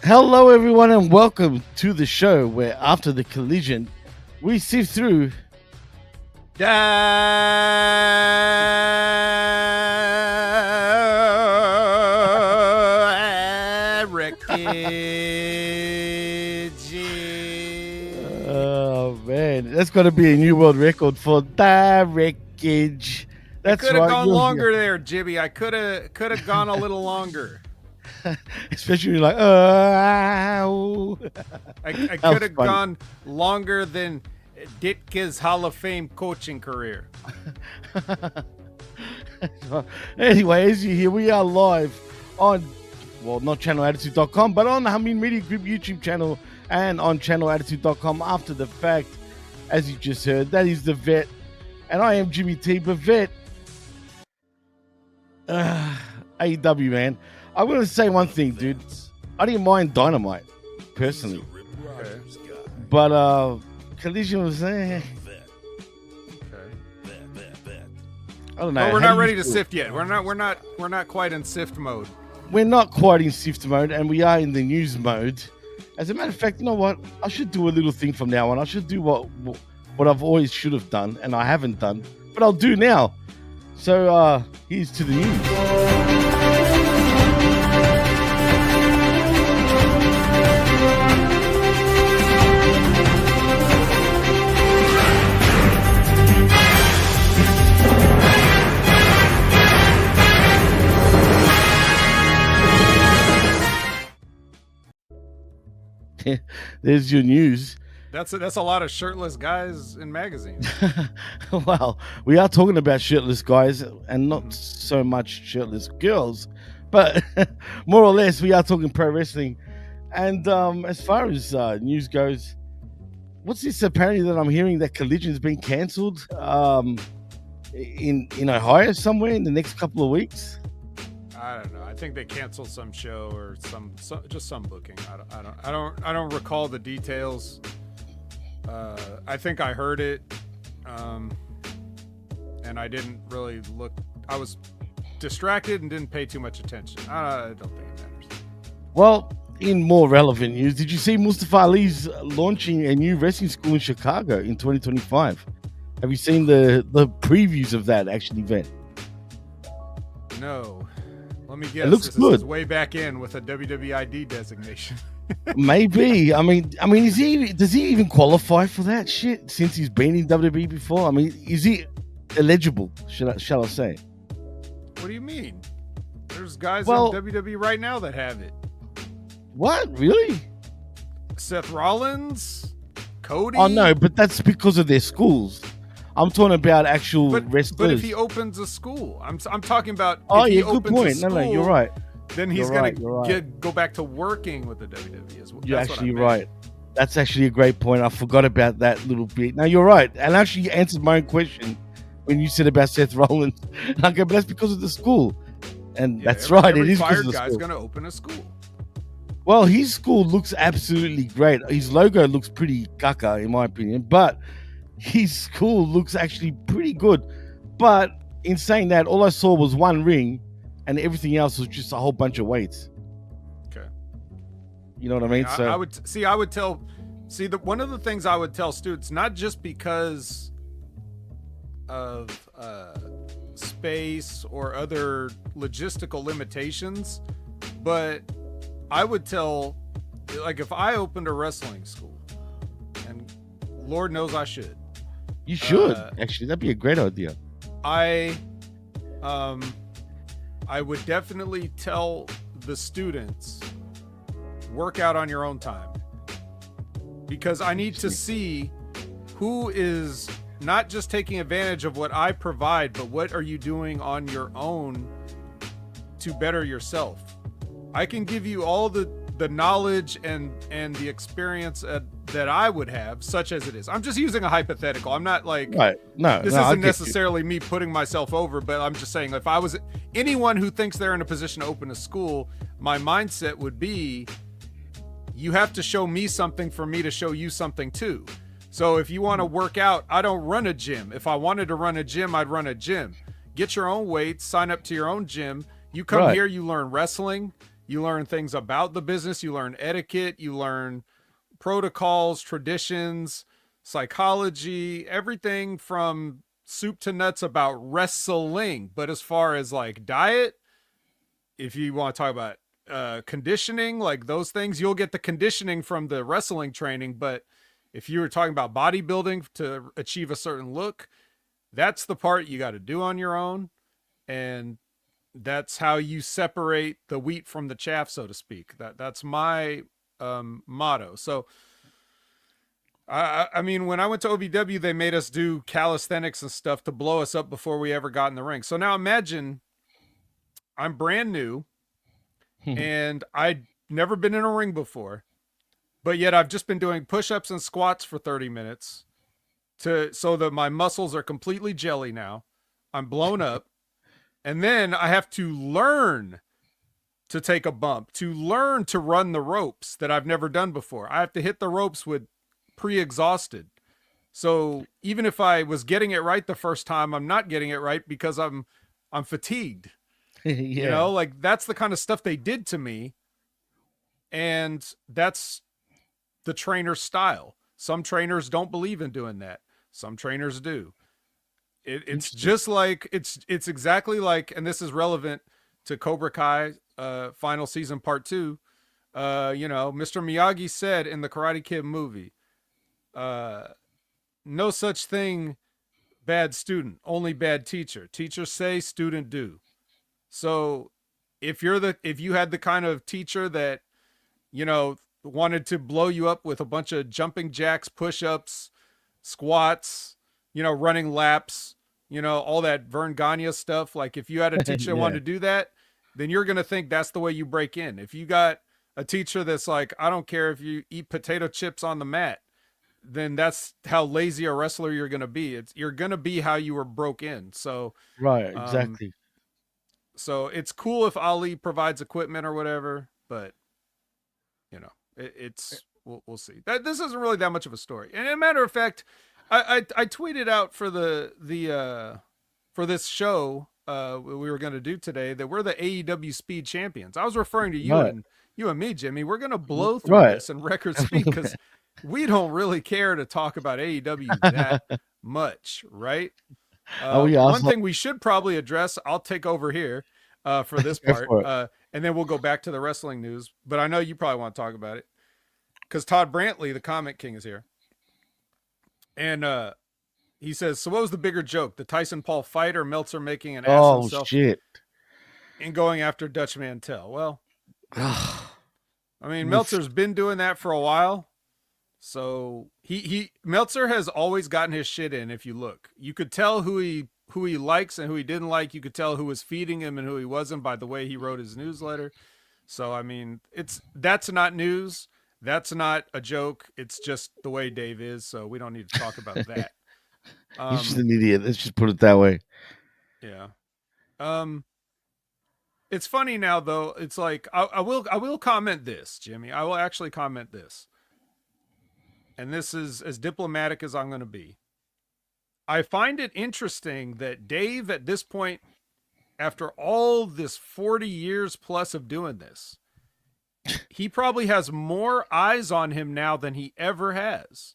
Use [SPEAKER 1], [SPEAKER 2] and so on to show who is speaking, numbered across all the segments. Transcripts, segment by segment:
[SPEAKER 1] Hello, everyone, and welcome to the show where, after the collision, we sift through
[SPEAKER 2] Wreckage.
[SPEAKER 1] Oh man, that's got to be a new world record for Wreckage. That's
[SPEAKER 2] could have
[SPEAKER 1] right.
[SPEAKER 2] gone longer there, Jibby. I could have gone a little longer.
[SPEAKER 1] Especially when you're like, oh.
[SPEAKER 2] I could have gone longer than Ditka's Hall of Fame coaching career.
[SPEAKER 1] Anyway, as you hear, we are live on, well, not channelattitude.com, but on the Hamin Media Group YouTube channel and on channelattitude.com after the fact. As you just heard, that is the Vet, and I am Jimmy T. But Vet, AEW, man. I'm going to say one thing, dude. I didn't mind Dynamite, personally.
[SPEAKER 2] Okay.
[SPEAKER 1] But Collision was I don't know.
[SPEAKER 2] But we're not ready to sift yet. We're not quite in sift mode.
[SPEAKER 1] We're not quite in sift mode, and we are in the news mode. As a matter of fact, you know what? I should do a little thing from now on. I should do what I've always should have done, and I haven't done, but I'll do now. So here's to the news. There's your news.
[SPEAKER 2] That's a lot of shirtless guys in magazines.
[SPEAKER 1] Well, we are talking about shirtless guys and not so much shirtless girls, but more or less we are talking pro wrestling. And as far as news goes, what's this apparently that I'm hearing that Collision's been cancelled in Ohio somewhere in the next couple of weeks?
[SPEAKER 2] I don't know. I think they canceled some show or just some booking. I don't recall the details. I think I heard it, and I didn't really look. I was distracted and didn't pay too much attention. I don't think it matters.
[SPEAKER 1] Well, in more relevant news, did you see Mustafa Ali's launching a new wrestling school in Chicago in 2025? Have you seen the previews of that actually event?
[SPEAKER 2] No. Let me guess.
[SPEAKER 1] It looks good.
[SPEAKER 2] Is way back in with a WWID designation.
[SPEAKER 1] Maybe. I mean, does he even qualify for that shit since he's been in WWE before? I mean, is he eligible? Shall I say?
[SPEAKER 2] What do you mean? There's guys in WWE right now that have it.
[SPEAKER 1] What? Really?
[SPEAKER 2] Seth Rollins, Cody.
[SPEAKER 1] Oh no, but that's because of their schools. I'm talking about actual wrestlers.
[SPEAKER 2] But if he opens a school, I'm talking about.
[SPEAKER 1] Oh
[SPEAKER 2] if
[SPEAKER 1] yeah,
[SPEAKER 2] he
[SPEAKER 1] good
[SPEAKER 2] opens
[SPEAKER 1] point.
[SPEAKER 2] A school,
[SPEAKER 1] No, you're right.
[SPEAKER 2] Then he's going to go back to working with the WWE as well.
[SPEAKER 1] You're actually right. That's actually a great point. I forgot about that little bit. Now you're right, and actually you answered my own question when you said about Seth Rollins. Okay, but that's because of the school, and that's right. It is because of the school.
[SPEAKER 2] Every fired guy's going to open a school.
[SPEAKER 1] Well, his school looks absolutely great. His logo looks pretty caca, in my opinion, but his school looks actually pretty good. But in saying that, all I saw was one ring, and everything else was just a whole bunch of weights.
[SPEAKER 2] Okay.
[SPEAKER 1] You know what I mean? So
[SPEAKER 2] one of the things I would tell students, not just because of space or other logistical limitations, but I would tell, like, if I opened a wrestling school, and Lord knows I should.
[SPEAKER 1] You should, actually. That'd be a great idea.
[SPEAKER 2] I would definitely tell the students, work out on your own time. Because I need to see who is not just taking advantage of what I provide, but what are you doing on your own to better yourself. I can give you all the knowledge and the experience that I would have, such as it is. I'm just using a hypothetical. I'm not like,
[SPEAKER 1] right. This
[SPEAKER 2] isn't necessarily me putting myself over, but I'm just saying, if I was anyone who thinks they're in a position to open a school, my mindset would be, you have to show me something for me to show you something too. So if you want to work out, I don't run a gym. If I wanted to run a gym, I'd run a gym. Get your own weights, sign up to your own gym. You come here, you learn wrestling, You learn things about the business. You learn etiquette. You learn protocols, traditions, psychology, everything from soup to nuts about wrestling. But as far as like diet, if you want to talk about conditioning, like those things, you'll get the conditioning from the wrestling training. But if you were talking about bodybuilding to achieve a certain look, that's the part you got to do on your own. And that's how you separate the wheat from the chaff, so to speak. That's my motto. So, I mean, when I went to OVW, they made us do calisthenics and stuff to blow us up before we ever got in the ring. So now imagine I'm brand new and I'd never been in a ring before, but yet I've just been doing push-ups and squats for 30 minutes so that my muscles are completely jelly now. I'm blown up. And then I have to learn to take a bump, to learn to run the ropes that I've never done before. I have to hit the ropes with pre-exhausted. So even if I was getting it right the first time, I'm not getting it right because I'm fatigued.
[SPEAKER 1] Yeah.
[SPEAKER 2] You know, like that's the kind of stuff they did to me. And that's the trainer's style. Some trainers don't believe in doing that. Some trainers do. It's just like, it's exactly like, and this is relevant to Cobra Kai final season part 2. You know, Mr. Miyagi said in the Karate Kid movie, no such thing bad student, only bad teacher. Teacher say, student do. So if you had the kind of teacher that, you know, wanted to blow you up with a bunch of jumping jacks, push-ups, squats, you know, running laps, you know, all that Vern Gagne stuff. Like if you had a teacher that wanted to do that, then you're going to think that's the way you break in. If you got a teacher that's like, I don't care if you eat potato chips on the mat, then that's how lazy a wrestler you're going to be. You're going to be how you were broke in. So,
[SPEAKER 1] right. Exactly.
[SPEAKER 2] So it's cool if Ali provides equipment or whatever, but you know, we'll see. This isn't really that much of a story. And as a matter of fact, I tweeted out for for this show we were going to do today that we're the AEW Speed Champions. I was referring to you and me, Jimmy. We're going to blow through this in record speed because we don't really care to talk about AEW that much, right? One thing we should probably address, I'll take over here for this part, and then we'll go back to the wrestling news. But I know you probably want to talk about it because Todd Brantley, the Comic King, is here. And he says, so what was the bigger joke? The Tyson Paul fight or Meltzer making an ass of himself and going after Dutch Mantel? Well, I mean, Meltzer's been doing that for a while. So Meltzer has always gotten his shit in. If you look, you could tell who he likes and who he didn't like. You could tell who was feeding him and who he wasn't by the way he wrote his newsletter. So, I mean, that's not news. That's not a joke. It's just the way Dave is. So we don't need to talk about that.
[SPEAKER 1] He's just an idiot. Let's just put it that way.
[SPEAKER 2] Yeah. It's funny now though. It's like, I will comment this, Jimmy. I will actually comment this. And this is as diplomatic as I'm going to be. I find it interesting that Dave, at this point, after all this 40 years plus of doing this, he probably has more eyes on him now than he ever has.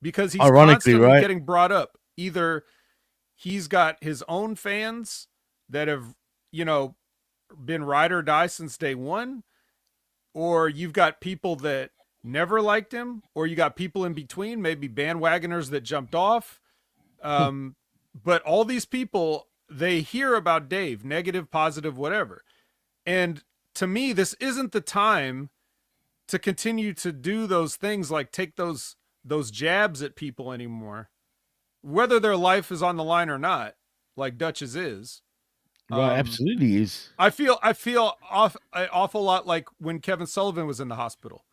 [SPEAKER 2] Because he's constantly getting brought up. Either he's got his own fans that have, you know, been ride or die since day one, or you've got people that never liked him, or you got people in between, maybe bandwagoners that jumped off. But all these people, they hear about Dave, negative, positive, whatever. And to me, this isn't the time to continue to do those things, like take those jabs at people anymore, whether their life is on the line or not, like Dutch's is.
[SPEAKER 1] Right, absolutely is.
[SPEAKER 2] I feel an awful lot like when Kevin Sullivan was in the hospital.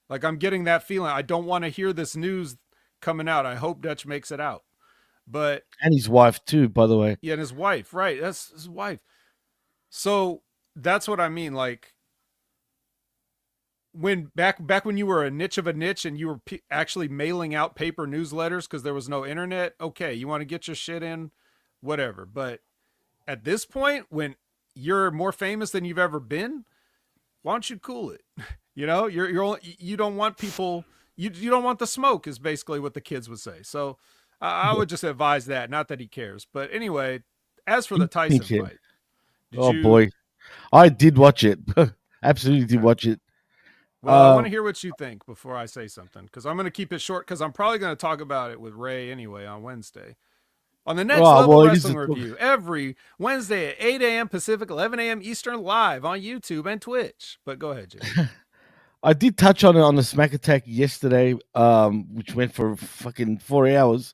[SPEAKER 2] Like I'm getting that feeling. I don't want to hear this news coming out. I hope Dutch makes it out. And
[SPEAKER 1] his wife too, by the way.
[SPEAKER 2] Yeah, and his wife, right? That's his wife. So that's what I mean. Like when back when you were a niche of a niche and you were actually mailing out paper newsletters because there was no internet. Okay, you want to get your shit in, whatever. But at this point, when you're more famous than you've ever been, Why don't you cool it? You know, you don't want people, you don't want the smoke is basically what the kids would say. So I would just advise that, not that he cares. But anyway, as for the Tyson
[SPEAKER 1] Thank you.
[SPEAKER 2] fight, did
[SPEAKER 1] Oh
[SPEAKER 2] you?
[SPEAKER 1] boy, I did watch it. Absolutely did
[SPEAKER 2] Okay.
[SPEAKER 1] watch it.
[SPEAKER 2] Well, I want to hear what you think before I say something, because I'm going to keep it short, because I'm probably going to talk about it with Ray anyway on Wednesday. On the Next
[SPEAKER 1] Oh
[SPEAKER 2] Level
[SPEAKER 1] well, it is
[SPEAKER 2] Wrestling Review, every Wednesday at 8 a.m. Pacific, 11 a.m. Eastern, live on YouTube and Twitch. But go ahead, Jay.
[SPEAKER 1] I did touch on it on the Smack Attack yesterday, which went for fucking 4 hours.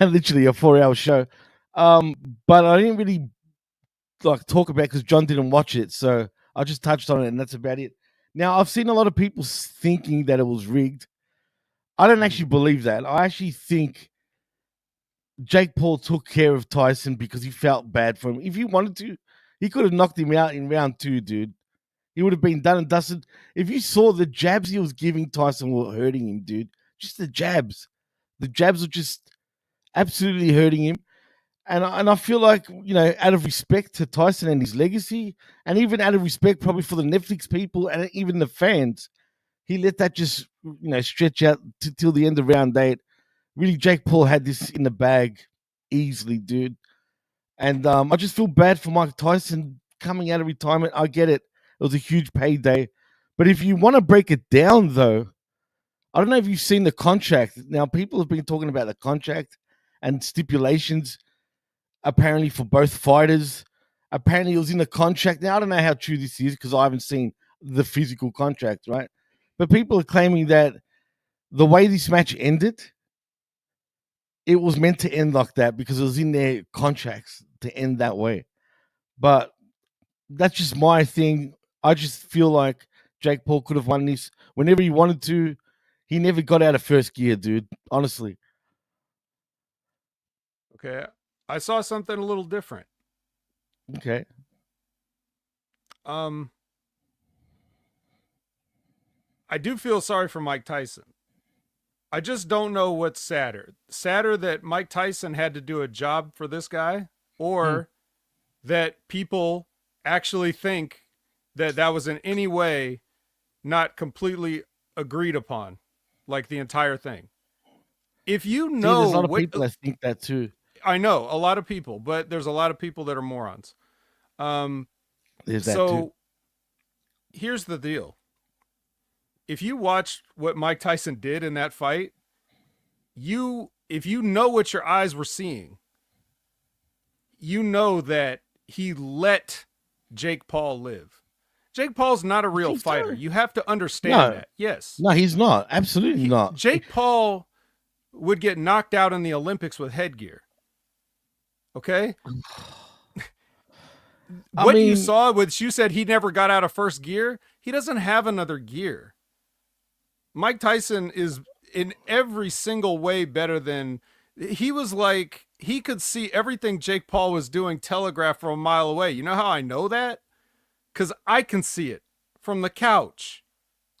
[SPEAKER 1] Literally a 4 hour show. But I didn't really like talk about because John didn't watch it, so I just touched on it, and that's about it. Now I've seen a lot of people thinking that it was rigged. I don't actually believe that. I actually think Jake Paul took care of Tyson because he felt bad for him. If he wanted to, he could have knocked him out in round 2, dude. He would have been done and dusted. If you saw the jabs he was giving Tyson were hurting him, dude. Just the jabs. The jabs were just absolutely hurting him. And I feel like, out of respect to Tyson and his legacy, and even out of respect probably for the Netflix people and even the fans, he let that just, stretch out till the end of round 8. Really, Jake Paul had this in the bag easily, dude. And I just feel bad for Mike Tyson coming out of retirement. I get it. It was a huge payday. But if you want to break it down, though, I don't know if you've seen the contract. Now, people have been talking about the contract and stipulations, apparently, for both fighters. Apparently, it was in the contract. Now, I don't know how true this is because I haven't seen the physical contract, right? But people are claiming that the way this match ended, it was meant to end like that because it was in their contracts to end that way. But that's just my thing. I just feel like Jake Paul could have won this whenever he wanted to. He never got out of first gear, dude. Honestly.
[SPEAKER 2] Okay. I saw something a little different.
[SPEAKER 1] Okay.
[SPEAKER 2] I do feel sorry for Mike Tyson. I just don't know what's sadder. Sadder that Mike Tyson had to do a job for this guy, or that people actually think that that was in any way not completely agreed upon, like the entire thing. If you know,
[SPEAKER 1] there's a lot of people that think that too.
[SPEAKER 2] I know a lot of people, but there's a lot of people that are morons.
[SPEAKER 1] There's that too.
[SPEAKER 2] Here's the deal. If you watched what Mike Tyson did in that fight, if you know what your eyes were seeing, you know that he let Jake Paul live. Jake Paul's not a real fighter. You have to understand that. Yes.
[SPEAKER 1] No, he's not. Absolutely not.
[SPEAKER 2] Jake Paul would get knocked out in the Olympics with headgear. Okay? You saw, which you said he never got out of first gear, he doesn't have another gear. Mike Tyson is in every single way better than he was. Like, he could see everything Jake Paul was doing telegraphed from a mile away. You know how I know that? Because I can see it from the couch.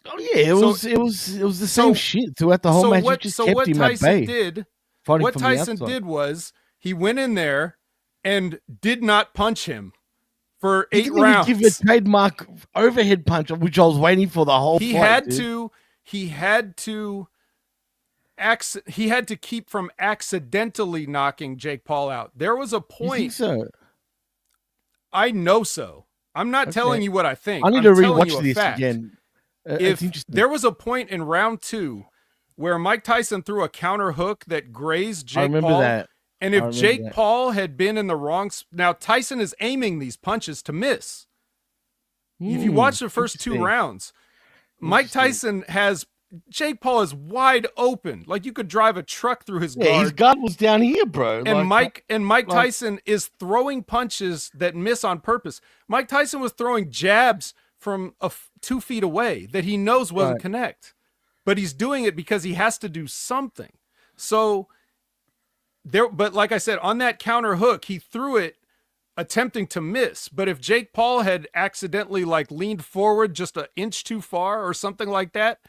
[SPEAKER 1] Oh yeah, it was the same shit throughout the whole match. What
[SPEAKER 2] Tyson did was he went in there and did not punch him for 8 rounds.
[SPEAKER 1] He give a trademark overhead punch, which I was waiting for the whole fight.
[SPEAKER 2] He had to keep from accidentally knocking Jake Paul out. There was a point.
[SPEAKER 1] You think so?
[SPEAKER 2] I know so. I'm not telling you what I think.
[SPEAKER 1] I need to rewatch this again.
[SPEAKER 2] If there was a point in round 2 where Mike Tyson threw a counter hook that grazed Jake Paul.
[SPEAKER 1] I remember that.
[SPEAKER 2] And if Jake Paul had been in the wrong... Now, Tyson is aiming these punches to miss. If you watch the first 2 rounds, Mike Tyson has... Jake Paul is wide open. Like, you could drive a truck through his guard.
[SPEAKER 1] His guard was down here, bro.
[SPEAKER 2] And Mike Tyson is throwing punches that miss on purpose. Mike Tyson was throwing jabs from 2 feet away that he knows wasn't connect. But he's doing it because he has to do something. So... But like I said, on that counter hook, he threw it attempting to miss. But if Jake Paul had accidentally leaned forward just an inch too far or something like that,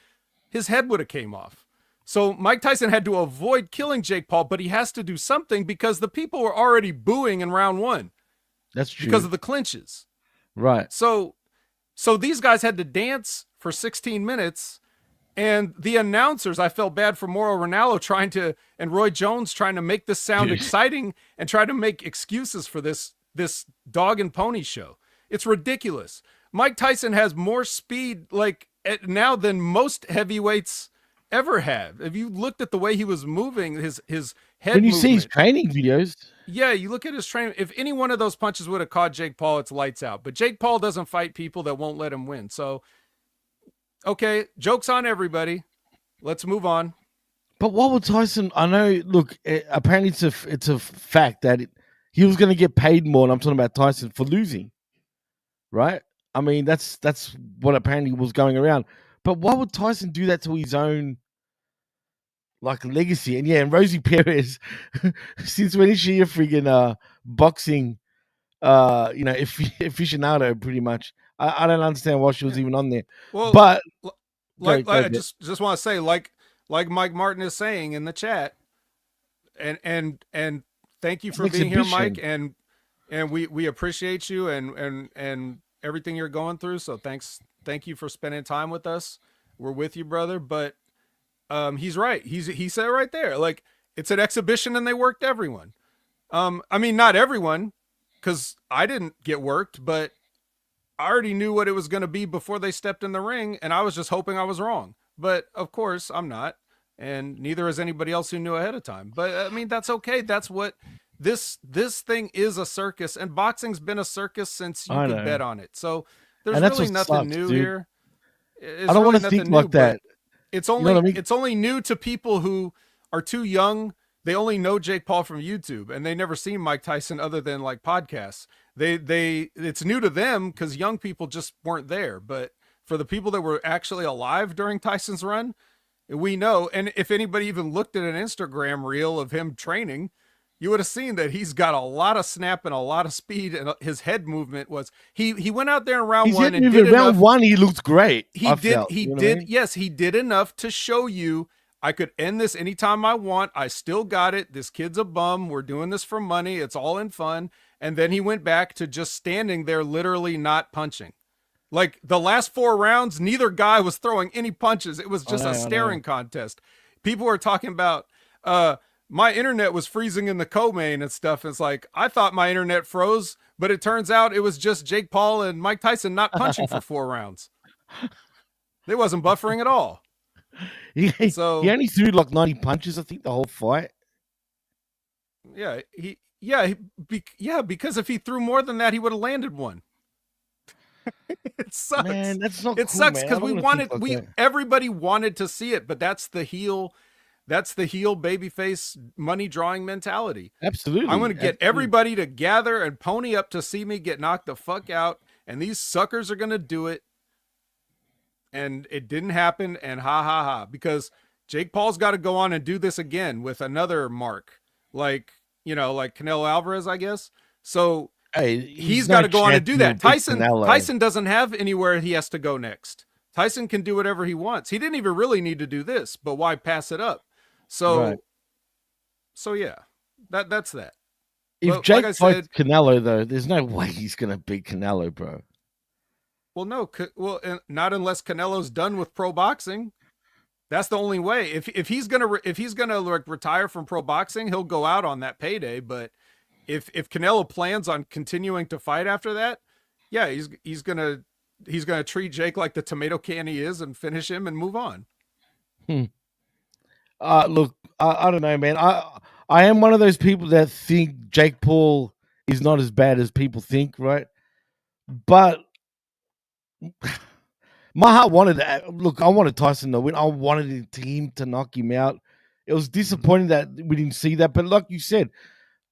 [SPEAKER 2] his head would have came off. So Mike Tyson had to avoid killing Jake Paul, but he has to do something because the people were already booing in round 1.
[SPEAKER 1] That's true.
[SPEAKER 2] Because of the clinches.
[SPEAKER 1] Right.
[SPEAKER 2] So So these guys had to dance for 16 minutes. And the announcers, I felt bad for Mauro Ranallo and Roy Jones trying to make this sound exciting and try to make excuses for this dog and pony show. It's ridiculous. Mike Tyson has more speed now than most heavyweights ever have. If you looked at the way he was moving, his head
[SPEAKER 1] when you
[SPEAKER 2] movement,
[SPEAKER 1] see his training videos.
[SPEAKER 2] Yeah, you look at his training. If any one of those punches would have caught Jake Paul, it's lights out. But Jake Paul doesn't fight people that won't let him win. So, okay, joke's on everybody. Let's move on.
[SPEAKER 1] But what would Tyson? I know. Look, apparently it's a fact that he was going to get paid more. And I'm talking about Tyson for losing, right? I mean, that's what apparently was going around. But why would Tyson do that to his own legacy? And yeah, and Rosie Perez, since when is she a friggin' boxing aficionado pretty much? I don't understand why she was even on there.
[SPEAKER 2] Well,
[SPEAKER 1] but
[SPEAKER 2] I just want to say, like Mike Martin is saying in the chat, and thank you for being here, Mike, and we appreciate you and everything you're going through. So thank you for spending time with us. We're with you, brother. But he's right. He said it right there. Like, it's an exhibition and they worked everyone. I mean, not everyone, because I didn't get worked, but I already knew what it was going to be before they stepped in the ring, and I was just hoping I was wrong. But of course, I'm not, and neither is anybody else who knew ahead of time. But I mean, that's okay. That's what this thing is, a circus, and boxing's been a circus since you could bet on it. So there's really nothing new here.
[SPEAKER 1] I don't want to think like that.
[SPEAKER 2] It's only it's only new to people who are too young. They only know Jake Paul from YouTube, and they never seen Mike Tyson other than like podcasts. It's new to them because young people just weren't there. But for the people that were actually alive during Tyson's run, we know. And if anybody even looked at an Instagram reel of him training, you would have seen that he's got a lot of snap and a lot of speed, and his head movement was he went out there in round one and did enough.
[SPEAKER 1] Round one, he looked great.
[SPEAKER 2] He did enough to show you, I could end this anytime I want. I still got it. This kid's a bum. We're doing this for money. It's all in fun. And then he went back to just standing there, literally not punching. Like the last 4 rounds, neither guy was throwing any punches. It was just a staring contest. People were talking about, my internet was freezing in the co-main and stuff. It's like, I thought my internet froze, but it turns out it was just Jake Paul and Mike Tyson not punching for 4 rounds. They wasn't buffering at all.
[SPEAKER 1] He only threw like 90 punches, I think, the whole fight. Because if he threw more than that, he would have landed one. It sucks. Man, that's not.
[SPEAKER 2] It sucks because everybody wanted to see it, but that's the heel babyface money drawing mentality.
[SPEAKER 1] Absolutely.
[SPEAKER 2] I'm going to get everybody to gather and pony up to see me get knocked the fuck out, and these suckers are going to do it. And it didn't happen, and ha, because Jake Paul's got to go on and do this again with another mark, like Canelo Alvarez, I guess. So he's got to go on and do that. Tyson doesn't have anywhere he has to go next. Tyson can do whatever he wants. He didn't even really need to do this, but why pass it up? So yeah, that's that.
[SPEAKER 1] If Jake fights Canelo, though, there's no way he's going to beat Canelo, bro.
[SPEAKER 2] Well, no. Well, not unless Canelo's done with pro boxing. That's the only way. If he's gonna retire from pro boxing, he'll go out on that payday. But if Canelo plans on continuing to fight after that, yeah, he's gonna treat Jake like the tomato can he is and finish him and move on.
[SPEAKER 1] Look, I don't know, man. I am one of those people that think Jake Paul is not as bad as people think, right? But my heart wanted I wanted Tyson to win. I wanted him to knock him out. It was disappointing that we didn't see that. But like you said,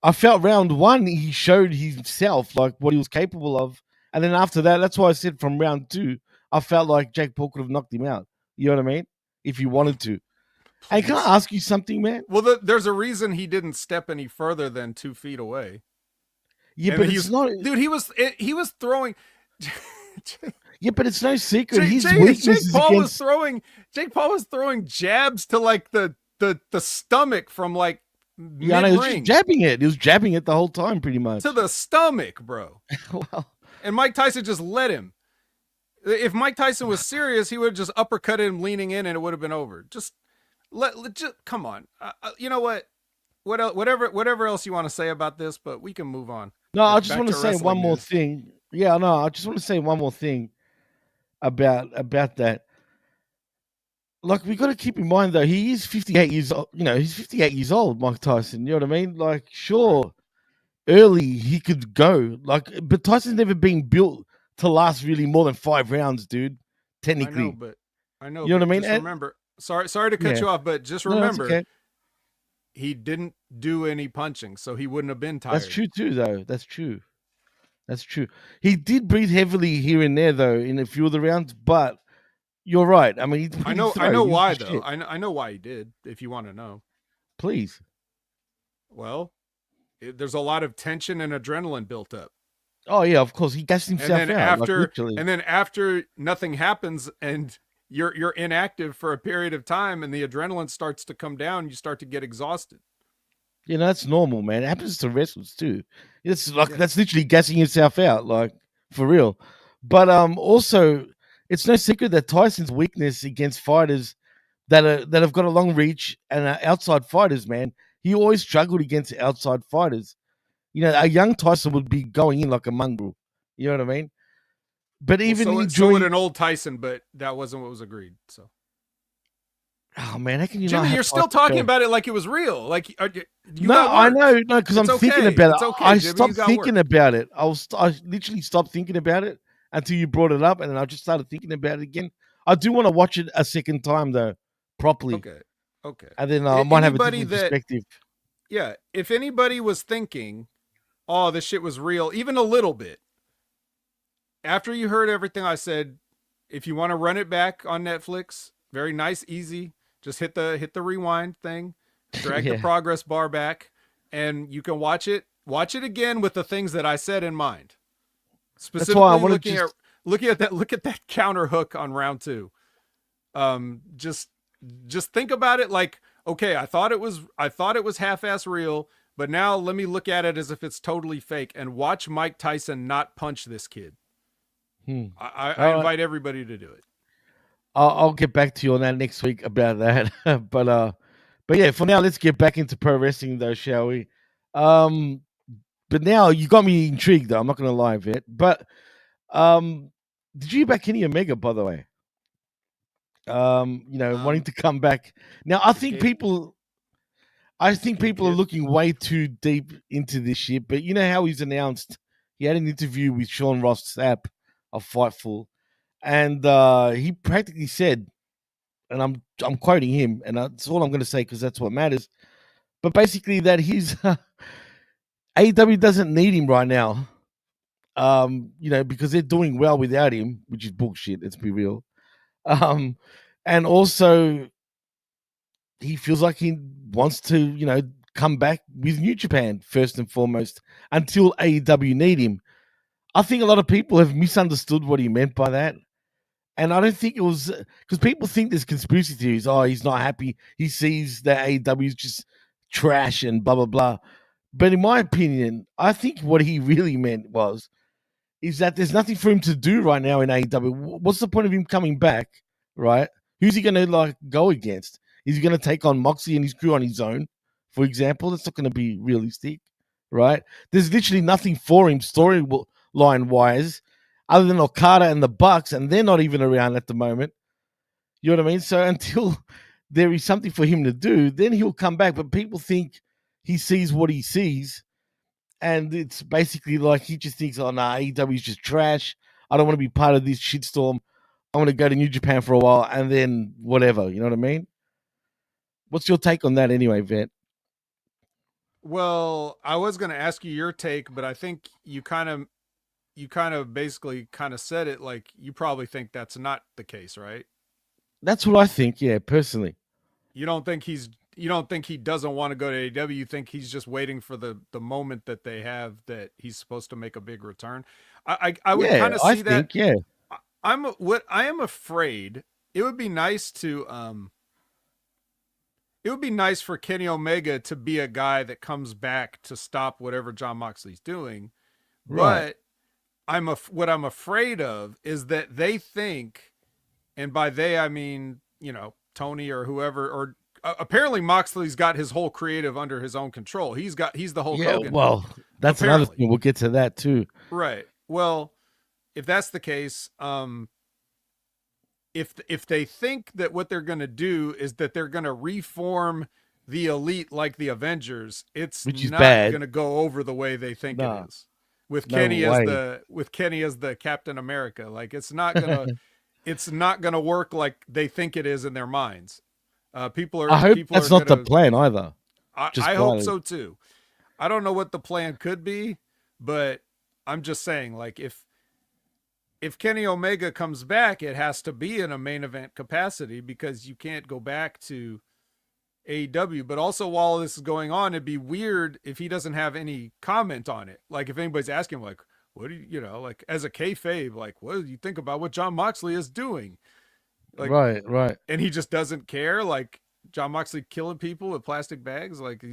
[SPEAKER 1] I felt round one, he showed himself, like what he was capable of. And then after that, that's why I said from round 2, I felt like Jake Paul could have knocked him out. You know what I mean? If he wanted to. Hey, can I ask you something, man?
[SPEAKER 2] Well, there's a reason he didn't step any further than 2 feet away.
[SPEAKER 1] Yeah, but it's not...
[SPEAKER 2] Dude, he was throwing...
[SPEAKER 1] Yeah, but it's no secret.
[SPEAKER 2] Jake Paul was throwing jabs to like the stomach from like mid-ring.
[SPEAKER 1] Yeah, he was just jabbing it. He was jabbing it the whole time, pretty much.
[SPEAKER 2] To the stomach, bro.
[SPEAKER 1] Well,
[SPEAKER 2] and Mike Tyson just let him. If Mike Tyson was serious, he would have just uppercutted him leaning in, and it would have been over. Just just come on. You know what? Whatever else you want to say about this, but we can move on.
[SPEAKER 1] No, I just
[SPEAKER 2] Back
[SPEAKER 1] want to
[SPEAKER 2] to
[SPEAKER 1] say one
[SPEAKER 2] wrestling
[SPEAKER 1] more
[SPEAKER 2] news.
[SPEAKER 1] thing. Yeah, no, I just want to say one more thing about that. Like, we got to keep in mind though, he is 58 years old. You know, he's 58 years old, Mike Tyson. You know what I mean? Like,
[SPEAKER 2] Right.
[SPEAKER 1] sure, early he could go. Like, but Tyson's never been built to last really more than 5 rounds, dude.
[SPEAKER 2] I know,
[SPEAKER 1] Technically,
[SPEAKER 2] but
[SPEAKER 1] you know what I mean?
[SPEAKER 2] just remember. Sorry to cut
[SPEAKER 1] Yeah,
[SPEAKER 2] you off, but just
[SPEAKER 1] no, that's
[SPEAKER 2] remember
[SPEAKER 1] okay.
[SPEAKER 2] he didn't do any punching, so he wouldn't have been
[SPEAKER 1] That's
[SPEAKER 2] tired.
[SPEAKER 1] true too, though. That's true. That's true. He did breathe heavily here and there, though, in a few of the rounds. But you're right. I mean, he
[SPEAKER 2] I
[SPEAKER 1] pretty
[SPEAKER 2] know
[SPEAKER 1] throw. He was
[SPEAKER 2] why
[SPEAKER 1] the
[SPEAKER 2] though.
[SPEAKER 1] shit.
[SPEAKER 2] I know why he did. If you want to know,
[SPEAKER 1] Please.
[SPEAKER 2] well, there's a lot of tension and adrenaline built up.
[SPEAKER 1] Oh yeah, of course. He gassed
[SPEAKER 2] and
[SPEAKER 1] himself
[SPEAKER 2] then
[SPEAKER 1] out, like
[SPEAKER 2] after
[SPEAKER 1] literally.
[SPEAKER 2] and then after nothing happens and you're inactive for a period of time and the adrenaline starts to come down, you start to get exhausted.
[SPEAKER 1] You know, that's normal, man. It happens to wrestlers too. It's like
[SPEAKER 2] Yeah.
[SPEAKER 1] that's literally gassing yourself out, like for real. But also, it's no secret that Tyson's weakness against fighters that have got a long reach and are outside fighters, man. He always struggled against outside fighters. You know, a young Tyson would be going in like a mongrel. You know what I mean? But
[SPEAKER 2] Well,
[SPEAKER 1] even
[SPEAKER 2] so would
[SPEAKER 1] during,
[SPEAKER 2] an old Tyson, but that wasn't what was agreed. So
[SPEAKER 1] oh man, how can you not
[SPEAKER 2] Jimmy,
[SPEAKER 1] have
[SPEAKER 2] you're still
[SPEAKER 1] Tyson
[SPEAKER 2] talking
[SPEAKER 1] show?
[SPEAKER 2] about it like it was real. Like you
[SPEAKER 1] No,
[SPEAKER 2] got
[SPEAKER 1] I
[SPEAKER 2] work.
[SPEAKER 1] know, no, because I'm
[SPEAKER 2] It's
[SPEAKER 1] thinking
[SPEAKER 2] okay.
[SPEAKER 1] about it.
[SPEAKER 2] It's okay,
[SPEAKER 1] I
[SPEAKER 2] Jimmy. You
[SPEAKER 1] stopped
[SPEAKER 2] got
[SPEAKER 1] thinking
[SPEAKER 2] work.
[SPEAKER 1] about it. I literally stopped thinking about it until you brought it up, and then I just started thinking about it again. I do want to watch it a second time though, properly,
[SPEAKER 2] Okay. Okay.
[SPEAKER 1] and then I might have a
[SPEAKER 2] Anybody
[SPEAKER 1] different
[SPEAKER 2] that
[SPEAKER 1] perspective.
[SPEAKER 2] yeah, if anybody was thinking, "Oh, this shit was real," even a little bit, after you heard everything I said, if you want to run it back on Netflix, very nice, easy. Just hit the rewind thing, drag the
[SPEAKER 1] Yeah,
[SPEAKER 2] progress bar back, and you can watch it. Watch it again with the things that I said in mind.
[SPEAKER 1] that's why I
[SPEAKER 2] Specifically
[SPEAKER 1] want to
[SPEAKER 2] looking at
[SPEAKER 1] just.
[SPEAKER 2] look at that counter hook on round two. Um, just think about it like, okay, I thought it was half-ass real, but now let me look at it as if it's totally fake and watch Mike Tyson not punch this kid.
[SPEAKER 1] Hmm.
[SPEAKER 2] I
[SPEAKER 1] All right,
[SPEAKER 2] invite everybody to do it.
[SPEAKER 1] I'll get back to you on that next week about that. But yeah, for now, let's get back into pro wrestling though, shall we? Um, but now you got me intrigued though. I'm not gonna lie, Vet. But um, did you hear about Kenny Omega, by the way? You know, wanting
[SPEAKER 2] Um,
[SPEAKER 1] to come back. Now,
[SPEAKER 2] Gabe,
[SPEAKER 1] I think
[SPEAKER 2] Gabe
[SPEAKER 1] people are
[SPEAKER 2] Kidd.
[SPEAKER 1] looking way too deep into this shit. But you know how he's announced he had an interview with Sean Ross Sapp of Fightful, and he practically said, and I'm quoting him, and that's all I'm going to say because that's what matters. But basically, that his AEW doesn't need him right now. You know, because they're doing well without him, which is bullshit. Let's be real. Um, and also he feels like he wants to, you know, come back with New Japan first and foremost until AEW need him. I think a lot of people have misunderstood what he meant by that. And I don't think it was because people think there's conspiracy theories. Oh, he's not happy. He sees that AEW is just trash and blah, blah, blah. But in my opinion, I think what he really meant was is that there's nothing for him to do right now in AEW. What's the point of him coming back, right? Who's he going to like go against? Is he going to take on Moxley and his crew on his own, for example? That's not going to be realistic, right? There's literally nothing for him storyline wise, other than Okada and the Bucks, and they're not even around at the moment. You know what I mean? So until there is something for him to do, then he'll come back. But people think he sees what he sees, and it's basically like he just thinks, oh, nah, AEW is just trash. I don't want to be part of this shitstorm. I want to go to New Japan for a while and then whatever. You know what I mean? What's your take on that anyway, Vet?
[SPEAKER 2] Well, I was going to ask you your take, but I think you kind of basically kind of said it like you probably think that's not the case, right?
[SPEAKER 1] That's what I think, yeah, personally.
[SPEAKER 2] You don't think he doesn't want to go to AEW. You think he's just waiting for the moment that they have that he's supposed to make a big return. I would
[SPEAKER 1] Yeah,
[SPEAKER 2] kind of
[SPEAKER 1] I
[SPEAKER 2] see that.
[SPEAKER 1] think, yeah.
[SPEAKER 2] I am afraid it would be nice to it would be nice for Kenny Omega to be a guy that comes back to stop whatever John Moxley's doing,
[SPEAKER 1] Right.
[SPEAKER 2] but what I'm afraid of is that they think, and by they I mean, Tony or whoever, or apparently Moxley's got his whole creative under his own control. He's the Hulk
[SPEAKER 1] Yeah,
[SPEAKER 2] Hogan.
[SPEAKER 1] well, that's another
[SPEAKER 2] Apparently.
[SPEAKER 1] thing. We'll get to that too.
[SPEAKER 2] Right. Well, if that's the case, if they think that what they're going to do is that they're going to reform the Elite like the Avengers, it's
[SPEAKER 1] Which is
[SPEAKER 2] not
[SPEAKER 1] bad.
[SPEAKER 2] going to go over the way they think
[SPEAKER 1] Nah.
[SPEAKER 2] it is. With
[SPEAKER 1] No
[SPEAKER 2] Kenny
[SPEAKER 1] way.
[SPEAKER 2] as the Captain America, like it's not gonna work like they think it is in their minds. People are
[SPEAKER 1] I hope
[SPEAKER 2] people
[SPEAKER 1] that's
[SPEAKER 2] are
[SPEAKER 1] not the
[SPEAKER 2] gonna.
[SPEAKER 1] plan either.
[SPEAKER 2] I hope so too. I don't know what the plan could be, but I'm just saying, like if Kenny Omega comes back, it has to be in a main event capacity because you can't go back to AEW. But also, while this is going on, it'd be weird if he doesn't have any comment on it. Like if anybody's asking him, like, what do you know, like as a kayfabe, like, what do you think about what Jon Moxley is doing? Like,
[SPEAKER 1] right.
[SPEAKER 2] and he just doesn't care. Like Jon Moxley killing people with plastic bags. Like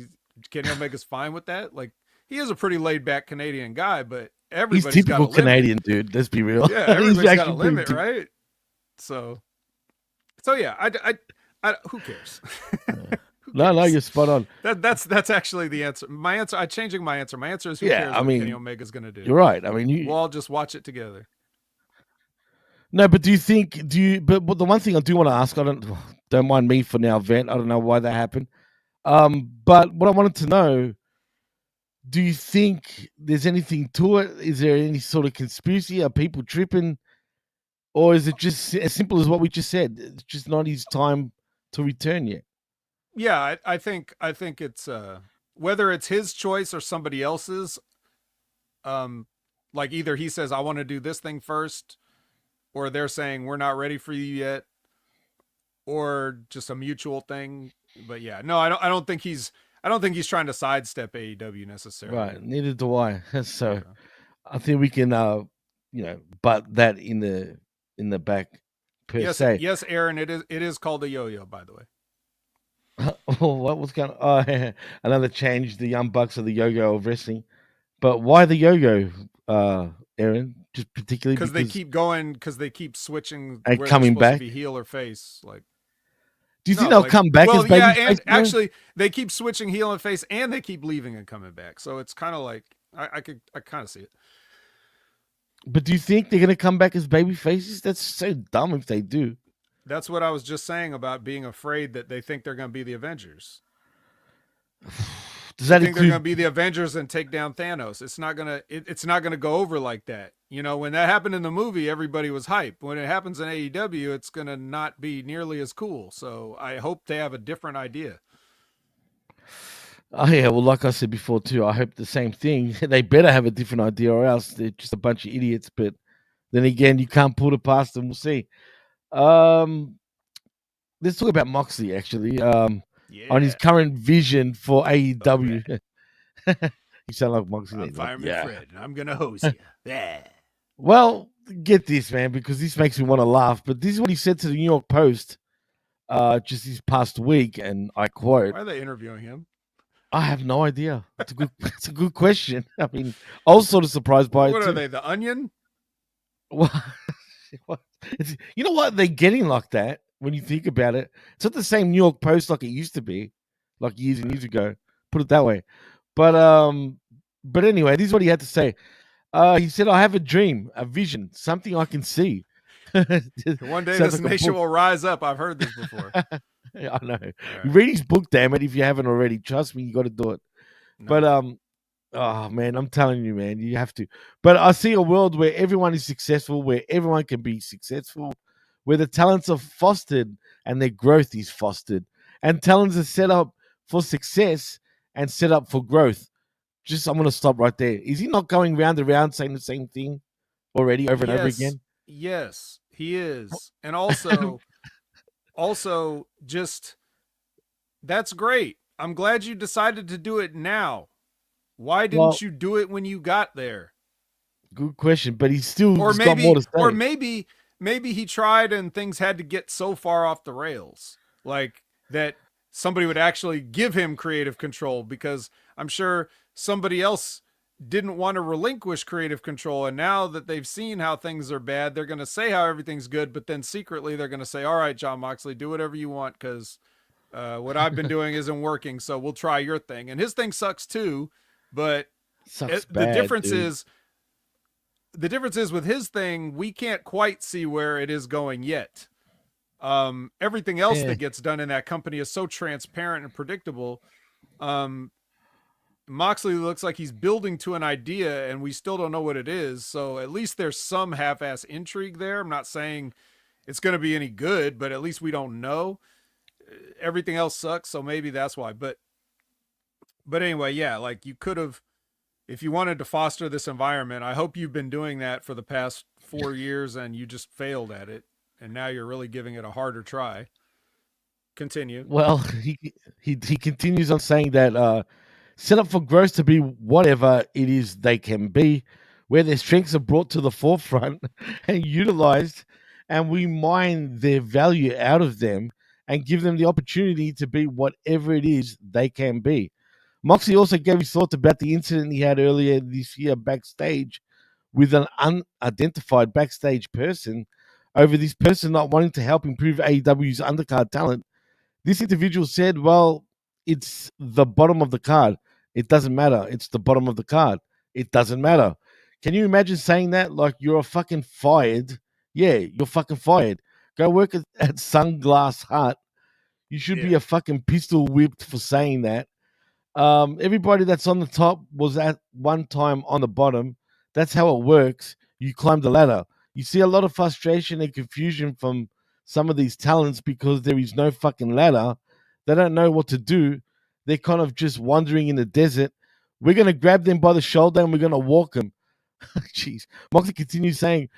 [SPEAKER 2] Kenny Omega's fine with that. Like he is a pretty laid back Canadian guy, but
[SPEAKER 1] He's
[SPEAKER 2] everybody's got a
[SPEAKER 1] typical
[SPEAKER 2] limit.
[SPEAKER 1] Canadian, dude. Let's be real.
[SPEAKER 2] Yeah, everybody's got a limit, right? So yeah, I who cares?
[SPEAKER 1] No, you're spot on.
[SPEAKER 2] That's actually the answer. My answer, I'm changing my answer. My answer is who cares what Kenny Omega's going to do.
[SPEAKER 1] You're right. I mean,
[SPEAKER 2] we'll all just watch it together.
[SPEAKER 1] No, but but the one thing I do want to ask, don't mind me for now, Vent. I don't know why that happened. But what I wanted to know, do you think there's anything to it? Is there any sort of conspiracy? Are people tripping? Or is it just as simple as what we just said? It's just not his time to return yet.
[SPEAKER 2] Yeah, I think it's whether it's his choice or somebody else's. Like either he says I want to do this thing first, or they're saying we're not ready for you yet, or just a mutual thing. But yeah, no, I don't think he's trying to sidestep AEW necessarily.
[SPEAKER 1] Right. Neither do I. So I think we can butt that in the back per se.
[SPEAKER 2] Yes, Aaron, it is called a yo-yo, by the way.
[SPEAKER 1] What was going on? Oh, another change, the Young Bucks of the yo-yo of wrestling. But why the yo-yo, Aaron? Just particularly
[SPEAKER 2] because they keep going, because they keep switching
[SPEAKER 1] and coming back.
[SPEAKER 2] To be heel or face, like.
[SPEAKER 1] Do you think they'll come back as baby face?
[SPEAKER 2] And actually, they keep switching heel and face, and they keep leaving and coming back. So it's kind of like I kind of see it.
[SPEAKER 1] But do you think they're gonna come back as baby faces? That's so dumb if they do.
[SPEAKER 2] That's what I was just saying about being afraid that they think they're going to be the Avengers.
[SPEAKER 1] Does that
[SPEAKER 2] think they're going to be the Avengers and take down Thanos? It's not gonna go over like that. You know, when that happened in the movie, everybody was hyped. When it happens in AEW, it's gonna not be nearly as cool. So I hope they have a different idea.
[SPEAKER 1] Oh yeah, well, like I said before too, I hope the same thing. They better have a different idea, or else they're just a bunch of idiots. But then again, you can't put it past them. We'll see. Let's talk about Moxley actually. On his current vision for AEW. Okay. You sound like Moxley.
[SPEAKER 2] I'm Fireman Fred, and I'm gonna hose you. Yeah.
[SPEAKER 1] Well, get this, man, because this makes me want to laugh. But this is what he said to the New York Post just this past week, and I quote:
[SPEAKER 2] "Why are they interviewing him?"
[SPEAKER 1] I have no idea. It's a good question. I mean, I was sort of surprised by it.
[SPEAKER 2] What are they? The Onion?
[SPEAKER 1] What? You know what? They're getting like that when you think about it. It's not the same New York Post like it used to be, like years and years ago. Put it that way. But anyway, this is what he had to say. He said, "I have a dream, a vision, something I can see.
[SPEAKER 2] One day this nation will rise up." I've heard this before.
[SPEAKER 1] I know. Right. Read his book, damn it, if you haven't already. Trust me, you got to do it. No. But oh man, I'm telling you, man, you have to. But I see a world where everyone is successful, where everyone can be successful, where the talents are fostered and their growth is fostered, and talents are set up for success and set up for growth. I'm going to stop right there. Is he not going round and round saying the same thing already over and over again?
[SPEAKER 2] Yes, he is. And also, just that's great. I'm glad you decided to do it now. Why didn't you do it when you got there?
[SPEAKER 1] Good question, but he's still got more to say.
[SPEAKER 2] Or maybe he tried and things had to get so far off the rails, like that somebody would actually give him creative control, because I'm sure somebody else didn't want to relinquish creative control, and now that they've seen how things are bad, they're going to say how everything's good, but then secretly they're going to say, all right, John Moxley, do whatever you want, because what I've been doing isn't working, so we'll try your thing. And his thing sucks too, but
[SPEAKER 1] Sucks
[SPEAKER 2] the
[SPEAKER 1] bad,
[SPEAKER 2] difference
[SPEAKER 1] dude.
[SPEAKER 2] is with his thing, we can't quite see where it is going yet. Everything else
[SPEAKER 1] Yeah.
[SPEAKER 2] that gets done in that company is so transparent and predictable. Moxley looks like he's building to an idea, and we still don't know what it is. So at least there's some half-ass intrigue there. I'm not saying it's going to be any good, but at least we don't know. Everything else sucks, so maybe that's why. But anyway, yeah, like you could have, if you wanted to foster this environment, I hope you've been doing that for the past 4 years and you just failed at it, and now you're really giving it a harder try. Continue.
[SPEAKER 1] Well, he continues on saying that set up for growth to be whatever it is they can be, where their strengths are brought to the forefront and utilized, and we mine their value out of them and give them the opportunity to be whatever it is they can be. Moxley also gave his thoughts about the incident he had earlier this year backstage with an unidentified backstage person over this person not wanting to help improve AEW's undercard talent. This individual said, well, it's the bottom of the card. It doesn't matter. It's the bottom of the card. It doesn't matter. Can you imagine saying that? Like, you're fucking fired. Yeah, you're fucking fired. Go work at Sunglass Hut. You should be a fucking pistol whipped for saying that. Everybody that's on the top was at one time on the bottom. That's how it works. You climb the ladder. You see a lot of frustration and confusion from some of these talents because there is no fucking ladder. They don't know what to do. They're kind of just wandering in the desert. We're going to grab them by the shoulder and we're going to walk them. Jeez. Moxley continues saying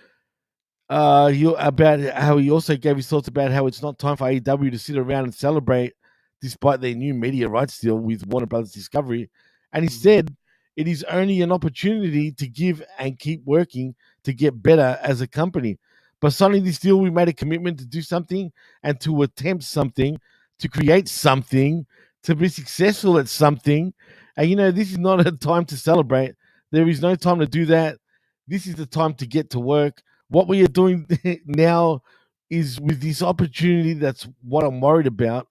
[SPEAKER 1] about how he also gave his thoughts about how it's not time for AEW to sit around and celebrate despite their new media rights deal with Warner Brothers Discovery. And he said it is only an opportunity to give and keep working to get better as a company. By signing this deal, we made a commitment to do something and to attempt something, to create something, to be successful at something. And, you know, this is not a time to celebrate. There is no time to do that. This is the time to get to work. What we are doing now is with this opportunity. That's what I'm worried about.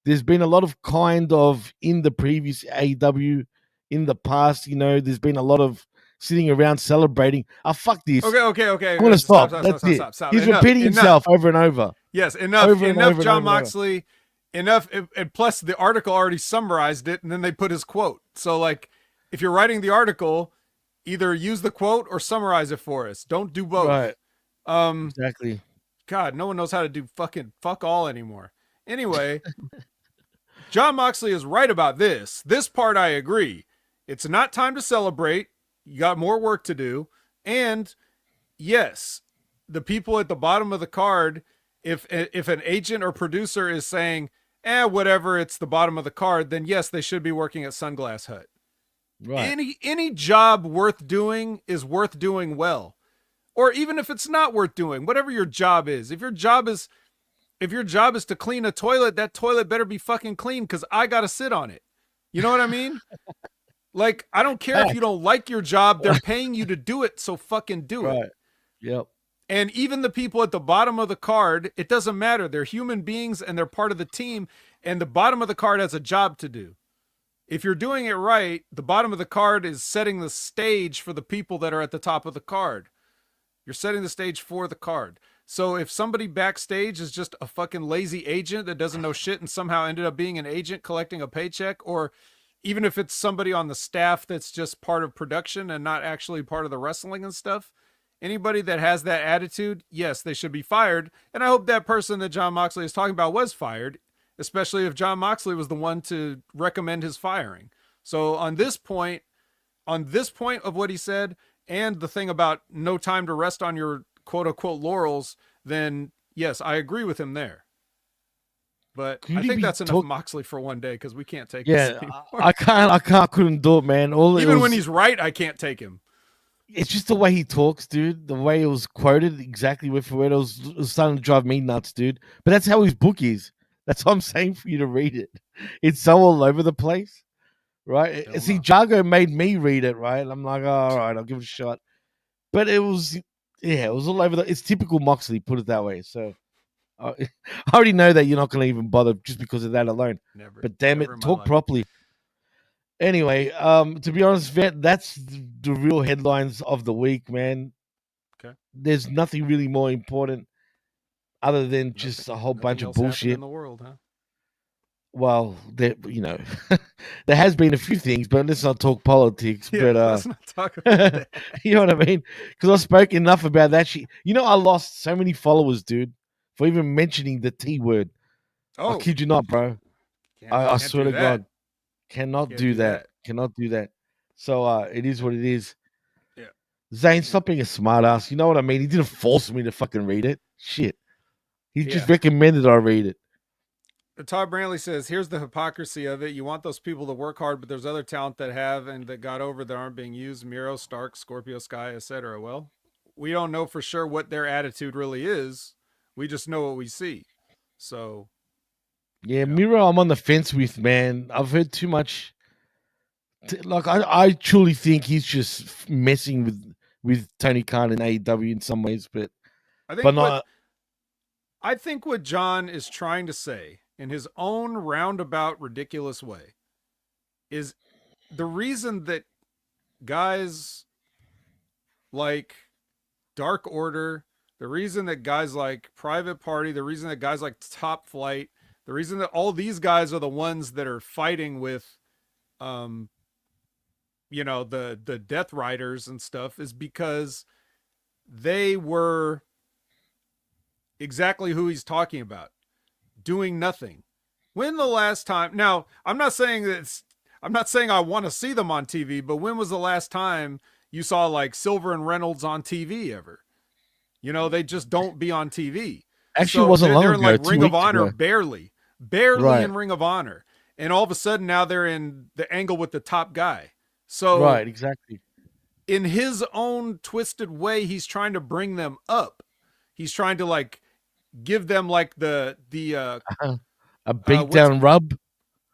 [SPEAKER 1] There's been a lot of kind of in the previous AEW in the past, you know, there's been a lot of sitting around celebrating. Oh, fuck this.
[SPEAKER 2] Okay.
[SPEAKER 1] I'm going to stop. That's it. He's repeating himself over and over.
[SPEAKER 2] Yes, enough, John Moxley. Enough. And plus, the article already summarized it, and then they put his quote. So, like, if you're writing the article, either use the quote or summarize it for us. Don't do both.
[SPEAKER 1] Right. Exactly.
[SPEAKER 2] God, no one knows how to do fucking fuck all anymore. Anyway, John Moxley is right about this. This part I agree. It's not time to celebrate. You got more work to do. And yes, the people at the bottom of the card, if an agent or producer is saying, whatever, it's the bottom of the card, then yes, they should be working at Sunglass Hut. Right. Any job worth doing is worth doing well. Or even if it's not worth doing, whatever your job is. If your job is to clean a toilet, that toilet better be fucking clean because I got to sit on it. You know what I mean? Like, I don't care if you don't like your job. They're paying you to do it, so fucking do it.
[SPEAKER 1] Yep.
[SPEAKER 2] And even the people at the bottom of the card, it doesn't matter. They're human beings and they're part of the team. And the bottom of the card has a job to do. If you're doing it right, the bottom of the card is setting the stage for the people that are at the top of the card. You're setting the stage for the card. So if somebody backstage is just a fucking lazy agent that doesn't know shit and somehow ended up being an agent collecting a paycheck, or even if it's somebody on the staff that's just part of production and not actually part of the wrestling and stuff, anybody that has that attitude, yes, they should be fired. And I hope that person that John Moxley is talking about was fired, especially if John Moxley was the one to recommend his firing. So on this point of what he said, and the thing about no time to rest on your quote unquote laurels, then yes, I agree with him there. But I think that's enough Moxley for one day because we can't take this anymore.
[SPEAKER 1] I couldn't do it, man.
[SPEAKER 2] When he's right, I can't take him.
[SPEAKER 1] It's just the way he talks, dude. The way it was quoted, exactly word for word, it was starting to drive me nuts, dude. But that's how his book is. That's what I'm saying for you to read it. It's so all over the place. right?
[SPEAKER 2] Hell
[SPEAKER 1] See,
[SPEAKER 2] no.
[SPEAKER 1] Jago made me read it, right? And I'm like, oh, all right, I'll give it a shot. But it was, yeah, it was all over it's typical Moxley, put it that way. So I already know that you're not going to even bother just because of that alone.
[SPEAKER 2] Never.
[SPEAKER 1] But damn
[SPEAKER 2] Never
[SPEAKER 1] it,
[SPEAKER 2] in my
[SPEAKER 1] talk
[SPEAKER 2] life.
[SPEAKER 1] properly. Anyway, to be honest, Vet, that's the real headlines of the week, man.
[SPEAKER 2] Okay.
[SPEAKER 1] There's nothing really more important other than just a whole bunch
[SPEAKER 2] Nothing
[SPEAKER 1] of
[SPEAKER 2] else happened
[SPEAKER 1] bullshit.
[SPEAKER 2] in the world, huh?
[SPEAKER 1] Well, there, there has been a few things, but let's not talk politics.
[SPEAKER 2] Yeah,
[SPEAKER 1] But
[SPEAKER 2] let's not talk about that.
[SPEAKER 1] you know what I mean? Because I spoke enough about that shit. I lost so many followers, dude, for even mentioning the T word. I
[SPEAKER 2] Oh,
[SPEAKER 1] kid you not, bro. I
[SPEAKER 2] can't
[SPEAKER 1] swear
[SPEAKER 2] do
[SPEAKER 1] to
[SPEAKER 2] that.
[SPEAKER 1] God, cannot
[SPEAKER 2] Can't
[SPEAKER 1] do
[SPEAKER 2] do
[SPEAKER 1] that.
[SPEAKER 2] that.
[SPEAKER 1] Cannot do that. So it is what it is.
[SPEAKER 2] Yeah.
[SPEAKER 1] Zane, stop being a smartass. You know what I mean? He didn't force me to fucking read it. Shit. He just
[SPEAKER 2] Yeah.
[SPEAKER 1] recommended I read it.
[SPEAKER 2] Todd Brantley says, here's the hypocrisy of it. You want those people to work hard, but there's other talent that have and that got over that aren't being used. Miro, Stark, Scorpio Sky, etc. Well, we don't know for sure what their attitude really is. We just know what we see. So,
[SPEAKER 1] Yeah, Miro, I'm on the fence with, man. I've heard too much. Like, I truly think he's just messing with Tony Khan and AEW in some ways, but
[SPEAKER 2] I think what John is trying to say in his own roundabout ridiculous way is the reason that guys like Dark Order, the reason that guys like Private Party, the reason that guys like Top Flight, the reason that all these guys are the ones that are fighting with the Death Riders and stuff is because they were exactly who he's talking about, doing nothing. When the last time? Now, I'm not saying I want to see them on TV, but when was the last time you saw like Silver and Reynolds on TV ever? They just don't be on TV.
[SPEAKER 1] actually, it
[SPEAKER 2] So
[SPEAKER 1] wasn't long
[SPEAKER 2] they're in
[SPEAKER 1] ago.
[SPEAKER 2] like Ring of
[SPEAKER 1] 2 weeks
[SPEAKER 2] Honor,
[SPEAKER 1] ago.
[SPEAKER 2] barely
[SPEAKER 1] Right.
[SPEAKER 2] in Ring of Honor, and all of a sudden now they're in the angle with the top guy. So
[SPEAKER 1] Right, exactly.
[SPEAKER 2] in his own twisted way, he's trying to bring them up. He's trying to like give them like the
[SPEAKER 1] A beatdown rub.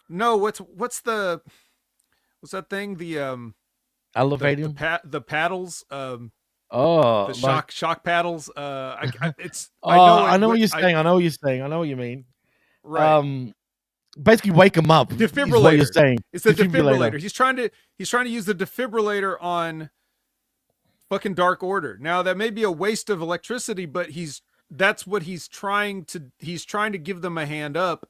[SPEAKER 2] no, what's that thing?
[SPEAKER 1] Elevate him.
[SPEAKER 2] The paddles,
[SPEAKER 1] Oh,
[SPEAKER 2] the shock paddles.
[SPEAKER 1] I know what you're saying. I know what you're saying. I know what you mean.
[SPEAKER 2] Right.
[SPEAKER 1] Basically wake him up.
[SPEAKER 2] Defibrillator.
[SPEAKER 1] Is what you're saying.
[SPEAKER 2] It's the defibrillator. He's trying to use the defibrillator on fucking Dark Order. Now that may be a waste of electricity, but that's what he's trying to give them a hand up.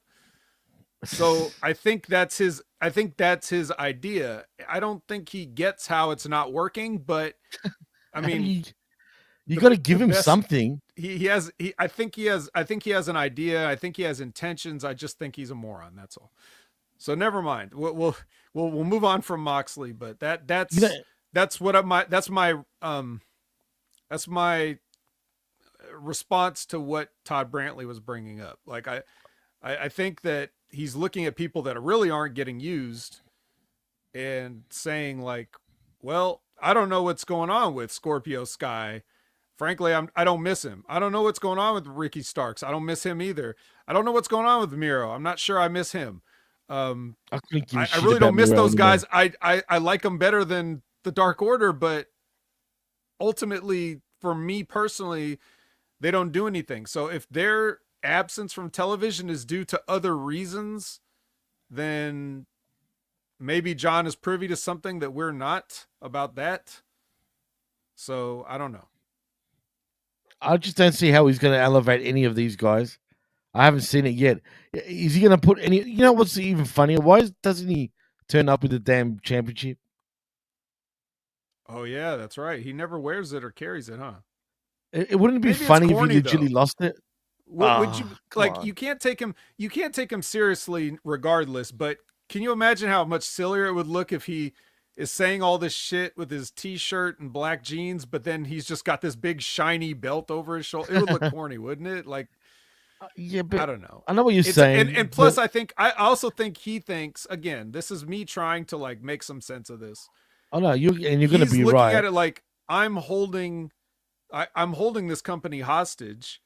[SPEAKER 2] So I think that's his idea. I don't think he gets how it's not working, but I mean,
[SPEAKER 1] you got to give him something.
[SPEAKER 2] I think he has an idea. I think he has intentions. I just think he's a moron. That's all. So never mind. We'll move on from Moxley, but that's my response to what Todd Brantley was bringing up. Like I think that he's looking at people that really aren't getting used and saying like, well, I don't know what's going on with Scorpio Sky. Frankly, I don't miss him. I don't know what's going on with Ricky Starks. I don't miss him either. I don't know what's going on with Miro. I'm not sure I miss him. I really don't miss those guys. I like them better than the Dark Order, but ultimately, for me personally, they don't do anything. So if their absence from television is due to other reasons, then maybe John is privy to something that we're not about that. So I don't know.
[SPEAKER 1] I just don't see how he's going to elevate any of these guys. I haven't seen it yet. Is he going to put any? You know what's even funnier? Why doesn't he turn up with the damn championship?
[SPEAKER 2] Oh yeah, that's right. He never wears it or carries it, huh?
[SPEAKER 1] It wouldn't be funny if he legitimately lost it.
[SPEAKER 2] Would you like? You can't take him. You can't take him seriously, regardless. But can you imagine how much sillier it would look if he is saying all this shit with his t-shirt and black jeans, but then he's just got this big shiny belt over his shoulder? It would look corny, wouldn't it? Like,
[SPEAKER 1] yeah, but
[SPEAKER 2] I don't know.
[SPEAKER 1] I know what you're saying.
[SPEAKER 2] And plus, I also think he thinks, again, this is me trying to like make some sense of this.
[SPEAKER 1] Oh no, you're going to be right. He's
[SPEAKER 2] looking at it like I'm holding this company hostage,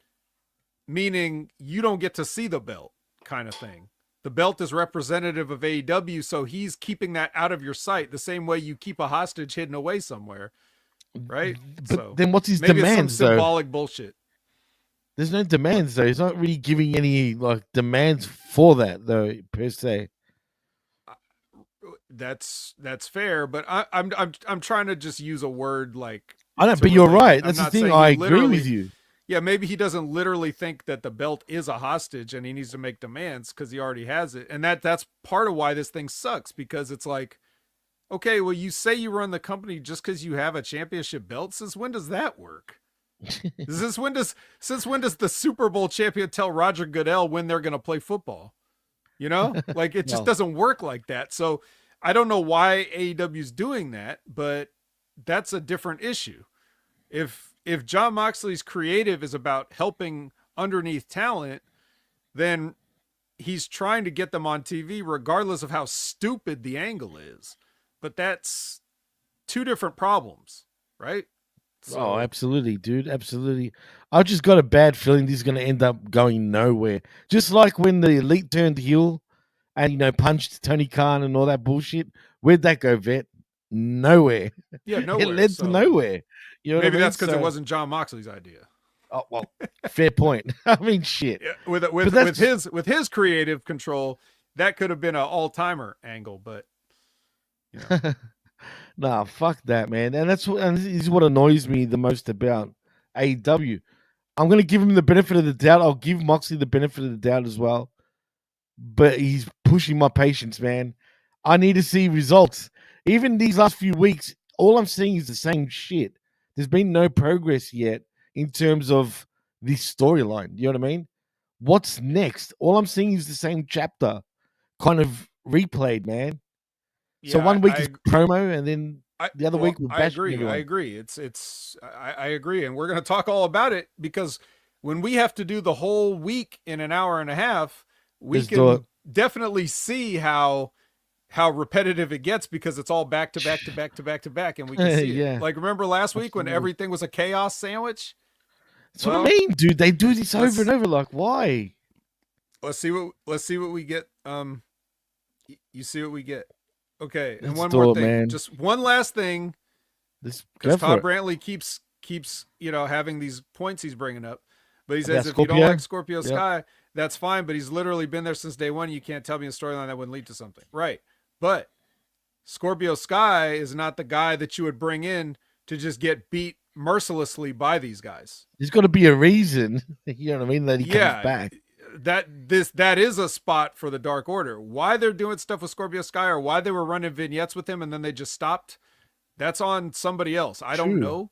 [SPEAKER 2] meaning you don't get to see the belt, kind of thing. The belt is representative of AEW, so he's keeping that out of your sight the same way you keep a hostage hidden away somewhere, right?
[SPEAKER 1] But
[SPEAKER 2] So
[SPEAKER 1] then what's his
[SPEAKER 2] maybe it's some
[SPEAKER 1] demands though?
[SPEAKER 2] symbolic bullshit.
[SPEAKER 1] There's no demands though. He's not really giving any like demands for that though per se.
[SPEAKER 2] That's fair, but I'm trying to just use a word like
[SPEAKER 1] I know,
[SPEAKER 2] to
[SPEAKER 1] but you're
[SPEAKER 2] relate it.
[SPEAKER 1] right.
[SPEAKER 2] I'm
[SPEAKER 1] That's the
[SPEAKER 2] not
[SPEAKER 1] thing.
[SPEAKER 2] saying
[SPEAKER 1] I
[SPEAKER 2] he
[SPEAKER 1] agree
[SPEAKER 2] literally-
[SPEAKER 1] with you.
[SPEAKER 2] Yeah, maybe he doesn't literally think that the belt is a hostage and he needs to make demands because he already has it. And that's part of why this thing sucks, because it's like, okay, well, you say you run the company just because you have a championship belt. Since when does that work? Since when does the Super Bowl champion tell Roger Goodell when they're going to play football? You know, like it just
[SPEAKER 1] No.
[SPEAKER 2] doesn't work like that. So I don't know why AEW is doing that, but that's a different issue. If Jon Moxley's creative is about helping underneath talent, then he's trying to get them on TV regardless of how stupid the angle is. But that's two different problems, right?
[SPEAKER 1] Oh, absolutely, dude. Absolutely. I just got a bad feeling this is going to end up going nowhere. Just like when the Elite turned heel and, punched Tony Khan and all that bullshit. Where'd that go, Vet? Nowhere.
[SPEAKER 2] Yeah, nowhere.
[SPEAKER 1] It led to nowhere. You know
[SPEAKER 2] maybe
[SPEAKER 1] what I mean?
[SPEAKER 2] that's because it wasn't Jon Moxley's idea.
[SPEAKER 1] Oh, well, fair point. I mean, shit.
[SPEAKER 2] Yeah, with his creative control, that could have been an all-timer angle, but
[SPEAKER 1] Nah, fuck that, man. And this is what annoys me the most about AEW. I'm gonna give him the benefit of the doubt. I'll give Moxley the benefit of the doubt as well. But he's pushing my patience, man. I need to see results. Even these last few weeks, all I'm seeing is the same shit. There's been no progress yet in terms of this storyline. You know what I mean? What's next? All I'm seeing is the same chapter kind of replayed, man. So one week is promo, and then the other week we're bashing everyone.
[SPEAKER 2] I agree. I agree, and we're going to talk all about it, because when we have to do the whole week in an hour and a half, we can definitely see how repetitive it gets, because it's all back to back to back to back to back, and we can see it. Like, remember last week when everything was a chaos sandwich?
[SPEAKER 1] That's what I mean, dude. They do this over and over. Like, why?
[SPEAKER 2] Let's see what we get. You see what we get. Okay, and one
[SPEAKER 1] more
[SPEAKER 2] more thing.
[SPEAKER 1] Man.
[SPEAKER 2] Just one last thing. Because Todd Brantley keeps having these points he's bringing up, but he says if you don't like Scorpio Sky, that's fine. But he's literally been there since day one. You can't tell me a storyline that wouldn't lead to something, right? But Scorpio Sky is not the guy that you would bring in to just get beat mercilessly by these guys.
[SPEAKER 1] There's got to be a reason, you know what I mean, that he comes back.
[SPEAKER 2] That is a spot for the Dark Order. Why they're doing stuff with Scorpio Sky, or why they were running vignettes with him and then they just stopped, that's on somebody else. I don't know,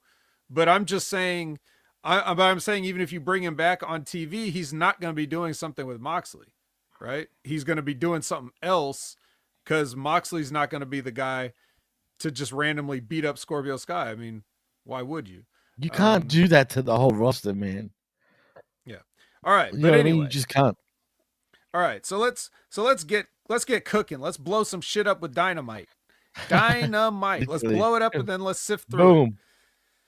[SPEAKER 2] but I'm just saying. I'm saying even if you bring him back on TV, he's not going to be doing something with Moxley, right? He's going to be doing something else, because Moxley's not going to be the guy to just randomly beat up Scorpio Sky. I mean, why would you?
[SPEAKER 1] You can't do that to the whole roster, man.
[SPEAKER 2] Yeah. All right,
[SPEAKER 1] you
[SPEAKER 2] but
[SPEAKER 1] know
[SPEAKER 2] anyway,
[SPEAKER 1] I mean? You just can't.
[SPEAKER 2] All right, so let's get cooking. Let's blow some shit up with Dynamite. Dynamite. Let's blow it up and then let's sift through.
[SPEAKER 1] Boom.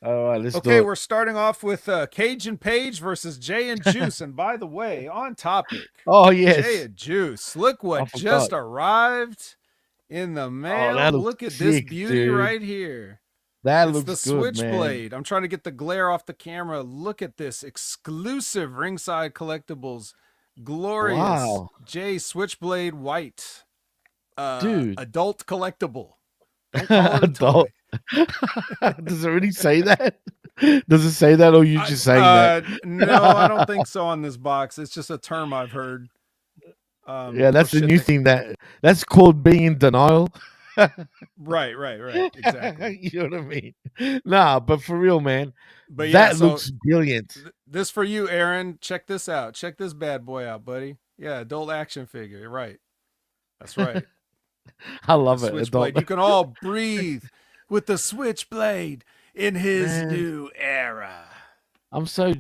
[SPEAKER 1] All right, let's do it.
[SPEAKER 2] Okay, we're starting off with Cage and Page versus Jay and Juice. And by the way, on topic.
[SPEAKER 1] Oh yes,
[SPEAKER 2] Jay and Juice. Look what just arrived in the mail.
[SPEAKER 1] Oh,
[SPEAKER 2] look at this beauty right here.
[SPEAKER 1] That looks
[SPEAKER 2] the
[SPEAKER 1] good,
[SPEAKER 2] Switchblade.
[SPEAKER 1] Man.
[SPEAKER 2] I'm trying to get the glare off the camera. Look at this exclusive Ringside Collectibles. Glorious Jay Switchblade White.
[SPEAKER 1] Dude.
[SPEAKER 2] Adult collectible. Don't call it adult.
[SPEAKER 1] Does it really say that? Does it say that, or you just saying that?
[SPEAKER 2] No, I don't think so on this box. It's just a term I've heard.
[SPEAKER 1] Yeah, that's the new thing. That's called being in denial.
[SPEAKER 2] Right. Exactly.
[SPEAKER 1] You know what I mean? Nah, but for real, man.
[SPEAKER 2] But yeah,
[SPEAKER 1] that looks brilliant.
[SPEAKER 2] This for you, Aaron. Check this out. Check this bad boy out, buddy. Yeah, adult action figure. You're right. That's right.
[SPEAKER 1] I love it.
[SPEAKER 2] Switchblade. You can all breathe with the Switchblade in his new era.
[SPEAKER 1] I'm so you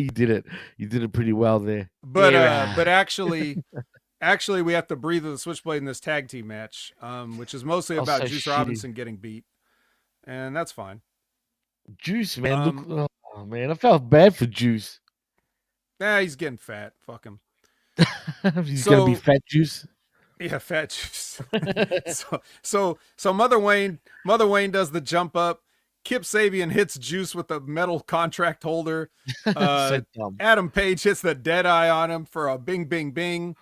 [SPEAKER 1] did it. You did it pretty well there.
[SPEAKER 2] But actually, we have to breathe with the Switchblade in this tag team match, which is mostly about Juice Robinson getting beat, and that's fine.
[SPEAKER 1] Juice, man. Look, oh man, I felt bad for Juice.
[SPEAKER 2] Nah, he's getting fat. Fuck him.
[SPEAKER 1] He's gonna be fat Juice.
[SPEAKER 2] Yeah, fat juice. So Mother Wayne does the jump up. Kip Sabian hits Juice with a metal contract holder.
[SPEAKER 1] So dumb.
[SPEAKER 2] Adam Page hits the dead eye on him for a bing bing bing.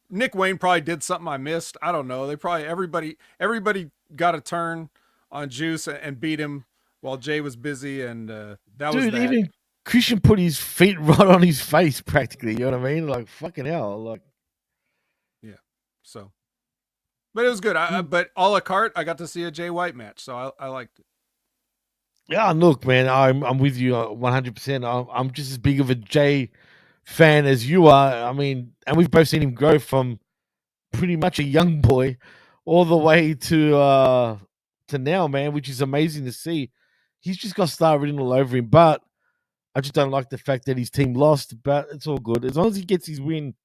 [SPEAKER 2] Nick Wayne probably did something I missed. I don't know. They probably everybody got a turn on Juice and beat him while Jay was busy, and that was
[SPEAKER 1] Dude,
[SPEAKER 2] that.
[SPEAKER 1] even Christian put his feet right on his face practically. You know what I mean? Like fucking hell. Like
[SPEAKER 2] Yeah. So, but it was good. But a la carte, I got to see a Jay White match, so I liked it.
[SPEAKER 1] yeah, look, man, I'm with you 100%. I'm just as big of a Jay fan as you are. I mean, and we've both seen him grow from pretty much a young boy all the way to now, man, which is amazing to see. He's just got star written all over him, but I just don't like the fact that his team lost. But it's all good as long as he gets his win,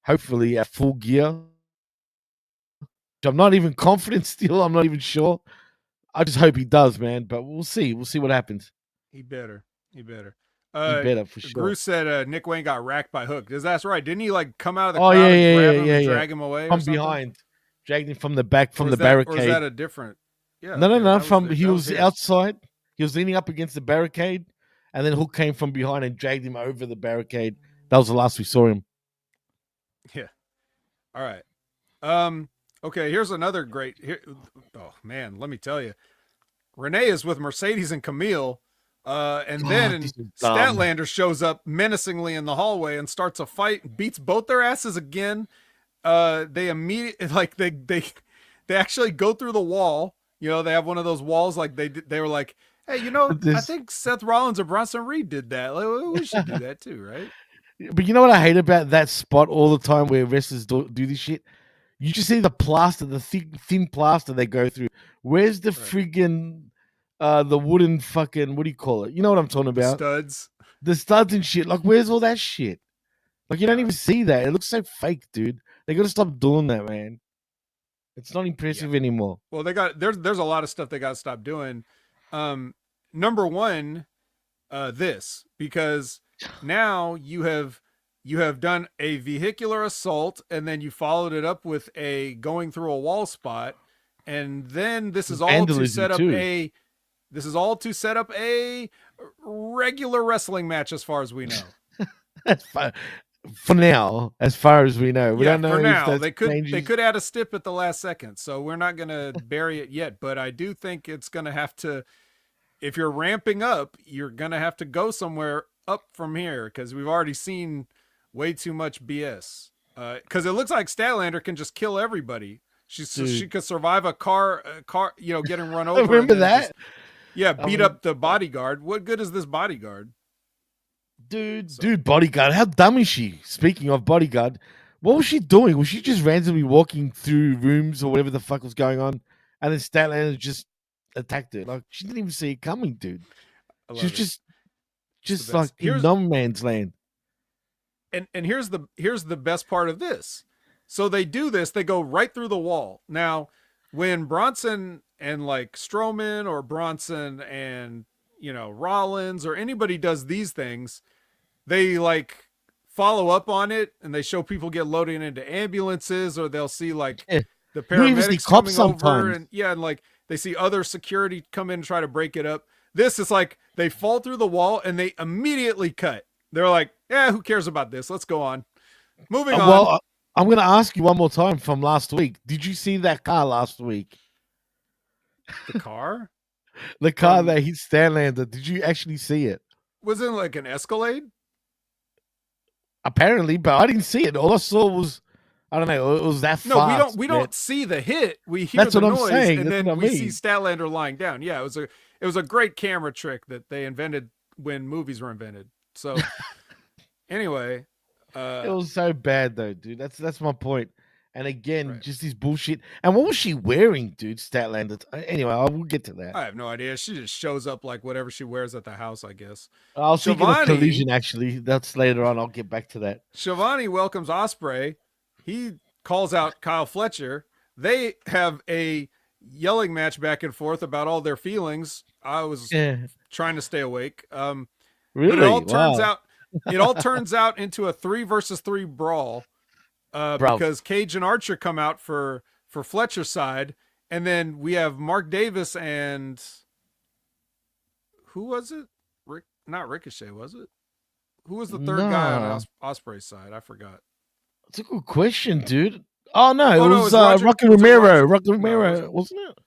[SPEAKER 1] hopefully at full gear. I'm not even confident still. I'm not even sure. I just hope he does, man. But we'll see. We'll see what happens.
[SPEAKER 2] He better. He better.
[SPEAKER 1] He better for sure.
[SPEAKER 2] Bruce said Nick Wayne got racked by Hook. That's right. Didn't he like come out of the
[SPEAKER 1] Oh
[SPEAKER 2] crowd
[SPEAKER 1] yeah,
[SPEAKER 2] and grab
[SPEAKER 1] yeah,
[SPEAKER 2] him
[SPEAKER 1] yeah,
[SPEAKER 2] and
[SPEAKER 1] yeah.
[SPEAKER 2] drag him away
[SPEAKER 1] From
[SPEAKER 2] or something?
[SPEAKER 1] behind, dragged him from the back, from
[SPEAKER 2] Or
[SPEAKER 1] the
[SPEAKER 2] is that-
[SPEAKER 1] barricade.
[SPEAKER 2] Or is that a different? Yeah.
[SPEAKER 1] No,
[SPEAKER 2] okay, that
[SPEAKER 1] From
[SPEAKER 2] was-
[SPEAKER 1] he
[SPEAKER 2] that
[SPEAKER 1] was
[SPEAKER 2] his.
[SPEAKER 1] outside. He was leaning up against the barricade, and then Hook came from behind and dragged him over the barricade. That was the last we saw him.
[SPEAKER 2] Yeah. All right. Okay. Here's another great. Oh man, let me tell you, Renee is with Mercedes and Camille. And then
[SPEAKER 1] this is dumb.
[SPEAKER 2] Statlander shows up menacingly in the hallway and starts a fight, beats both their asses again. They immediately they actually go through the wall. You know, they have one of those walls like they were like, hey, I think Seth Rollins or Bronson Reed did that. Like, we should do that too, right?
[SPEAKER 1] But you know what I hate about that spot all the time where wrestlers do this shit? You just see the plaster, the thin plaster they go through. Where's the friggin' the wooden fucking, what do you call it? You know what I'm talking about?
[SPEAKER 2] Studs.
[SPEAKER 1] The studs and shit. Like, where's all that shit? Like, you don't even see that. It looks so fake, dude. They gotta stop doing that, man. It's not impressive anymore.
[SPEAKER 2] Well, there's a lot of stuff they got to stop doing. Number one, this, because now you have done a vehicular assault and then you followed it up with a going through a wall spot, and then this is all to set up a regular wrestling match as far as we know.
[SPEAKER 1] That's fine. For now, as far as we know, we don't know.
[SPEAKER 2] For now,
[SPEAKER 1] if
[SPEAKER 2] they could add a stip at the last second, so we're not gonna bury it yet. But I do think it's gonna have to. If you're ramping up, you're gonna have to go somewhere up from here because we've already seen way too much BS. Because it looks like Statlander can just kill everybody. She could survive a car, getting run over.
[SPEAKER 1] Remember that?
[SPEAKER 2] Beat up the bodyguard. What good is this bodyguard?
[SPEAKER 1] Dude, bodyguard. How dumb is she? Speaking of bodyguard, what was she doing? Was she just randomly walking through rooms or whatever the fuck was going on, and then Statlander just attacked her? Like she didn't even see it coming, dude. She was just like in no man's land.
[SPEAKER 2] And here's the best part of this. So they do this. They go right through the wall. Now, when Bronson and like Strowman or Bronson and Rollins or anybody does these things, they like follow up on it and they show people get loaded into ambulances, or they'll see like the paramedics coming over and like they see other security come in and try to break it up. This is like they fall through the wall and they immediately cut. They're like, yeah, who cares about this? Let's go on. Moving on.
[SPEAKER 1] Well, I'm going to ask you one more time from last week. Did you see that car last week?
[SPEAKER 2] The car?
[SPEAKER 1] The car that hit Statlander. Did you actually see it?
[SPEAKER 2] Was it like an Escalade?
[SPEAKER 1] Apparently, but I didn't see it. All I saw was, I don't know, it was that fast.
[SPEAKER 2] No, we don't see the hit. We hear the noise, and then we see Statlander lying down. Yeah, it was a great camera trick that they invented when movies were invented. So anyway,
[SPEAKER 1] it was so bad though, dude. That's my point. And again, just this bullshit. And what was she wearing, dude? Statlander. Anyway, I will get to that.
[SPEAKER 2] I have no idea. She just shows up like whatever she wears at the house, I guess.
[SPEAKER 1] I was thinking of Collision, actually. That's later on. I'll get back to that.
[SPEAKER 2] Shivani welcomes Ospreay. He calls out Kyle Fletcher. They have a yelling match back and forth about all their feelings. I was trying to stay awake.
[SPEAKER 1] Really?
[SPEAKER 2] But it all turns out into a 3 versus 3 brawl.
[SPEAKER 1] Bro.
[SPEAKER 2] because Cage and Archer come out for Fletcher's side, and then we have Mark Davis and who was it? Not Ricochet, was it? Who was the third guy on
[SPEAKER 1] Nah.
[SPEAKER 2] Osprey's side? I forgot.
[SPEAKER 1] It's a good question, dude. Oh no,
[SPEAKER 2] Oh
[SPEAKER 1] it
[SPEAKER 2] no,
[SPEAKER 1] was
[SPEAKER 2] it's Roger.
[SPEAKER 1] Rocky
[SPEAKER 2] Was it
[SPEAKER 1] Romero.
[SPEAKER 2] Roger?
[SPEAKER 1] Rocky
[SPEAKER 2] No,
[SPEAKER 1] Romero, wasn't it?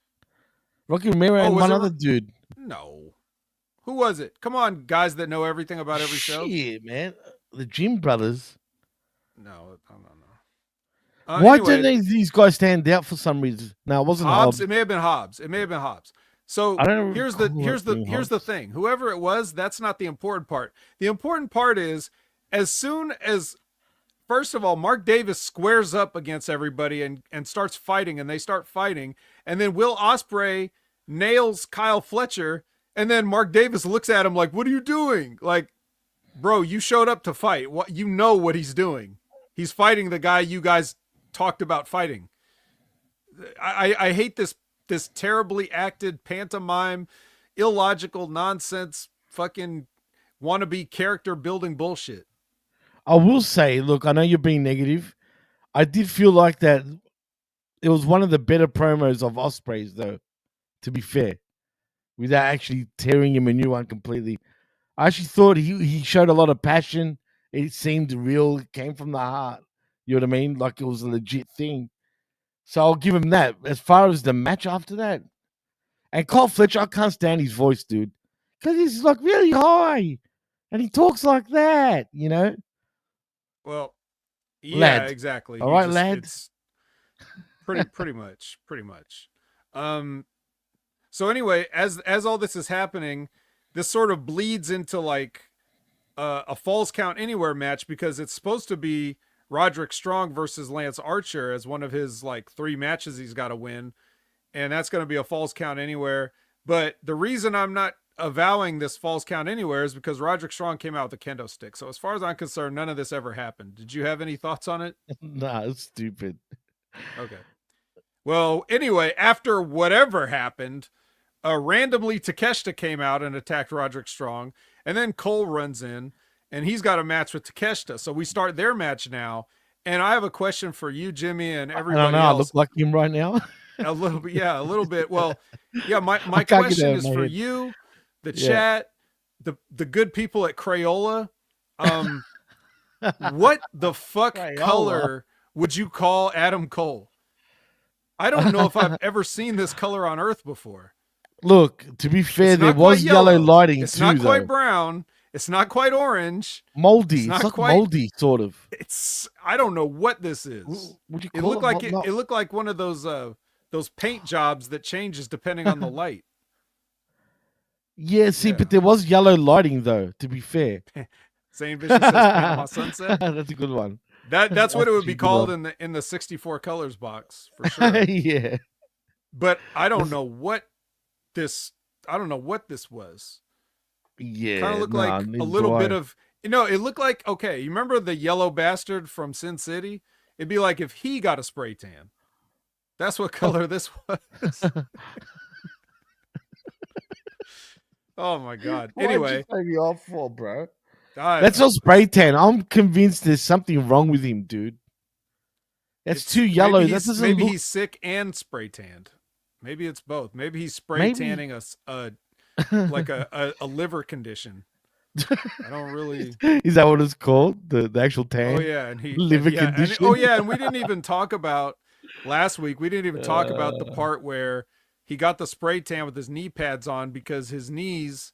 [SPEAKER 1] Rocky Romero and
[SPEAKER 2] was
[SPEAKER 1] one
[SPEAKER 2] it?
[SPEAKER 1] other dude.
[SPEAKER 2] No. Who was it? Come on, guys that know everything about every show.
[SPEAKER 1] Shit, man. The Jim Brothers.
[SPEAKER 2] No, I don't know.
[SPEAKER 1] Why
[SPEAKER 2] Anyway,
[SPEAKER 1] didn't these guys stand out for some reason? No, it wasn't Hobbs.
[SPEAKER 2] It may have been Hobbs. So
[SPEAKER 1] I don't
[SPEAKER 2] here's
[SPEAKER 1] recall
[SPEAKER 2] the thing. Whoever it was, that's not the important part. The important part is as soon as first of all, Mark Davis squares up against everybody and starts fighting, and they start fighting, and then Will Ospreay nails Kyle Fletcher, and then Mark Davis looks at him like, "What are you doing?" Like, bro, you showed up to fight. What you know what he's doing? He's fighting the guy you guys talked about fighting. I hate this terribly acted pantomime, illogical nonsense, fucking wannabe character building bullshit.
[SPEAKER 1] I will say, look, I know you're being negative. I did feel like that it was one of the better promos of Ospreay's, though, to be fair, without actually tearing him a new one completely. I actually thought he showed a lot of passion. It seemed real. It came from the heart. You know what I mean? Like it was a legit thing. So I'll give him that. As far as the match after that, and Kyle Fletcher, I can't stand his voice, dude, because he's like really high, and he talks like that, you know.
[SPEAKER 2] Well, yeah,
[SPEAKER 1] Lad.
[SPEAKER 2] exactly.
[SPEAKER 1] All right, lad.
[SPEAKER 2] It's pretty much. So anyway, as all this is happening, this sort of bleeds into like a Falls Count Anywhere match, because it's supposed to be Roderick Strong versus Lance Archer as one of his like 3 matches he's got to win, and that's going to be a Falls Count Anywhere. But the reason I'm not avowing this Falls Count Anywhere is because Roderick Strong came out with a kendo stick. So as far as I'm concerned, none of this ever happened. Did you have any thoughts on it?
[SPEAKER 1] Nah, it's stupid.
[SPEAKER 2] Okay. Well, anyway, after whatever happened, randomly Takeshita came out and attacked Roderick Strong, and then Cole runs in, and he's got a match with Takeshita. So we start their match now, and I have a question for you, Jimmy, and everybody
[SPEAKER 1] I don't know.
[SPEAKER 2] else.
[SPEAKER 1] I look like him right now.
[SPEAKER 2] A little bit, yeah, a little bit. Well, yeah, my question is for you, the chat, the good people at Crayola. What the fuck color would you call Adam Cole? I don't know if I've ever seen this color on Earth before.
[SPEAKER 1] Look, to be fair, there was yellow lighting too.
[SPEAKER 2] It's not quite brown. It's not quite orange.
[SPEAKER 1] Moldy. It's like moldy, sort of.
[SPEAKER 2] It's I don't know what this is.
[SPEAKER 1] Would you
[SPEAKER 2] It
[SPEAKER 1] call
[SPEAKER 2] looked like it looked like one of those paint jobs that changes depending on the light.
[SPEAKER 1] Yeah, see, but there was yellow lighting though, to be fair.
[SPEAKER 2] Same Vision says Panama Sunset.
[SPEAKER 1] That's a good one.
[SPEAKER 2] That's what it would be called in the 64 colors box for sure.
[SPEAKER 1] Yeah.
[SPEAKER 2] But I don't know what this was.
[SPEAKER 1] Yeah.
[SPEAKER 2] Kind of looked like a little bit of, it looked like, okay, you remember the yellow bastard from Sin City? It'd be like if he got a spray tan. That's what color this was. Oh my god. Anyway.
[SPEAKER 1] Why'd you off for, bro? That's not spray tan. I'm convinced there's something wrong with him, dude. That's too yellow.
[SPEAKER 2] Maybe he's sick and spray tanned. Maybe it's both. Maybe he's spray tanning a liver condition. I don't really.
[SPEAKER 1] Is that what it's called? The actual tan?
[SPEAKER 2] Oh yeah, and
[SPEAKER 1] liver condition.
[SPEAKER 2] And we didn't even talk about last week. We didn't even talk about the part where he got the spray tan with his knee pads on because his knees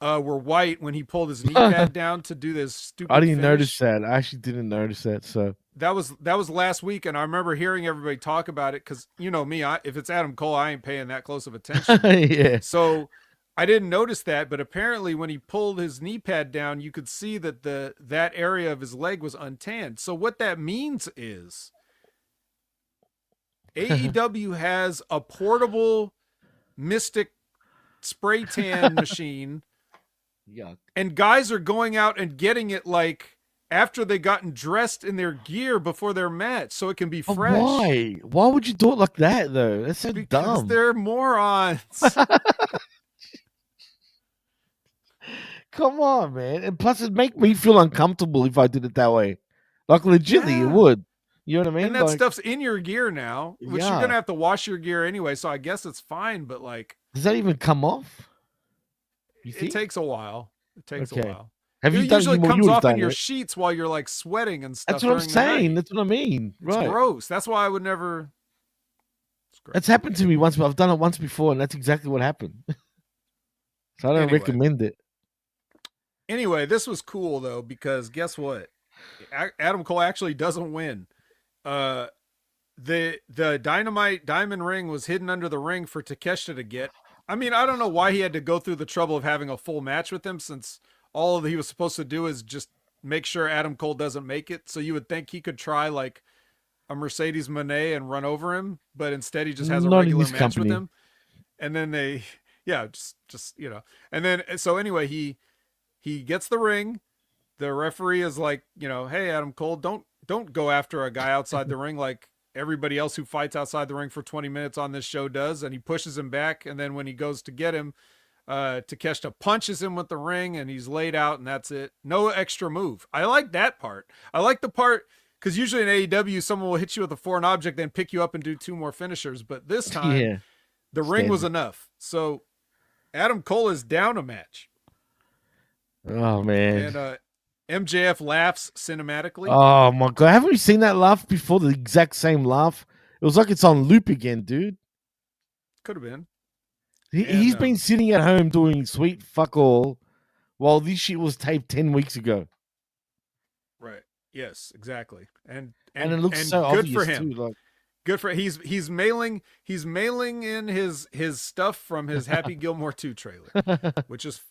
[SPEAKER 2] were white when he pulled his knee pad down to do this stupid.
[SPEAKER 1] I didn't
[SPEAKER 2] finish.
[SPEAKER 1] notice that. I actually didn't notice that. So
[SPEAKER 2] that was last week, and I remember hearing everybody talk about it because you know me, if it's Adam Cole, I ain't paying that close of attention.
[SPEAKER 1] Yeah.
[SPEAKER 2] So I didn't notice that, but apparently when he pulled his knee pad down, you could see that that area of his leg was untanned. So what that means is AEW has a portable Mystic spray tan machine.
[SPEAKER 1] Yuck.
[SPEAKER 2] And guys are going out and getting it like after they gotten dressed in their gear before their match so it can be fresh.
[SPEAKER 1] Why? Why would you do it like that though? That's so
[SPEAKER 2] because
[SPEAKER 1] dumb.
[SPEAKER 2] They're morons.
[SPEAKER 1] Come on, man. And plus it'd make me feel uncomfortable if I did it that way. Like legitly it would. You know what I
[SPEAKER 2] And
[SPEAKER 1] mean?
[SPEAKER 2] that
[SPEAKER 1] Like,
[SPEAKER 2] stuff's in your gear now, which you're
[SPEAKER 1] yeah.
[SPEAKER 2] gonna have to wash your gear anyway. So I guess it's fine, but like,
[SPEAKER 1] Does that even come off? You
[SPEAKER 2] it
[SPEAKER 1] think?
[SPEAKER 2] takes a while. It takes a
[SPEAKER 1] Okay.
[SPEAKER 2] while.
[SPEAKER 1] Have you
[SPEAKER 2] It
[SPEAKER 1] done?
[SPEAKER 2] usually
[SPEAKER 1] You
[SPEAKER 2] comes
[SPEAKER 1] would have
[SPEAKER 2] off in
[SPEAKER 1] done
[SPEAKER 2] your
[SPEAKER 1] it.
[SPEAKER 2] sheets while you're like sweating and
[SPEAKER 1] That's
[SPEAKER 2] stuff
[SPEAKER 1] what I'm
[SPEAKER 2] during the
[SPEAKER 1] saying.
[SPEAKER 2] night.
[SPEAKER 1] That's what I mean.
[SPEAKER 2] It's
[SPEAKER 1] Right.
[SPEAKER 2] gross. That's why I would never. It's gross.
[SPEAKER 1] That's happened to me once, but I've done it once before, and that's exactly what happened. So I don't recommend it.
[SPEAKER 2] Anyway, this was cool though, because guess what? Adam Cole actually doesn't win. The Dynamite diamond ring was hidden under the ring for Takeshita to get. I mean, I don't know why he had to go through the trouble of having a full match with him, since all he was supposed to do is just make sure Adam Cole doesn't make it. So you would think he could try like a Mercedes Moné and run over him, but instead he just has a
[SPEAKER 1] Not in
[SPEAKER 2] regular
[SPEAKER 1] this
[SPEAKER 2] match
[SPEAKER 1] company.
[SPEAKER 2] with him. And then just and then so anyway, he gets the ring. The referee is like, hey, Adam Cole, don't go after a guy outside the ring like everybody else who fights outside the ring for 20 minutes on this show does. And he pushes him back. And then when he goes to get him, Takeshita punches him with the ring and he's laid out, and that's it. No extra move. I like that part. I like the part because usually in AEW, someone will hit you with a foreign object, then pick you up and do 2 more finishers. But this time, the ring was enough. So Adam Cole is down a match.
[SPEAKER 1] Oh man.
[SPEAKER 2] And MJF laughs cinematically.
[SPEAKER 1] Oh my god. Haven't we seen that laugh before? The exact same laugh. It was like it's on loop again, dude.
[SPEAKER 2] Could have been.
[SPEAKER 1] He's been sitting at home doing sweet fuck all while this shit was taped 10 weeks ago.
[SPEAKER 2] Right. Yes, exactly. And
[SPEAKER 1] it looks so
[SPEAKER 2] good
[SPEAKER 1] obvious
[SPEAKER 2] for him.
[SPEAKER 1] too, like.
[SPEAKER 2] Good for he's mailing in his stuff from his Happy Gilmore 2 trailer, which is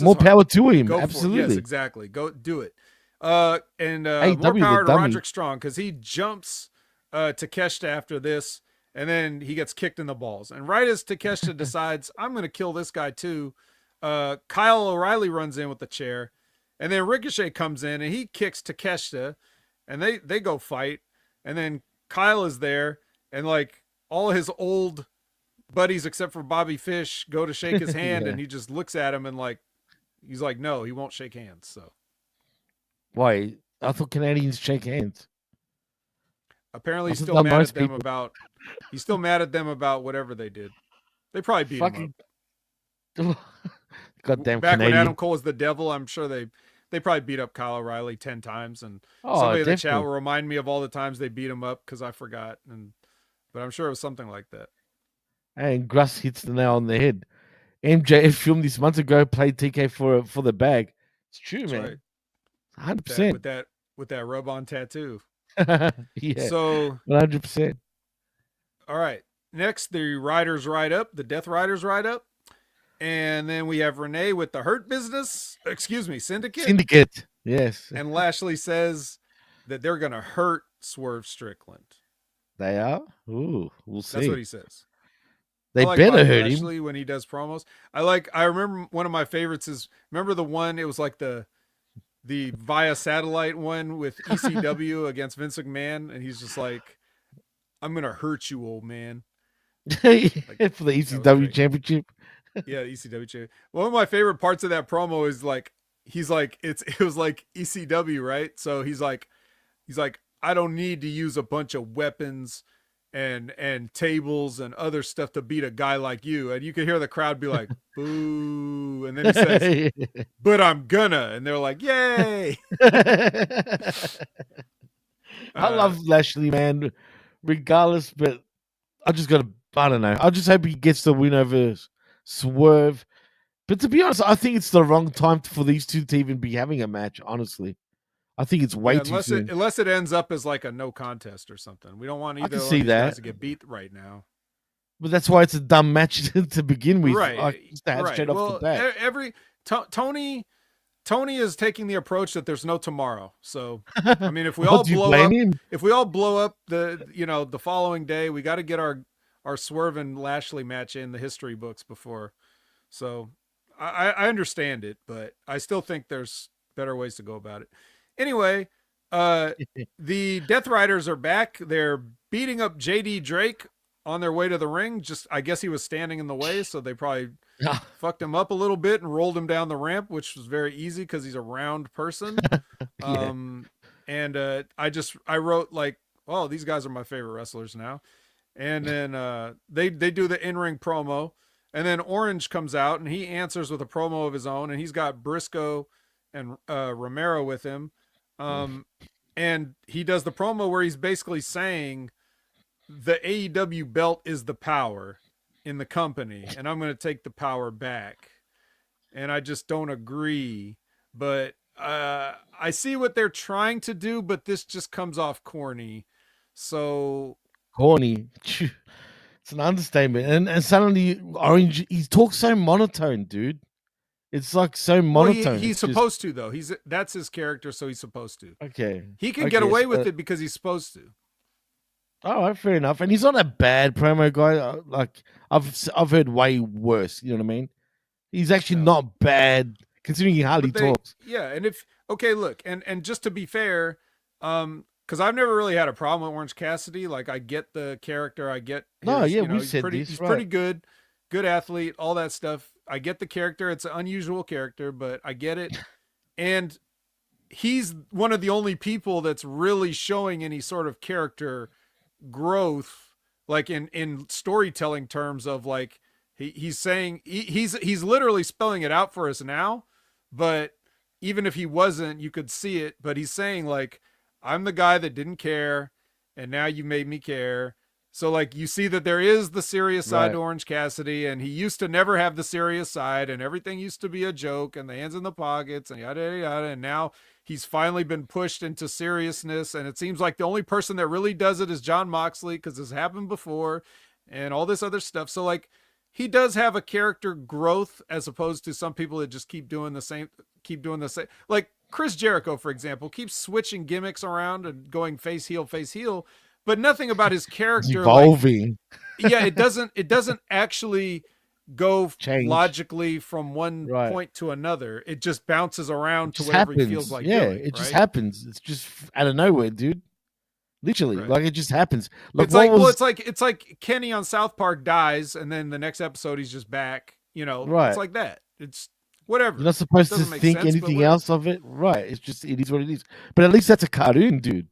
[SPEAKER 1] more power to him.
[SPEAKER 2] Go
[SPEAKER 1] Absolutely.
[SPEAKER 2] Yes, exactly. Go do it. More power to Roderick Strong, because he jumps Takeshita after this, and then he gets kicked in the balls. And right as Takeshita decides, I'm going to kill this guy too, Kyle O'Reilly runs in with the chair, and then Ricochet comes in and he kicks Takeshita, and they go fight. And then Kyle is there, and like all his old buddies except for Bobby Fish go to shake his hand, and he just looks at him and like he's like, no, he won't shake hands. So
[SPEAKER 1] why? I thought Canadians shake hands.
[SPEAKER 2] Apparently he's still mad at them about whatever they did. They probably beat him up.
[SPEAKER 1] Goddamn
[SPEAKER 2] Back
[SPEAKER 1] Canadian.
[SPEAKER 2] when Adam Cole was the devil, I'm sure they probably beat up Kyle O'Reilly 10 times, and somebody in the chat will remind me of all the times they beat him up because I forgot. But I'm sure it was something like that. And
[SPEAKER 1] Gruss hits the nail on the head. MJF filmed this months ago, played TK for the bag. It's true,
[SPEAKER 2] That's
[SPEAKER 1] man.
[SPEAKER 2] Right.
[SPEAKER 1] 100%.
[SPEAKER 2] With that rub-on tattoo.
[SPEAKER 1] Yeah.
[SPEAKER 2] So
[SPEAKER 1] 100%.
[SPEAKER 2] All right. Next, the Riders ride up. The Death Riders ride up. And then we have Renee with the Hurt Business. Excuse me, Syndicate.
[SPEAKER 1] Syndicate. Yes.
[SPEAKER 2] And Lashley says that they're going to hurt Swerve Strickland.
[SPEAKER 1] They are? Ooh, we'll see.
[SPEAKER 2] That's what he says.
[SPEAKER 1] They better hurt
[SPEAKER 2] Lashley
[SPEAKER 1] him
[SPEAKER 2] when he does promos. I remember one of my favorites is, remember the one, it was like the via satellite one with ECW against Vince McMahon, and he's just like, I'm going to hurt you, old man.
[SPEAKER 1] Like, for the ECW championship.
[SPEAKER 2] Yeah, ECW championship. One of my favorite parts of that promo is like, he's like, it was like ECW, right? So he's like, I don't need to use a bunch of weapons and tables and other stuff to beat a guy like you. And you can hear the crowd be like, boo. And then he says, but I'm gonna. And they're like, yay.
[SPEAKER 1] I love Lashley, man, regardless, but I don't know. I just hope he gets the win over Swerve. But to be honest, I think it's the wrong time for these two to even be having a match, honestly. I think it's way too soon.
[SPEAKER 2] Unless it ends up as like a no contest or something. We don't want either of these guys to get beat right now.
[SPEAKER 1] But that's why it's a dumb match to begin with.
[SPEAKER 2] Right.
[SPEAKER 1] Straight off the bat.
[SPEAKER 2] Tony is taking the approach that there's no tomorrow. So I mean, if we all blow up the following day, we got to get our Swerve and Lashley match in the history books before. So I understand it, but I still think there's better ways to go about it. Anyway, the Death Riders are back. They're beating up JD Drake on their way to the ring. I guess he was standing in the way, so they probably fucked him up a little bit and rolled him down the ramp, which was very easy because he's a round person. And I wrote like, oh, these guys are my favorite wrestlers now. And then they do the in-ring promo, and then Orange comes out and he answers with a promo of his own, and he's got Briscoe and Romero with him. And he does the promo where he's basically saying the AEW belt is the power in the company, and I'm going to take the power back. And I just don't agree. But I see what they're trying to do, but this just comes off corny. So
[SPEAKER 1] Corny. It's an understatement. And suddenly Orange, he talks so monotone, dude. It's like so monotone.
[SPEAKER 2] He's supposed to though. That's his character, so he's supposed to.
[SPEAKER 1] Okay.
[SPEAKER 2] He can get away with it because he's supposed to.
[SPEAKER 1] All right, fair enough. And he's not a bad promo guy. Like I've heard way worse. You know what I mean? He's actually not bad considering he hardly talks.
[SPEAKER 2] Yeah, and look, and just to be fair, because I've never really had a problem with Orange Cassidy. Like I get the character, I get
[SPEAKER 1] he's
[SPEAKER 2] pretty good athlete, all that stuff. I get the character. It's an unusual character, but I get it. And he's one of the only people that's really showing any sort of character growth, like in storytelling terms of like he's saying he's literally spelling it out for us now, but even if he wasn't, you could see it. But he's saying like, I'm the guy that didn't care, and now you made me care. So like you see that there is the serious side to Orange Cassidy, and he used to never have the serious side, and everything used to be a joke and the hands in the pockets and yada yada yada. And now he's finally been pushed into seriousness, and it seems like the only person that really does it is Jon Moxley because this happened before and all this other stuff. So like he does have a character growth as opposed to some people that just keep doing the same. Like Chris Jericho, for example, keeps switching gimmicks around and going face heel, but nothing about his character
[SPEAKER 1] evolving.
[SPEAKER 2] It doesn't actually go logically from one point to another. It just bounces around to whatever he feels like doing.
[SPEAKER 1] It just happens. It's just out of nowhere, dude. Literally, like it just happens.
[SPEAKER 2] Like, it's like Kenny on South Park dies, and then the next episode he's just back. It's like that. It's whatever.
[SPEAKER 1] You're not supposed to think anything else of it, right? It is what it is. But at least that's a cartoon, dude.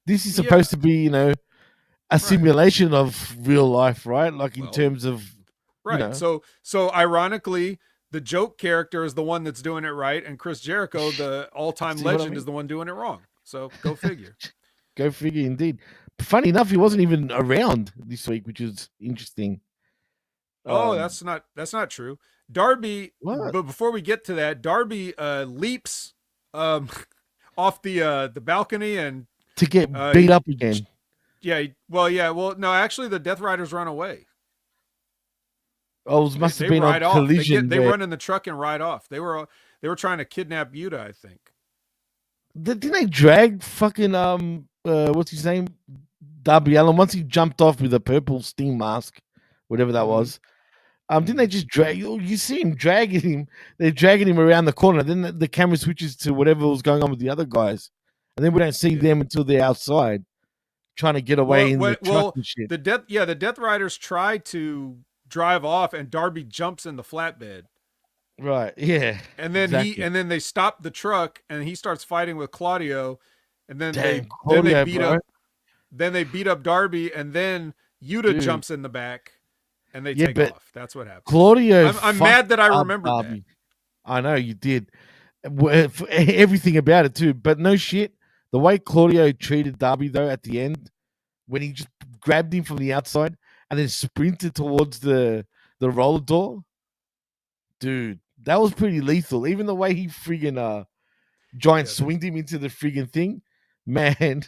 [SPEAKER 1] This is supposed to be, a simulation of real life, right? Like in terms of,
[SPEAKER 2] So ironically, the joke character is the one that's doing it right, and Chris Jericho, the all-time legend, is the one doing it wrong. So go figure.
[SPEAKER 1] Go figure, indeed. Funny enough, he wasn't even around this week, which is interesting.
[SPEAKER 2] Oh, that's not true. Darby, but before we get to that, Darby leaps off the balcony and
[SPEAKER 1] to get beat up again.
[SPEAKER 2] Well, no, actually, the Death Riders run away.
[SPEAKER 1] Oh, it must have been a collision.
[SPEAKER 2] They run in the truck and ride off. They were trying to kidnap Yuta, I think.
[SPEAKER 1] Didn't they drag fucking what's his name, Darby Allin, once he jumped off with a purple steam mask, whatever that was? Didn't they just drag? You see him dragging him. They're dragging him around the corner. Then the camera switches to whatever was going on with the other guys, and then we don't see them until they're outside trying to get away in the truck and shit.
[SPEAKER 2] The Death Riders try to drive off, and Darby jumps in the flatbed.
[SPEAKER 1] Right. Yeah.
[SPEAKER 2] And then they stop the truck, and he starts fighting with Claudio, and then they beat up Darby, and then Yuta jumps in the back. And they take off. That's what happened.
[SPEAKER 1] Claudio,
[SPEAKER 2] I'm mad that I remembered that.
[SPEAKER 1] I know you did. Everything about it too. But no shit. The way Claudio treated Darby though at the end, when he just grabbed him from the outside and then sprinted towards the roller door, dude, that was pretty lethal. Even the way he friggin' giant swinged him into the friggin' thing, man,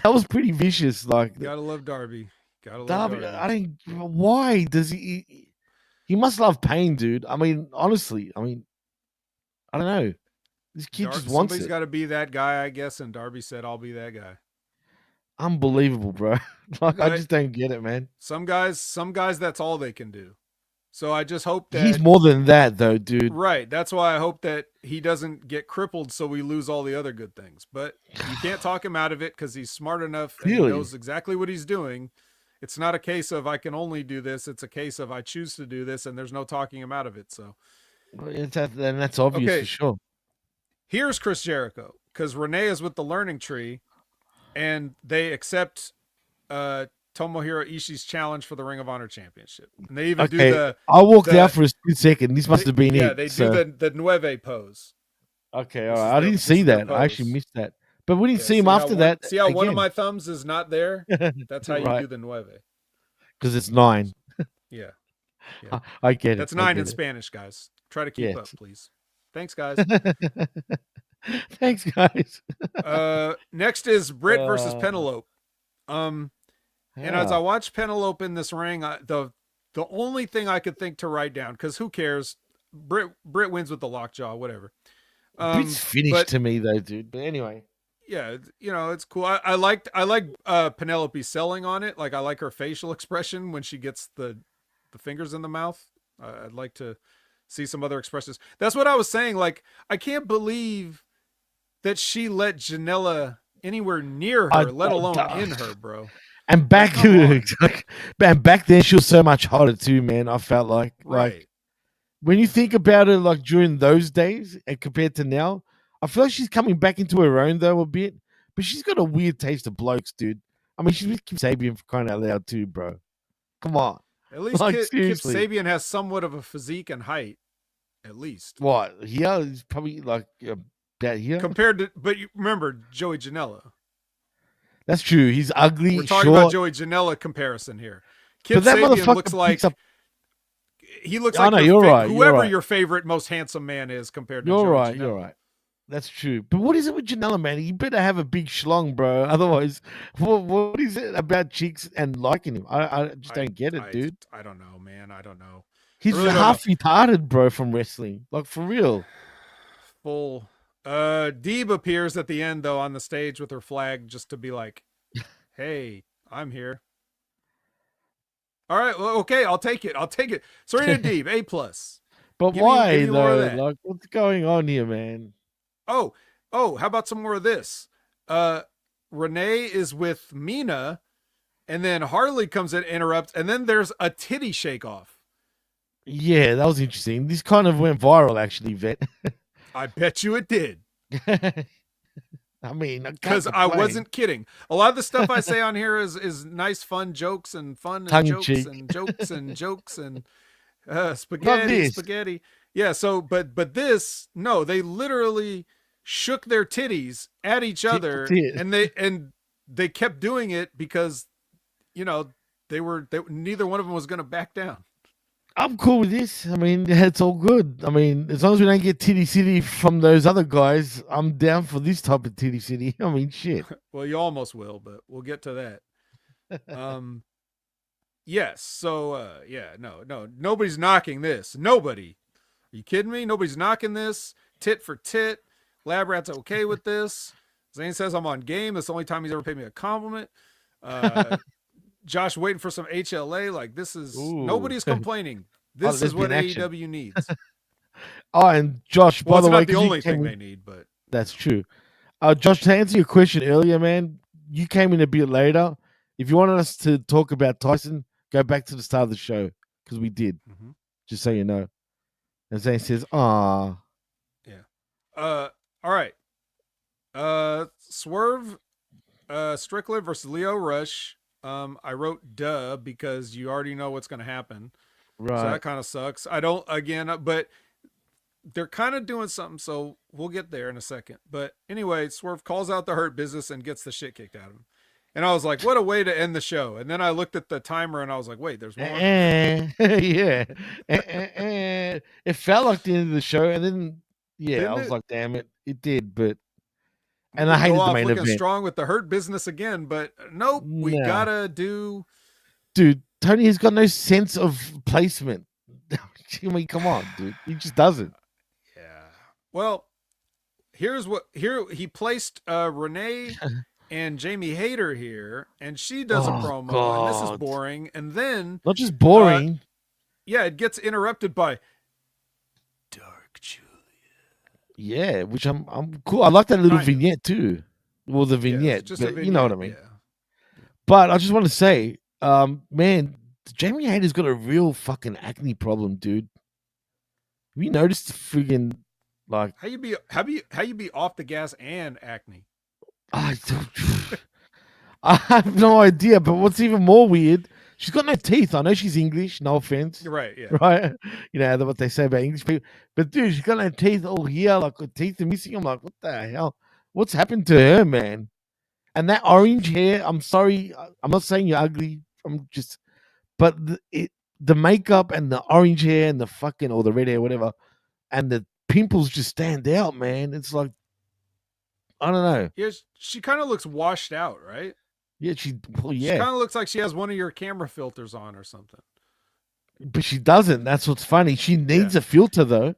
[SPEAKER 1] that was pretty vicious. Like,
[SPEAKER 2] gotta love Darby.
[SPEAKER 1] Darby, why does he must love pain, dude. I mean, honestly, I don't know. This kid just wants
[SPEAKER 2] somebody's got to be that guy, I guess, and Darby said, I'll be that guy.
[SPEAKER 1] Unbelievable, bro. Like, I just don't get it, man.
[SPEAKER 2] Some guys, that's all they can do. So I just hope that
[SPEAKER 1] he's more than that, though, dude.
[SPEAKER 2] Right. That's why I hope that he doesn't get crippled so we lose all the other good things. But you can't talk him out of it because he's smart enough and he knows exactly what he's doing. It's not a case of I can only do this. It's a case of I choose to do this, and there's no talking him out of it. So,
[SPEAKER 1] and that's obvious for sure.
[SPEAKER 2] Here's Chris Jericho. because Renee is with the learning tree, and they accept Tomohiro Ishii's challenge for the Ring of Honor Championship, and they even do the.
[SPEAKER 1] I walked out for a split second. This must have been it.
[SPEAKER 2] They do the Nueve pose.
[SPEAKER 1] Okay, all right. I didn't see that. I actually missed that. But we didn't see him after that.
[SPEAKER 2] See how one of my thumbs is not there? That's how you do the Nueve.
[SPEAKER 1] Because it's 9.
[SPEAKER 2] Yeah.
[SPEAKER 1] I get it.
[SPEAKER 2] That's 9 in Spanish, guys. Try to keep up, please. Thanks, guys.
[SPEAKER 1] Thanks, guys.
[SPEAKER 2] Next is Britt versus Penelope. And as I watched Penelope in this ring, the only thing I could think to write down, because who cares? Britt wins with the lockjaw, whatever.
[SPEAKER 1] It's finished to me though, dude. But anyway.
[SPEAKER 2] Yeah, it's cool. I like Penelope selling on it. Like I like her facial expression when she gets the fingers in the mouth. I'd like to see some other expressions. That's what I was saying. Like I can't believe that she let Janela anywhere near her, let alone in her, bro.
[SPEAKER 1] And back then she was so much hotter too, man. I felt like when you think about it, like during those days and compared to now, I feel like she's coming back into her own though a bit. But she's got a weird taste of blokes, dude. I mean, she's with Kip Sabian for crying out loud too, bro. Come on.
[SPEAKER 2] At least Kip Sabian has somewhat of a physique and height. At least.
[SPEAKER 1] What? Yeah, he's probably like that here.
[SPEAKER 2] Compared to, but you remember Joey Janela.
[SPEAKER 1] That's true. He's ugly.
[SPEAKER 2] We're talking about Joey Janela comparison here. Kip Sabian looks like he looks like whoever your favorite most handsome man is compared to Joey Janela.
[SPEAKER 1] You're right. That's true. But what is it with Janela, man? You better have a big schlong, bro. Otherwise, what is it about chicks and liking him? I just don't get it, dude.
[SPEAKER 2] I don't know, man. I don't know.
[SPEAKER 1] He's really half retarded, bro, from wrestling. Like, for real.
[SPEAKER 2] Full. Deeb appears at the end, though, on the stage with her flag just to be like, hey, I'm here. All right. Well, okay. I'll take it. Serena Deeb, A+.
[SPEAKER 1] But why, though? Like, what's going on here, man?
[SPEAKER 2] Oh, how about some more of this? Renee is with Mina, and then Harley comes in, interrupts, and then there's a titty shake off.
[SPEAKER 1] Yeah, that was interesting. This kind of went viral, actually, Vet.
[SPEAKER 2] I bet you it did.
[SPEAKER 1] I mean,
[SPEAKER 2] because I wasn't kidding. A lot of the stuff I say on here is nice, fun jokes and fun and jokes and jokes and spaghetti. Yeah. So, but this, no, they literally shook their titties at each other, and they kept doing it because, neither one of them was going to back down.
[SPEAKER 1] I'm cool with this. I mean, it's all good. I mean, as long as we don't get titty city from those other guys, I'm down for this type of titty city. I mean, shit.
[SPEAKER 2] Well, you almost will, but we'll get to that. Yes. So, no, nobody's knocking this. Nobody. Are you kidding me? Nobody's knocking this. Tit for tit. Lab Rat's okay with this. Zane says I'm on game. That's the only time he's ever paid me a compliment. Josh waiting for some HLA. Like, this is nobody's complaining. This is what AEW needs.
[SPEAKER 1] And Josh, by the way,
[SPEAKER 2] not the only thing they need, but
[SPEAKER 1] that's true. Josh, to answer your question earlier, man, you came in a bit later. If you wanted us to talk about Tyson, go back to the start of the show because we did. Mm-hmm. Just so you know. And Zane says, "Ah,
[SPEAKER 2] yeah." All right. Swerve, Strickland versus Lio Rush. I wrote duh because you already know what's going to happen.
[SPEAKER 1] Right.
[SPEAKER 2] So that kind of sucks. But they're kind of doing something, so we'll get there in a second. But anyway, Swerve calls out the Hurt Business and gets the shit kicked out of him. And I was like, what a way to end the show. And then I looked at the timer and I was like, wait, there's more.
[SPEAKER 1] Yeah. It felt like the end of the show. And then, I was like, damn it. It did, but. And I hated the main event.
[SPEAKER 2] Strong with the Hurt Business again, but nope, we gotta do.
[SPEAKER 1] Dude, Tony has got no sense of placement. I mean, come on, dude. He just doesn't.
[SPEAKER 2] Yeah. Well, here he placed Renee and Jamie Hayter here, and she does a promo, and this is boring. And then
[SPEAKER 1] not just boring.
[SPEAKER 2] It gets interrupted by Dark Julia.
[SPEAKER 1] Yeah, which I'm cool. I like that little vignette too. Well, the vignette, but vignette, you know what I mean. Yeah. But I just want to say, man, Jamie Hayter's got a real fucking acne problem, dude. Have you noticed the friggin' Like,
[SPEAKER 2] How you be off the gas and acne?
[SPEAKER 1] I don't, I have no idea. But what's even more weird, she's got no teeth. I know she's English. No offense,
[SPEAKER 2] Right, yeah.
[SPEAKER 1] right? You know what they say about English people. But dude, she's got no teeth all here. Like her teeth are missing. I'm like, what the hell? What's happened to her, man? And that orange hair. I'm sorry. I'm not saying you're ugly. I'm just, but the makeup and the orange hair and the fucking or the red hair, whatever, and the pimples just stand out, man. It's like I don't know.
[SPEAKER 2] Yeah, she kind of looks washed out, right?
[SPEAKER 1] Yeah, well,
[SPEAKER 2] She
[SPEAKER 1] yeah,
[SPEAKER 2] kind of looks like she has one of your camera filters on or something.
[SPEAKER 1] but she doesn't. That's what's funny. She
[SPEAKER 2] Yeah,
[SPEAKER 1] needs a filter though.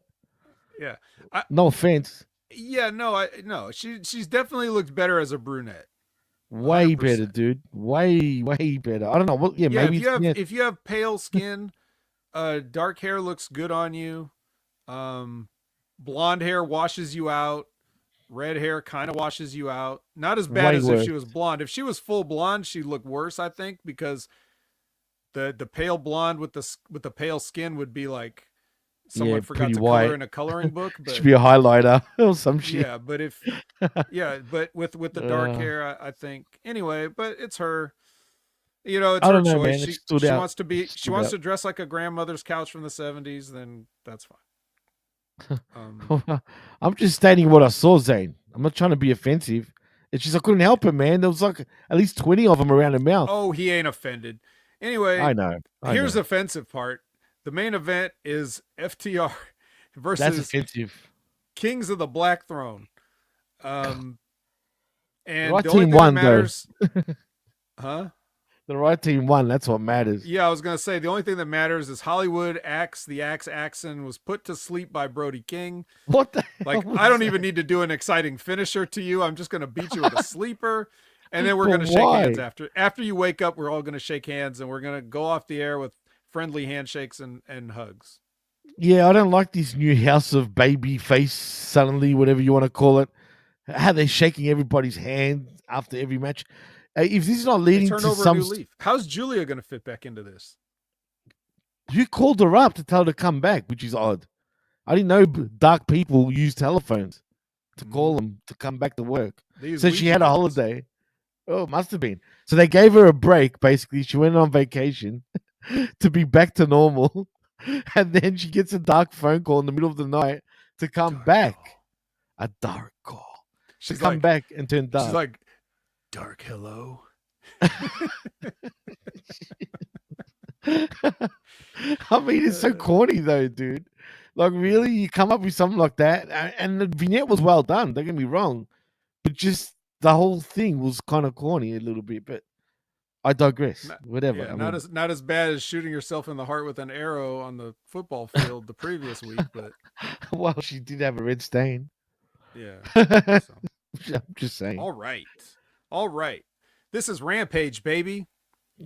[SPEAKER 2] yeah. I,
[SPEAKER 1] No offense.
[SPEAKER 2] yeah, no. She's definitely looked better as a brunette.
[SPEAKER 1] Way better,
[SPEAKER 2] 100%.
[SPEAKER 1] dude. Way better. I don't know. What? Yeah,
[SPEAKER 2] Yeah,
[SPEAKER 1] maybe it's yeah.
[SPEAKER 2] if you have pale skin, dark hair looks good on you. Blonde hair washes you out. Red hair kind of washes you out. Not as bad
[SPEAKER 1] Way
[SPEAKER 2] as if
[SPEAKER 1] worse.
[SPEAKER 2] she was blonde. If she was full blonde, she'd look worse, I think, because the pale blonde with the pale skin would be like
[SPEAKER 1] Yeah,
[SPEAKER 2] someone forgot
[SPEAKER 1] pretty
[SPEAKER 2] to color
[SPEAKER 1] white.
[SPEAKER 2] in a coloring book.
[SPEAKER 1] Should
[SPEAKER 2] But
[SPEAKER 1] be a highlighter or some shit.
[SPEAKER 2] yeah, but with the dark
[SPEAKER 1] uh,
[SPEAKER 2] hair, I think anyway. But it's her. You know, it's
[SPEAKER 1] I
[SPEAKER 2] her
[SPEAKER 1] don't know,
[SPEAKER 2] choice.
[SPEAKER 1] man. It stood
[SPEAKER 2] She
[SPEAKER 1] out.
[SPEAKER 2] wants to be. She
[SPEAKER 1] Stood
[SPEAKER 2] wants
[SPEAKER 1] out.
[SPEAKER 2] to dress like a grandmother's couch from the '70s. Then that's fine.
[SPEAKER 1] I'm just stating what I saw, Zane. I'm not trying to be offensive. It's just I couldn't help it, man. There was like at least 20 of them around her mouth.
[SPEAKER 2] Oh, he ain't offended. Anyway,
[SPEAKER 1] I know. I
[SPEAKER 2] here's
[SPEAKER 1] know.
[SPEAKER 2] the offensive part. The main event is FTR
[SPEAKER 1] That's
[SPEAKER 2] versus
[SPEAKER 1] offensive.
[SPEAKER 2] Kings of the Black Throne. Um,
[SPEAKER 1] The
[SPEAKER 2] and
[SPEAKER 1] right
[SPEAKER 2] the only
[SPEAKER 1] team
[SPEAKER 2] thing that
[SPEAKER 1] won, though.
[SPEAKER 2] matters, huh?
[SPEAKER 1] The right team won. That's what matters.
[SPEAKER 2] Yeah, I was gonna say the only thing that matters is Hollywood the Axe Axon was put to sleep by Brody King.
[SPEAKER 1] What the hell
[SPEAKER 2] Like, I
[SPEAKER 1] was
[SPEAKER 2] don't
[SPEAKER 1] that?
[SPEAKER 2] even need to do an exciting finisher to you. I'm just gonna beat you with a sleeper, and then we're
[SPEAKER 1] But
[SPEAKER 2] gonna shake hands
[SPEAKER 1] why?
[SPEAKER 2] after you wake up. We're all gonna shake hands, and we're gonna go off the air with friendly handshakes and hugs.
[SPEAKER 1] Yeah, I don't like this new house of baby face, suddenly, whatever you want to call it. How they're shaking everybody's hand after every match. If this is not
[SPEAKER 2] They
[SPEAKER 1] leading
[SPEAKER 2] turned
[SPEAKER 1] to
[SPEAKER 2] over a
[SPEAKER 1] some.
[SPEAKER 2] new leaf. How's Julia gonna fit back into this?
[SPEAKER 1] You called her up to tell her to come back, which is odd. I didn't know dark people use telephones to call them to come back to work.
[SPEAKER 2] They use
[SPEAKER 1] So she
[SPEAKER 2] Ouija
[SPEAKER 1] had a
[SPEAKER 2] boards.
[SPEAKER 1] holiday. Oh, it must have been. So they gave her a break, basically. She went on vacation to be back to normal. And then she gets a dark phone call in the middle of the night to come
[SPEAKER 2] Dark
[SPEAKER 1] back.
[SPEAKER 2] call.
[SPEAKER 1] A dark call. To
[SPEAKER 2] She's
[SPEAKER 1] come
[SPEAKER 2] like,
[SPEAKER 1] back and turn
[SPEAKER 2] she's
[SPEAKER 1] dark.
[SPEAKER 2] like, dark hello.
[SPEAKER 1] I mean, it's so corny though, dude. Like, really, you come up with something like that, and the vignette was well done. Don't get me wrong, but just the whole thing was kind of corny a little bit. But I digress.
[SPEAKER 2] Not,
[SPEAKER 1] Whatever.
[SPEAKER 2] yeah,
[SPEAKER 1] I mean,
[SPEAKER 2] not as bad as shooting yourself in the heart with an arrow on the football field the previous week, but
[SPEAKER 1] well, she did have a red stain.
[SPEAKER 2] yeah.
[SPEAKER 1] I'm
[SPEAKER 2] So
[SPEAKER 1] just saying.
[SPEAKER 2] all right. This is Rampage, baby.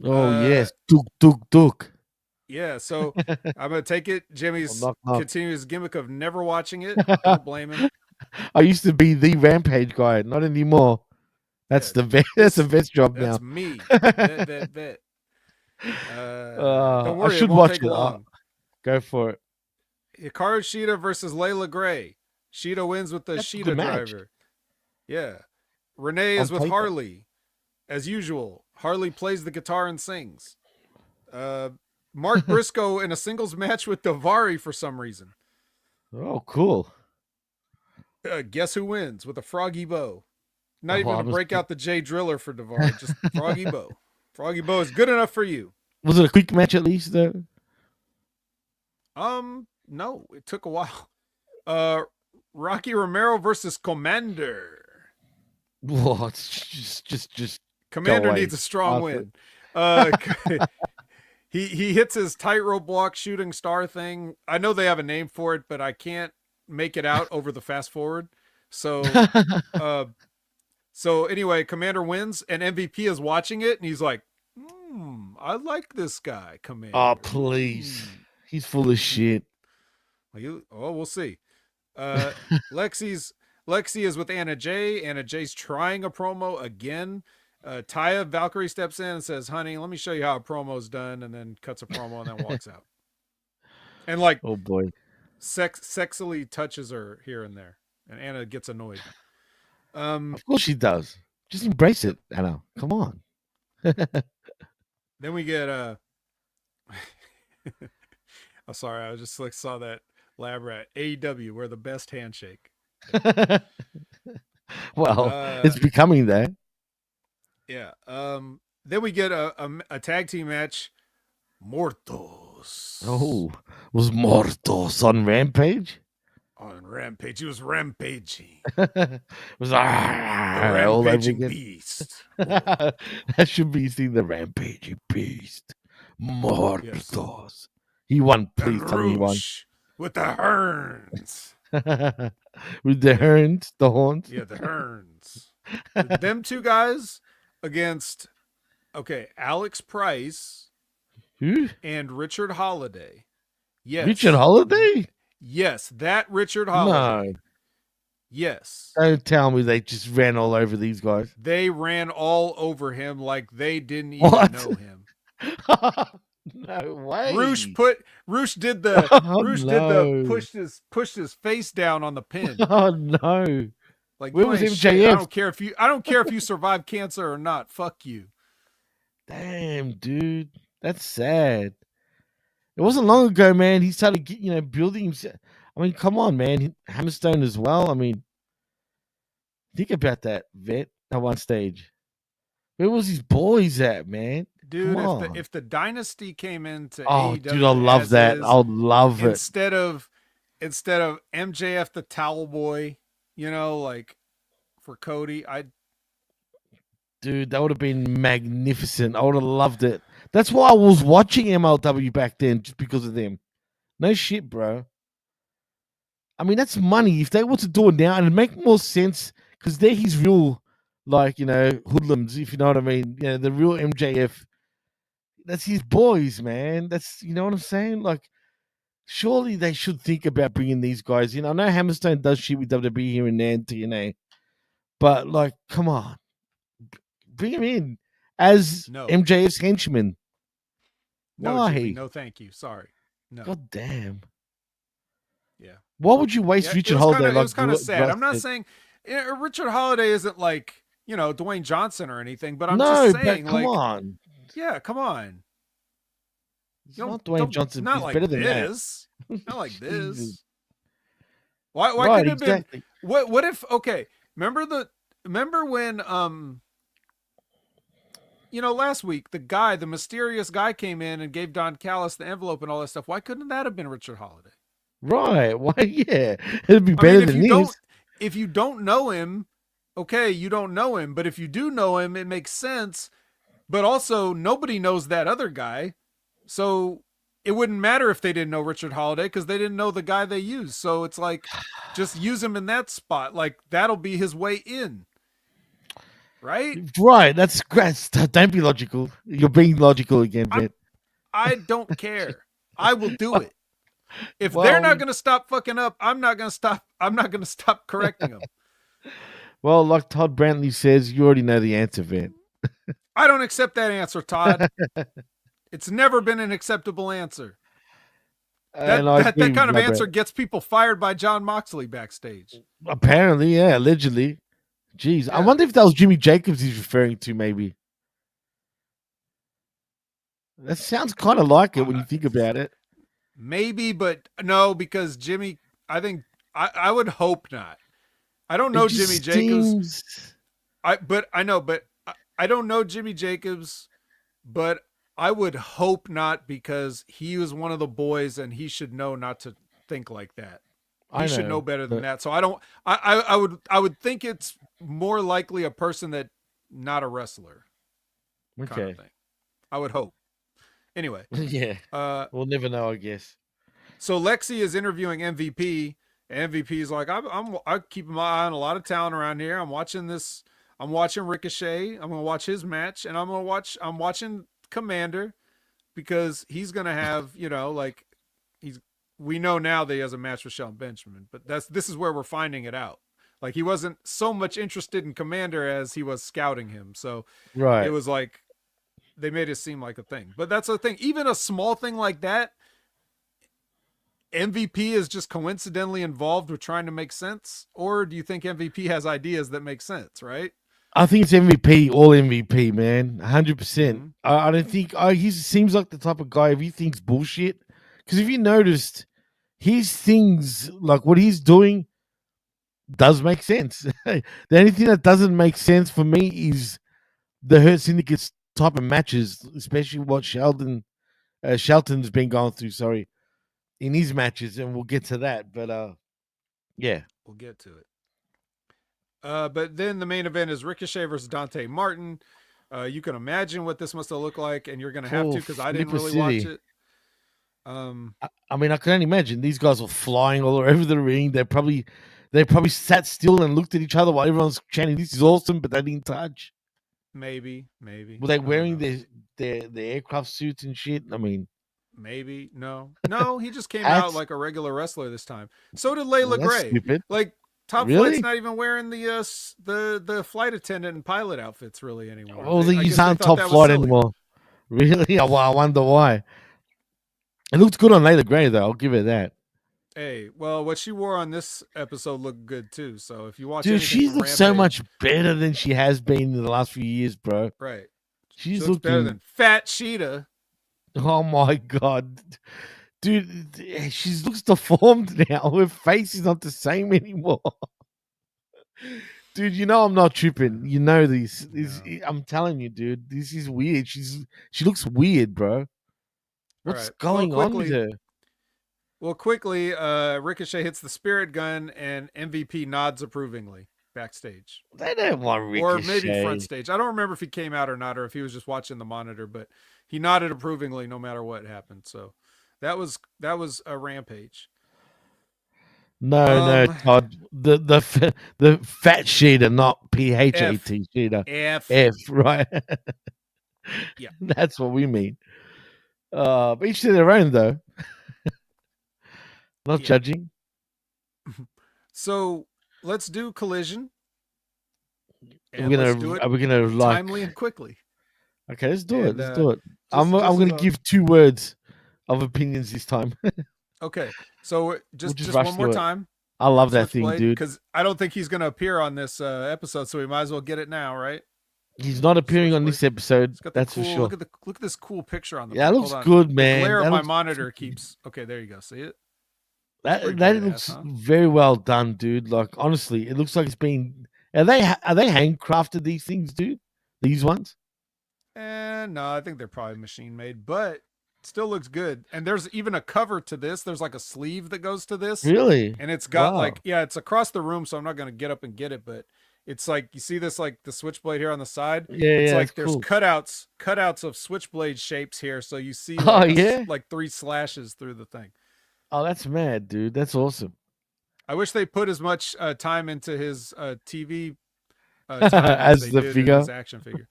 [SPEAKER 1] Oh yes, Duke.
[SPEAKER 2] Yeah, so I'm gonna take it.
[SPEAKER 1] Oh,
[SPEAKER 2] Jimmy's
[SPEAKER 1] knock, knock.
[SPEAKER 2] continuous gimmick of never watching it. Don't blame him.
[SPEAKER 1] I used to be the Rampage guy, not anymore. That's
[SPEAKER 2] Yeah,
[SPEAKER 1] the vet. That's the vet's job now.
[SPEAKER 2] that's me. Vet. Don't
[SPEAKER 1] I
[SPEAKER 2] worry, it
[SPEAKER 1] should
[SPEAKER 2] won't
[SPEAKER 1] watch
[SPEAKER 2] take
[SPEAKER 1] it.
[SPEAKER 2] long.
[SPEAKER 1] Go for it.
[SPEAKER 2] Hikaru Shida versus Layla Gray. Shida wins with the
[SPEAKER 1] That's a
[SPEAKER 2] Shida
[SPEAKER 1] good match.
[SPEAKER 2] driver. Yeah. Renee
[SPEAKER 1] On
[SPEAKER 2] is with
[SPEAKER 1] paper.
[SPEAKER 2] Harley. As usual, Harley plays the guitar and sings. Mark Briscoe in a singles match with Davari for some reason.
[SPEAKER 1] Oh, cool.
[SPEAKER 2] Guess who wins with a froggy bow? Not
[SPEAKER 1] Oh,
[SPEAKER 2] even
[SPEAKER 1] I
[SPEAKER 2] to
[SPEAKER 1] was
[SPEAKER 2] break
[SPEAKER 1] ki-
[SPEAKER 2] out the J Driller for Davari, just froggy bow. Froggy bow is good enough for you.
[SPEAKER 1] Was it a quick match at least though?
[SPEAKER 2] No, it took a while. Rocky Romero versus Commander.
[SPEAKER 1] Whoa, it's just
[SPEAKER 2] Commander
[SPEAKER 1] away.
[SPEAKER 2] needs a strong
[SPEAKER 1] Awesome.
[SPEAKER 2] win. He hits his tightrope walk shooting star thing. I know they have a name for it, but I can't make it out over the fast forward. So so anyway, Commander wins and MVP is watching it and he's like, I like this guy, Commander.
[SPEAKER 1] Oh please, he's full of shit.
[SPEAKER 2] We'll see. Lexi is with Anna Jay. Anna Jay's trying a promo again. Taya Valkyrie steps in and says, "Honey, let me show you how a promo's done," and then cuts a promo and then walks out. And like,
[SPEAKER 1] Oh boy.
[SPEAKER 2] sexily touches her here and there, and Anna gets annoyed.
[SPEAKER 1] Of course she does. Just embrace it, Anna. Come on.
[SPEAKER 2] Then we get oh, sorry, I just like saw that lab rat. AEW, we're the best handshake.
[SPEAKER 1] Well, it's becoming that.
[SPEAKER 2] Yeah. Then we get a tag team match. Mortos.
[SPEAKER 1] Oh, was Mortos on Rampage?
[SPEAKER 2] On Rampage. He was rampaging.
[SPEAKER 1] It was
[SPEAKER 2] The
[SPEAKER 1] all over
[SPEAKER 2] rampaging
[SPEAKER 1] again.
[SPEAKER 2] beast.
[SPEAKER 1] That should be seen the rampaging beast. Mortos. Yes. He won, please tell me he won.
[SPEAKER 2] With the horns.
[SPEAKER 1] With the horns, the horns.
[SPEAKER 2] Yeah, the horns. Them two guys against Alex Price.
[SPEAKER 1] Who?
[SPEAKER 2] And Richard Holiday. Yes.
[SPEAKER 1] Richard Holiday?
[SPEAKER 2] Yes, that Richard Holiday.
[SPEAKER 1] No.
[SPEAKER 2] Yes.
[SPEAKER 1] Don't tell me they just ran all over these guys.
[SPEAKER 2] They ran all over him like they didn't even know him.
[SPEAKER 1] No way.
[SPEAKER 2] Roosh did the pushed his face down on the pin.
[SPEAKER 1] Oh no.
[SPEAKER 2] Like,
[SPEAKER 1] where was MJF?
[SPEAKER 2] Shit. I don't care if you survive cancer or not. Fuck you.
[SPEAKER 1] Damn, dude. That's sad. It wasn't long ago, man. He started, building himself. I mean, come on, man. Hammerstone as well. I mean, think about that, Vet, at one stage. Where was his boys at, man?
[SPEAKER 2] Dude, if the Dynasty came into
[SPEAKER 1] AEW, dude, I love that. I'll love it.
[SPEAKER 2] Instead of MJF the Towel Boy, like for Cody,
[SPEAKER 1] dude, that would have been magnificent. I would have loved it. That's why I was watching MLW back then, just because of them. No shit, bro. I mean, that's money. If they were to do it now, it'd make more sense because they're his real, hoodlums, if you know what I mean. The real MJF. That's his boys, man. That's, you know what I'm saying? Like, surely they should think about bringing these guys in. I know Hammerstone does shit with WWE here and there and TNA. But, come on. Bring him in as MJF's henchman.
[SPEAKER 2] No,
[SPEAKER 1] why?
[SPEAKER 2] Jimmy, no, thank you. Sorry. No.
[SPEAKER 1] God damn.
[SPEAKER 2] Yeah.
[SPEAKER 1] Why would you waste Richard Holiday?
[SPEAKER 2] It was kind of sad. I'm not saying Richard Holiday isn't like, Dwayne Johnson or anything, but I'm just saying,
[SPEAKER 1] come on.
[SPEAKER 2] Yeah, come on.
[SPEAKER 1] It's not Dwayne Johnson.
[SPEAKER 2] Not
[SPEAKER 1] He's
[SPEAKER 2] like
[SPEAKER 1] better than
[SPEAKER 2] this. Not like this. Why
[SPEAKER 1] right,
[SPEAKER 2] couldn't it
[SPEAKER 1] exactly.
[SPEAKER 2] have been? What if? Okay, remember when last week the mysterious guy came in and gave Don Callis the envelope and all that stuff. Why couldn't that have been Richard Holiday?
[SPEAKER 1] Right. Why? Yeah, it'd be better than this.
[SPEAKER 2] If you don't know him, okay, you don't know him. But if you do know him, it makes sense. But also, nobody knows that other guy. So it wouldn't matter if they didn't know Richard Holiday because they didn't know the guy they used. So it's like, just use him in that spot. Like, that'll be his way in. Right?
[SPEAKER 1] Right. That's great. Don't be logical. You're being logical again, man.
[SPEAKER 2] I don't care. I will do it. If they're not going to stop fucking up, I'm not going to stop correcting them.
[SPEAKER 1] Well, like Todd Brantley says, you already know the answer, Van.
[SPEAKER 2] I don't accept that answer, Todd. It's never been an acceptable answer. That kind of answer gets people fired by John Moxley backstage.
[SPEAKER 1] Apparently, yeah, allegedly. Jeez, yeah. I wonder if that was Jimmy Jacobs he's referring to, maybe. That sounds kind of like it when you think about it.
[SPEAKER 2] Maybe, but no, because Jimmy, I think, I would hope not. I don't know Jimmy Jacobs. I don't know Jimmy Jacobs, but I would hope not because he was one of the boys and he should know not to think like that. He should know better than that. So I would think it's more likely a person that not a wrestler.
[SPEAKER 1] Okay.
[SPEAKER 2] Kind of thing. I would hope. Anyway.
[SPEAKER 1] Yeah. We'll never know, I guess.
[SPEAKER 2] So Lexi is interviewing MVP. MVP is like, I'm keeping my eye on a lot of talent around here. I'm watching Ricochet. I'm gonna watch his match, and I'm watching Commander because he's gonna have, we know now that he has a match with Shelton Benjamin, but this is where we're finding it out. Like, he wasn't so much interested in Commander as he was scouting him. So
[SPEAKER 1] right.
[SPEAKER 2] It was like they made it seem like a thing. But that's the thing. Even a small thing like that, MVP is just coincidentally involved with trying to make sense, or do you think MVP has ideas that make sense? Right.
[SPEAKER 1] I think it's MVP, all MVP, man, 100%.
[SPEAKER 2] Mm-hmm.
[SPEAKER 1] I don't think he seems like the type of guy if he thinks bullshit. Because if you noticed, his things like what he's doing does make sense. The only thing that doesn't make sense for me is the Hurt Syndicate's type of matches, especially what Shelton's been going through. Sorry, in his matches, and we'll get to that. But yeah,
[SPEAKER 2] We'll get to it. But then the main event is Ricochet versus Dante Martin. You can imagine what this must have looked like, and you're going to have to because I didn't really watch it.
[SPEAKER 1] I mean, I can only imagine these guys were flying all over the ring. They probably sat still and looked at each other while everyone's chanting, "This is awesome," but they didn't touch.
[SPEAKER 2] Maybe.
[SPEAKER 1] Were they wearing their aircraft suits and shit? I mean,
[SPEAKER 2] maybe no. He just came out like a regular wrestler this time. So did Layla Gray.
[SPEAKER 1] Stupid.
[SPEAKER 2] Like Top Flight's not even wearing the flight attendant and pilot outfits really anymore.
[SPEAKER 1] Oh, he's not Top Flight anymore. Really? I wonder why. It looked good on Layla Gray, though. I'll give it that.
[SPEAKER 2] Hey, well, what she wore on this episode looked good too. So if you watch,
[SPEAKER 1] dude, she looks so much better than she has been in the last few years, bro.
[SPEAKER 2] Right?
[SPEAKER 1] She
[SPEAKER 2] looks better than Fat Sheeta.
[SPEAKER 1] Oh my god, dude, she looks deformed now. Her face is not the same anymore. Dude, you know I'm not tripping. You know this. I'm telling you, dude. This is weird. She looks weird, bro. What's going on with her?
[SPEAKER 2] Well, quickly, Ricochet hits the spirit gun, and MVP nods approvingly backstage.
[SPEAKER 1] They don't want Ricochet.
[SPEAKER 2] Or maybe front stage. I don't remember if he came out or not, or if he was just watching the monitor, but he nodded approvingly no matter what happened. So that was a Rampage.
[SPEAKER 1] No, Todd. The fat Sheeta, not PHAT Sheeta. F, right?
[SPEAKER 2] Yeah,
[SPEAKER 1] that's what we mean. But each to their own, though. Not judging.
[SPEAKER 2] So let's do Collision.
[SPEAKER 1] Are we gonna like
[SPEAKER 2] timely and quickly?
[SPEAKER 1] Okay, let's do it. Let's do it. I'm gonna give 2 words of opinions this time.
[SPEAKER 2] Okay, so just one more time.
[SPEAKER 1] I love that thing, dude.
[SPEAKER 2] Because I don't think he's gonna appear on this episode, so we might as well get it now, right?
[SPEAKER 1] He's not appearing on this episode. That's for sure.
[SPEAKER 2] Look at this cool picture on the.
[SPEAKER 1] Yeah, it looks good, man.
[SPEAKER 2] The glare of my monitor keeps. Okay, there you go. See it?
[SPEAKER 1] That looks very well done, dude. Like honestly, it looks like it's been. Are they handcrafted these things, dude? These ones?
[SPEAKER 2] No, I think they're probably machine made, but it still looks good. And there's even a cover to this. There's like a sleeve that goes to this.
[SPEAKER 1] Really?
[SPEAKER 2] And it's got it's across the room, so I'm not gonna get up and get it, but it's like you see this like the switchblade here on the side. It's like there's cool. cutouts of switchblade shapes here, so you see like 3 slashes through the thing.
[SPEAKER 1] Oh, that's mad, dude. That's awesome.
[SPEAKER 2] I wish they put as much time into his TV time
[SPEAKER 1] as the figure,
[SPEAKER 2] his action figure.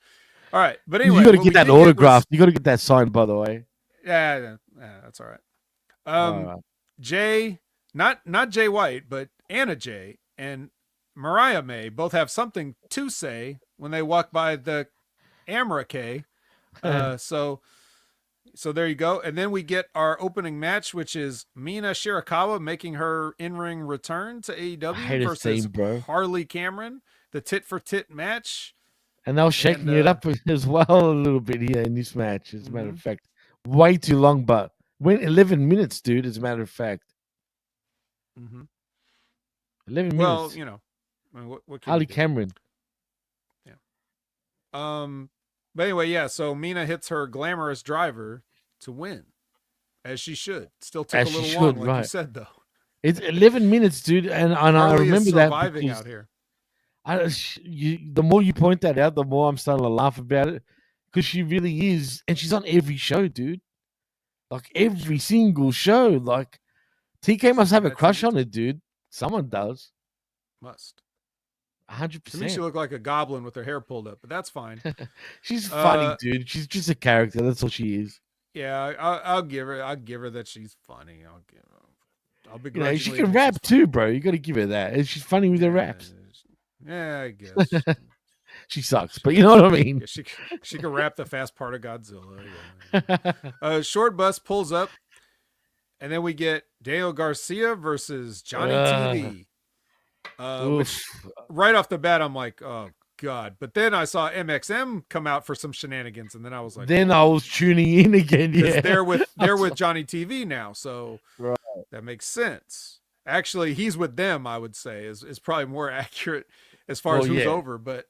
[SPEAKER 2] All right, but anyway,
[SPEAKER 1] you got to get that autographed. You got to get that signed, by the way.
[SPEAKER 2] Yeah, that's all right. Jay, not Jay White, but Anna Jay and Mariah May both have something to say when they walk by the Amra K. So there you go. And then we get our opening match, which is Mina Shirakawa making her in-ring return to AEW versus Harley Cameron, the tit-for-tit match.
[SPEAKER 1] And they were shaking it up as well a little bit here in this match, as a matter of fact. Way too long, but went 11 minutes, dude, as a matter of fact. 11 minutes.
[SPEAKER 2] Well, you know. I mean, what
[SPEAKER 1] Harley Cameron.
[SPEAKER 2] Yeah. But anyway, so Mina hits her glamorous driver to win, as she should. Still took a little long, like you said, though.
[SPEAKER 1] It's 11 minutes, dude, and I remember that
[SPEAKER 2] surviving out here.
[SPEAKER 1] The more you point that out, the more I'm starting to laugh about it, because she really is, and she's on every show, dude. Like every single show. Like TK must have a crush on it, dude. Someone does.
[SPEAKER 2] Must.
[SPEAKER 1] 100%.
[SPEAKER 2] To me, she looked like a goblin with her hair pulled up, but that's fine.
[SPEAKER 1] She's funny, dude. She's just a character. That's all she is.
[SPEAKER 2] Yeah, I'll give her that she's funny. I'll be.
[SPEAKER 1] She can rap too, bro. You got to give her that. And she's funny with her raps.
[SPEAKER 2] Yeah, I guess.
[SPEAKER 1] She sucks, but you know what I mean.
[SPEAKER 2] Yeah, she can rap the fast part of Godzilla. Yeah. Short Bus pulls up, And then we get Daniel Garcia versus Johnny
[SPEAKER 1] Uh,
[SPEAKER 2] TV.
[SPEAKER 1] oof.
[SPEAKER 2] Which right off the bat, I'm like, oh God. But then I saw MXM come out for some shenanigans, and then I was like,
[SPEAKER 1] Then I was tuning in again.
[SPEAKER 2] because
[SPEAKER 1] Yeah,
[SPEAKER 2] they're with Johnny TV now, so
[SPEAKER 1] right.
[SPEAKER 2] that makes sense. Actually, he's with them, I would say, is probably more accurate as far as who's over. But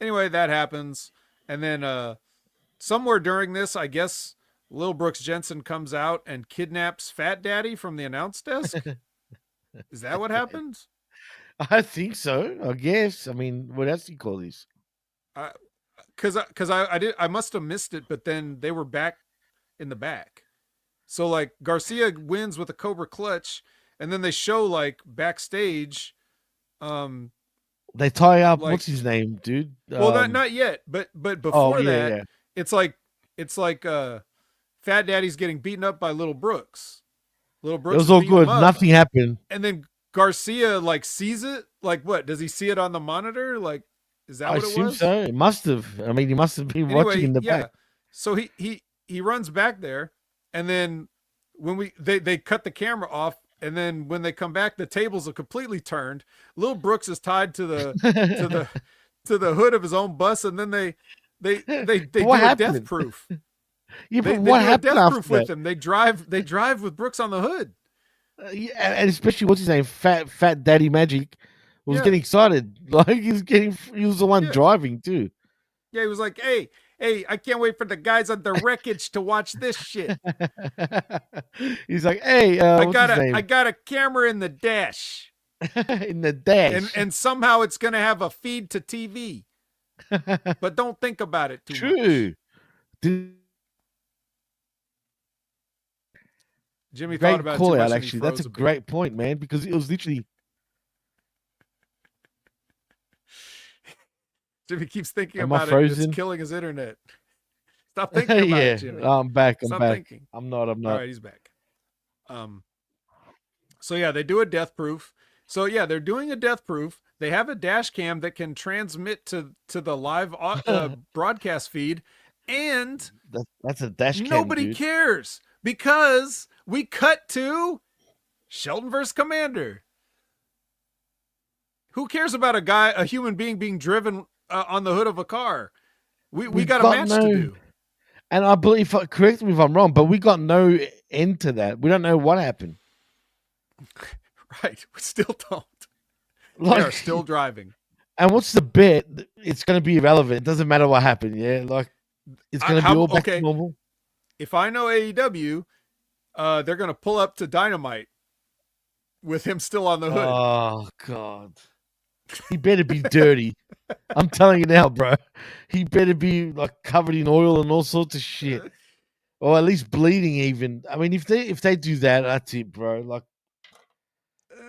[SPEAKER 2] anyway, that happens. And then somewhere during this, I guess Lil Brooks Jensen comes out and kidnaps Fat Daddy from the announce desk. Is that what happens?
[SPEAKER 1] I think so. I guess. I mean, what else do you call these?
[SPEAKER 2] Because I must have missed it, but then they were back in the back. So like Garcia wins with a Cobra clutch, and then they show like backstage.
[SPEAKER 1] They tie up. Like, what's his name, dude?
[SPEAKER 2] Well, not yet, but before that, it's like Fat Daddy's getting beaten up by Little Brooks. Little Brooks. It
[SPEAKER 1] was all good. Nothing happened.
[SPEAKER 2] And then Garcia like sees it. Like what? Does he see it on the monitor? Like, is that what it was? I assume
[SPEAKER 1] so. It must have. I mean, he must have been watching in the back.
[SPEAKER 2] So he runs back there, and then when they cut the camera off, and then when they come back, the tables are completely turned. Lil Brooks is tied to the to the hood of his own bus, and then they do a death proof.
[SPEAKER 1] Yeah, but what happened
[SPEAKER 2] death proof with him? They drive with Brooks on the hood.
[SPEAKER 1] Yeah, and especially what's his name, Fat Daddy Magic, was getting excited. Like he was the one driving too.
[SPEAKER 2] Yeah, he was like, "Hey, I can't wait for the guys on the Wreckage to watch this shit."
[SPEAKER 1] He's like, "Hey,
[SPEAKER 2] I got a camera in the dash."
[SPEAKER 1] In the dash,
[SPEAKER 2] and somehow it's gonna have a feed to TV. But don't think about it too much.
[SPEAKER 1] True.
[SPEAKER 2] Jimmy thought about it too much.
[SPEAKER 1] Actually, that's a great point, man, because it was literally.
[SPEAKER 2] Jimmy keeps thinking about it. It's killing his internet. Stop thinking about it, Jimmy.
[SPEAKER 1] I'm back.
[SPEAKER 2] Stop thinking.
[SPEAKER 1] I'm not.
[SPEAKER 2] All right, he's back. So yeah, they do a death proof. So yeah, they're doing a death proof. They have a dash cam that can transmit to the live broadcast feed, and
[SPEAKER 1] that's a dash cam.
[SPEAKER 2] Nobody cares because we cut to Shelton versus Commander. Who cares about a human being driven on the hood of a car? We got a match to do.
[SPEAKER 1] And I believe, correct me if I'm wrong, but we got no end to that. We don't know what happened.
[SPEAKER 2] Right. We still don't. They are still driving.
[SPEAKER 1] And what's the bet? It's going to be irrelevant. It doesn't matter what happened. Yeah. Like, it's going to be all back to normal.
[SPEAKER 2] If I know AEW, they're going to pull up to Dynamite with him still on the hood.
[SPEAKER 1] Oh, God. He better be dirty. I'm telling you now, bro. He better be like covered in oil and all sorts of shit, or at least bleeding. Even I mean, if they do that, that's it, bro. Like,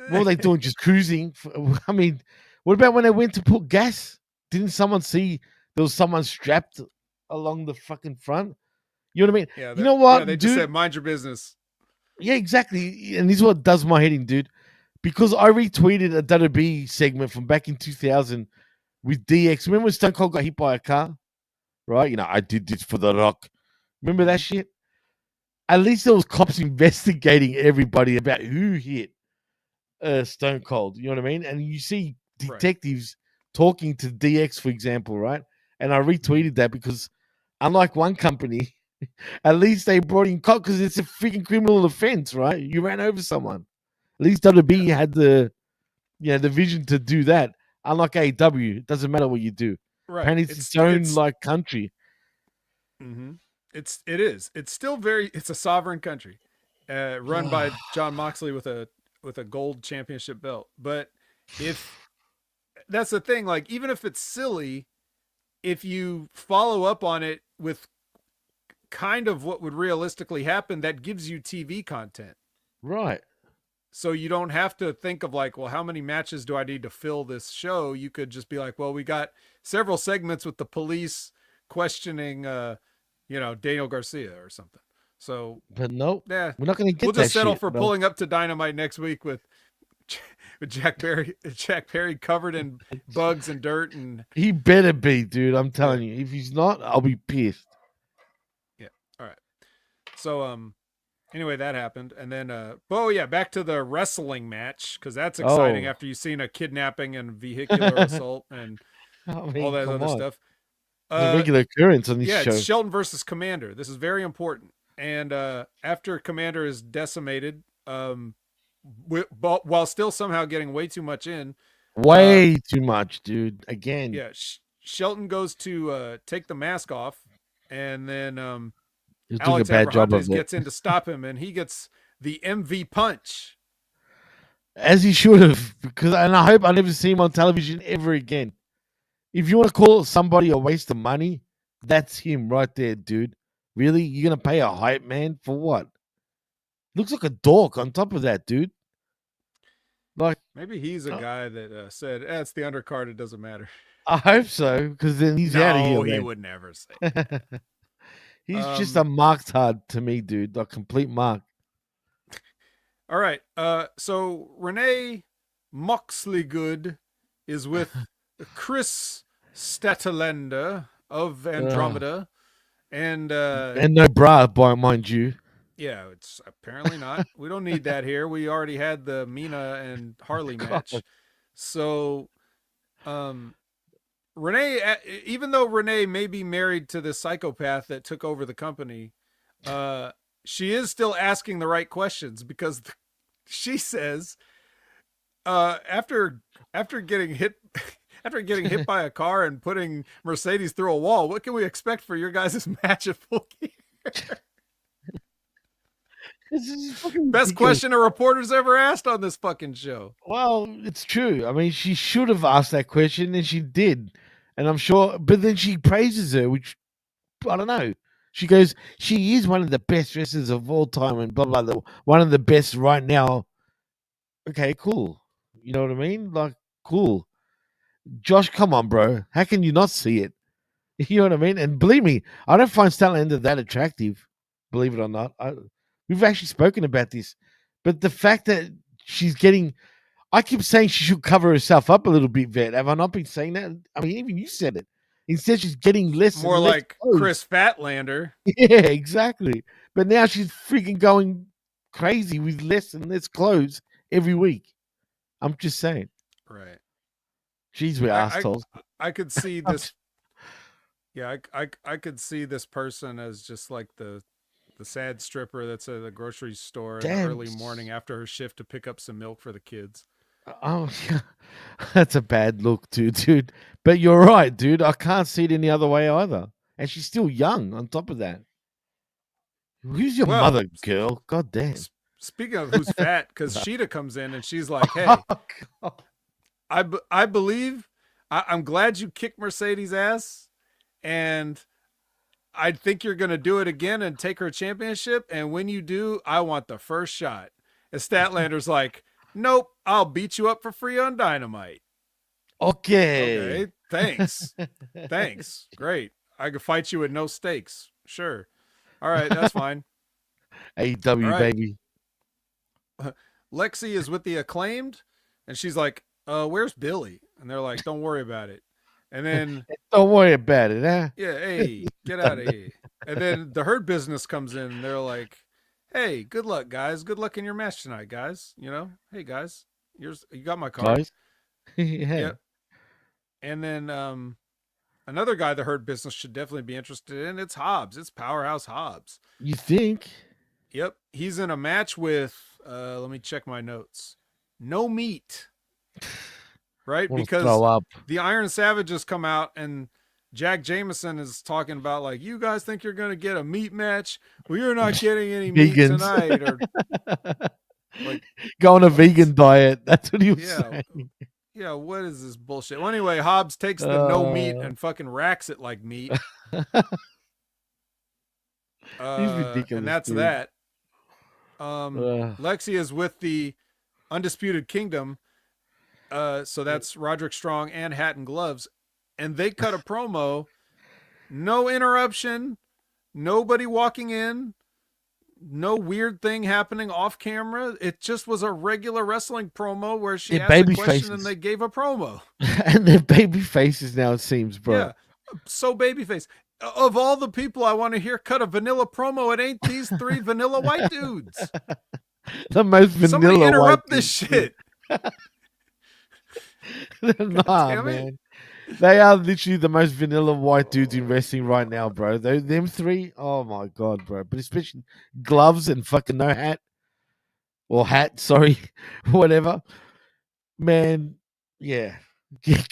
[SPEAKER 1] what were they doing? Just cruising? I mean, what about when they went to put gas? Didn't someone see there was someone strapped along the fucking front? You know what I mean?
[SPEAKER 2] Yeah,
[SPEAKER 1] you know what?
[SPEAKER 2] Yeah, they just said mind your business.
[SPEAKER 1] Yeah, exactly. And this is what does my head in, dude. Because I retweeted a WWE segment from back in 2000 with DX. Remember when Stone Cold got hit by a car? Right? You know, I did this for The Rock. Remember that shit? At least there was cops investigating everybody about who hit Stone Cold. You know what I mean? And you see detectives talking to DX, for example, right? And I retweeted that because unlike one company, at least they brought in cops because it's a freaking criminal offense, right? You ran over someone. At least WWE had the vision to do that. Unlike AEW, it doesn't matter what you do.
[SPEAKER 2] Right.
[SPEAKER 1] And it's its own like country.
[SPEAKER 2] Mm-hmm. It's still it's a sovereign country, run by John Moxley with a gold championship belt. But if that's the thing, like even if it's silly, if you follow up on it with kind of what would realistically happen, that gives you TV content.
[SPEAKER 1] Right.
[SPEAKER 2] So you don't have to think of like, well, how many matches do I need to fill this show? You could just be like, well, we got several segments with the police questioning, Daniel Garcia or something. So,
[SPEAKER 1] but nope,
[SPEAKER 2] yeah,
[SPEAKER 1] we're not going to get.
[SPEAKER 2] We'll just settle for pulling up to Dynamite next week with Jack Perry covered in bugs and dirt, and
[SPEAKER 1] he better be, dude. I'm telling you, if he's not, I'll be pissed.
[SPEAKER 2] Yeah. All right. So, anyway, that happened, and then back to the wrestling match because that's exciting
[SPEAKER 1] Oh,
[SPEAKER 2] after you've seen a kidnapping and vehicular assault and
[SPEAKER 1] I
[SPEAKER 2] all
[SPEAKER 1] mean,
[SPEAKER 2] that
[SPEAKER 1] come
[SPEAKER 2] other
[SPEAKER 1] on.
[SPEAKER 2] stuff.
[SPEAKER 1] It's a regular occurrence on this
[SPEAKER 2] Yeah, it's
[SPEAKER 1] show.
[SPEAKER 2] Shelton versus Commander. This is very important. And after Commander is decimated, while still somehow getting way too much in,
[SPEAKER 1] Way too much, dude. Again,
[SPEAKER 2] yeah, Shelton goes to take the mask off, and then
[SPEAKER 1] he's doing a
[SPEAKER 2] Alex
[SPEAKER 1] bad job
[SPEAKER 2] Abrahantes
[SPEAKER 1] of it,
[SPEAKER 2] gets in to stop him, and he gets the MV punch.
[SPEAKER 1] as he should have. Because, and I hope I never see him on television ever again. If you want to call somebody a waste of money, that's him right there, dude. Really, you're gonna pay a hype man for what? Looks like a dork on top of that, dude. Like,
[SPEAKER 2] Maybe he's a guy that said, "It's the undercard. It doesn't matter."
[SPEAKER 1] I hope so, because then he's out of here,
[SPEAKER 2] No, he
[SPEAKER 1] man.
[SPEAKER 2] would never say that.
[SPEAKER 1] He's just a marked hard to me, dude. A complete mark.
[SPEAKER 2] All right. So Renee Moxleygood is with Chris Statlander of Andromeda, and
[SPEAKER 1] no bra, mind you.
[SPEAKER 2] yeah, it's apparently not. We don't need that here. We already had the Mina and Harley match. So, Renee, even though Renee may be married to the psychopath that took over the company, she is still asking the right questions because she says, after getting hit. After getting hit by a car and putting Mercedes through a wall, what can we expect for your guys' match at Full Gear? Best question a reporter's ever asked on this fucking show.
[SPEAKER 1] Well, it's true. I mean, she should have asked that question, and she did. And I'm sure, but then she praises her, which I don't know. She goes, she is one of the best wrestlers of all time, and blah blah blah. One of the best right now. Okay, cool. You know what I mean? Like, cool. Josh, come on, bro. How can you not see it? You know what I mean? And believe me, I don't find Statlander that attractive. Believe it or not, we've actually spoken about this. But the fact that she's getting, I keep saying she should cover herself up a little bit, Vet. Have I not been saying that? I mean, even you said it. Instead, she's getting less
[SPEAKER 2] more
[SPEAKER 1] and less
[SPEAKER 2] like
[SPEAKER 1] clothes.
[SPEAKER 2] Chris Fatlander.
[SPEAKER 1] Yeah, exactly. But now she's freaking going crazy with less and less clothes every week. I'm just saying.
[SPEAKER 2] Right.
[SPEAKER 1] She's with assholes.
[SPEAKER 2] I could see this. Yeah, I could see this person as just like the sad stripper that's at the grocery store in the early morning after her shift to pick up some milk for the kids.
[SPEAKER 1] Oh, that's a bad look too, dude. But you're right, dude. I can't see it any other way either. And she's still young on top of that. Who's your mother, girl? God damn.
[SPEAKER 2] Speaking of who's fat, because Sheeta comes in and she's like, hey, I believe, I'm glad you kicked Mercedes' ass, and I think you're going to do it again and take her championship. And when you do, I want the first shot. And Statlander's like, nope, I'll beat you up for free on Dynamite.
[SPEAKER 1] Okay.
[SPEAKER 2] Thanks. Thanks. Great. I could fight you with no stakes. Sure. All right. That's fine.
[SPEAKER 1] AEW, right. Baby.
[SPEAKER 2] Lexi is with the Acclaimed, and she's like, where's Billy? And they're like, don't worry about it. And then
[SPEAKER 1] don't worry about it, huh?
[SPEAKER 2] Yeah, hey, get out of here. And then the Hurt Business comes in and they're like, hey, good luck, guys. Good luck in your match tonight, guys. You know, hey guys, you got my card.
[SPEAKER 1] Yeah.
[SPEAKER 2] Yep. And then another guy the Hurt Business should definitely be interested in, it's Hobbs. It's Powerhouse Hobbs.
[SPEAKER 1] You think?
[SPEAKER 2] Yep. He's in a match with let me check my notes. No Meat. Right? Because the Iron Savages come out and Jack Jameson is talking about like, you guys think you're going to get a meat match? Well, you're not getting any meat tonight. Or
[SPEAKER 1] like, go on a vegan diet. That's what he was saying.
[SPEAKER 2] Yeah, what is this bullshit? Well, anyway, Hobbs takes the no meat and fucking racks it like meat.
[SPEAKER 1] He's ridiculous.
[SPEAKER 2] And that's that. Lexi is with the Undisputed Kingdom. So that's Roderick Strong and Hat and Gloves, and they cut a promo, no interruption, nobody walking in, no weird thing happening off camera. It just was a regular wrestling promo where she asked a question and they gave a promo.
[SPEAKER 1] And they're baby faces now, it seems, bro.
[SPEAKER 2] Yeah, so baby face. of all the people I want to hear cut a vanilla promo, it ain't these three vanilla white dudes.
[SPEAKER 1] The most
[SPEAKER 2] Somebody
[SPEAKER 1] vanilla white
[SPEAKER 2] interrupt this
[SPEAKER 1] dudes.
[SPEAKER 2] shit.
[SPEAKER 1] Nah,
[SPEAKER 2] Damn it.
[SPEAKER 1] man. They are literally the most vanilla white dudes in wrestling right now, bro. Them three, oh my god, bro. But especially gloves and fucking no hat or hat, sorry, whatever. Man, yeah,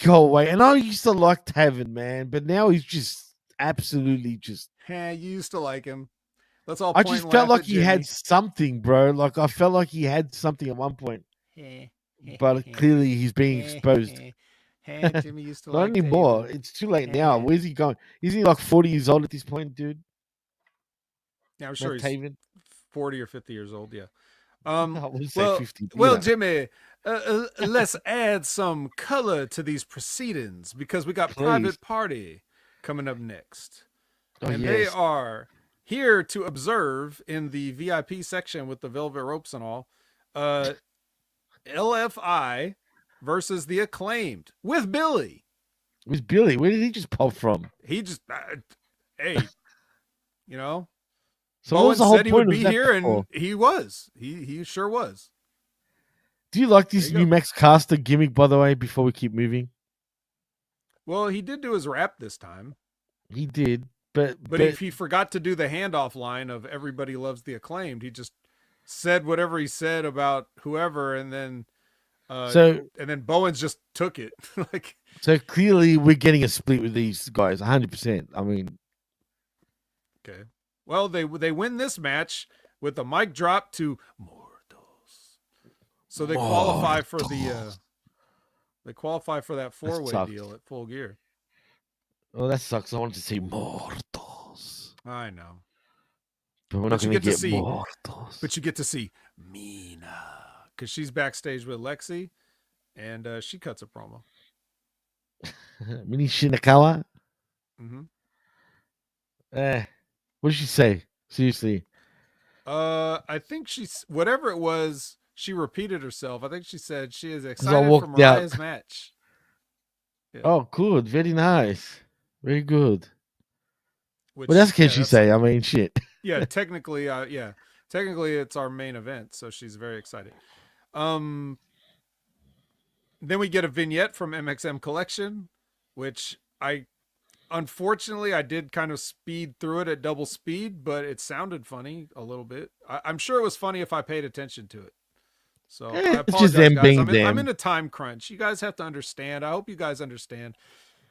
[SPEAKER 1] go away. And I used to like Taven, man, but now he's just absolutely just.
[SPEAKER 2] Hey, you used to like him. Let's all
[SPEAKER 1] I
[SPEAKER 2] point
[SPEAKER 1] just
[SPEAKER 2] and
[SPEAKER 1] felt
[SPEAKER 2] laugh
[SPEAKER 1] like
[SPEAKER 2] at
[SPEAKER 1] he
[SPEAKER 2] Jimmy.
[SPEAKER 1] had something, bro. Like I felt like he had something at one point, but clearly he's being exposed.
[SPEAKER 2] Hey, Jimmy used to
[SPEAKER 1] Not
[SPEAKER 2] like
[SPEAKER 1] anymore.
[SPEAKER 2] Taven.
[SPEAKER 1] It's too late now. Where's he going? Isn't he like 40 years old at this point, dude?
[SPEAKER 2] Yeah, I'm sure
[SPEAKER 1] Matt
[SPEAKER 2] he's
[SPEAKER 1] Taven?
[SPEAKER 2] 40 or 50 years old. Yeah.
[SPEAKER 1] I wouldn't say 50.
[SPEAKER 2] Well,
[SPEAKER 1] Yeah.
[SPEAKER 2] Jimmy, let's add some color to these proceedings because we got
[SPEAKER 1] Please.
[SPEAKER 2] Private Party coming up next.
[SPEAKER 1] Oh,
[SPEAKER 2] and
[SPEAKER 1] yes.
[SPEAKER 2] they are here to observe in the VIP section with the velvet ropes and all. LFI versus the Acclaimed with Billy.
[SPEAKER 1] Where's Billy? Where did he just pop from?
[SPEAKER 2] He just, hey, you know.
[SPEAKER 1] So what was the whole
[SPEAKER 2] said he
[SPEAKER 1] point
[SPEAKER 2] would
[SPEAKER 1] of
[SPEAKER 2] be
[SPEAKER 1] that
[SPEAKER 2] here,
[SPEAKER 1] before?
[SPEAKER 2] and he was. He sure was.
[SPEAKER 1] Do you like this
[SPEAKER 2] There you
[SPEAKER 1] new
[SPEAKER 2] go.
[SPEAKER 1] Max Caster gimmick, by the way, before we keep moving?
[SPEAKER 2] Well, he did do his rap this time.
[SPEAKER 1] He did, but
[SPEAKER 2] if he forgot to do the handoff line of "Everybody loves the Acclaimed," he just said whatever he said about whoever, and then Bowens just took it. Like,
[SPEAKER 1] so clearly we're getting a split with these guys, 100%. I mean,
[SPEAKER 2] okay. Well, they win this match with a mic drop to Mortals, so they qualify for the that 4-way deal at Full Gear.
[SPEAKER 1] Oh, that sucks. I wanted to see Mortals.
[SPEAKER 2] I know.
[SPEAKER 1] But we're not going to get
[SPEAKER 2] see
[SPEAKER 1] Mortals.
[SPEAKER 2] But you get to see Mina because she's backstage with Lexi, and she cuts a promo.
[SPEAKER 1] Mini Shinakawa?
[SPEAKER 2] Mm-hmm.
[SPEAKER 1] What did she say? Seriously.
[SPEAKER 2] I think she's whatever it was. She repeated herself. I think she said she is excited for Mariah's match.
[SPEAKER 1] Yeah. Oh, good. Very nice. Very good.
[SPEAKER 2] Which,
[SPEAKER 1] what else can she say? I mean, shit.
[SPEAKER 2] Yeah, technically, technically it's our main event, so she's very excited. Then we get a vignette from MXM Collection, which unfortunately I did kind of speed through it at double speed, but it sounded funny a little bit. I'm sure it was funny if I paid attention to it. So I apologize, guys. I'm in a time crunch. You guys have to understand. I hope you guys understand.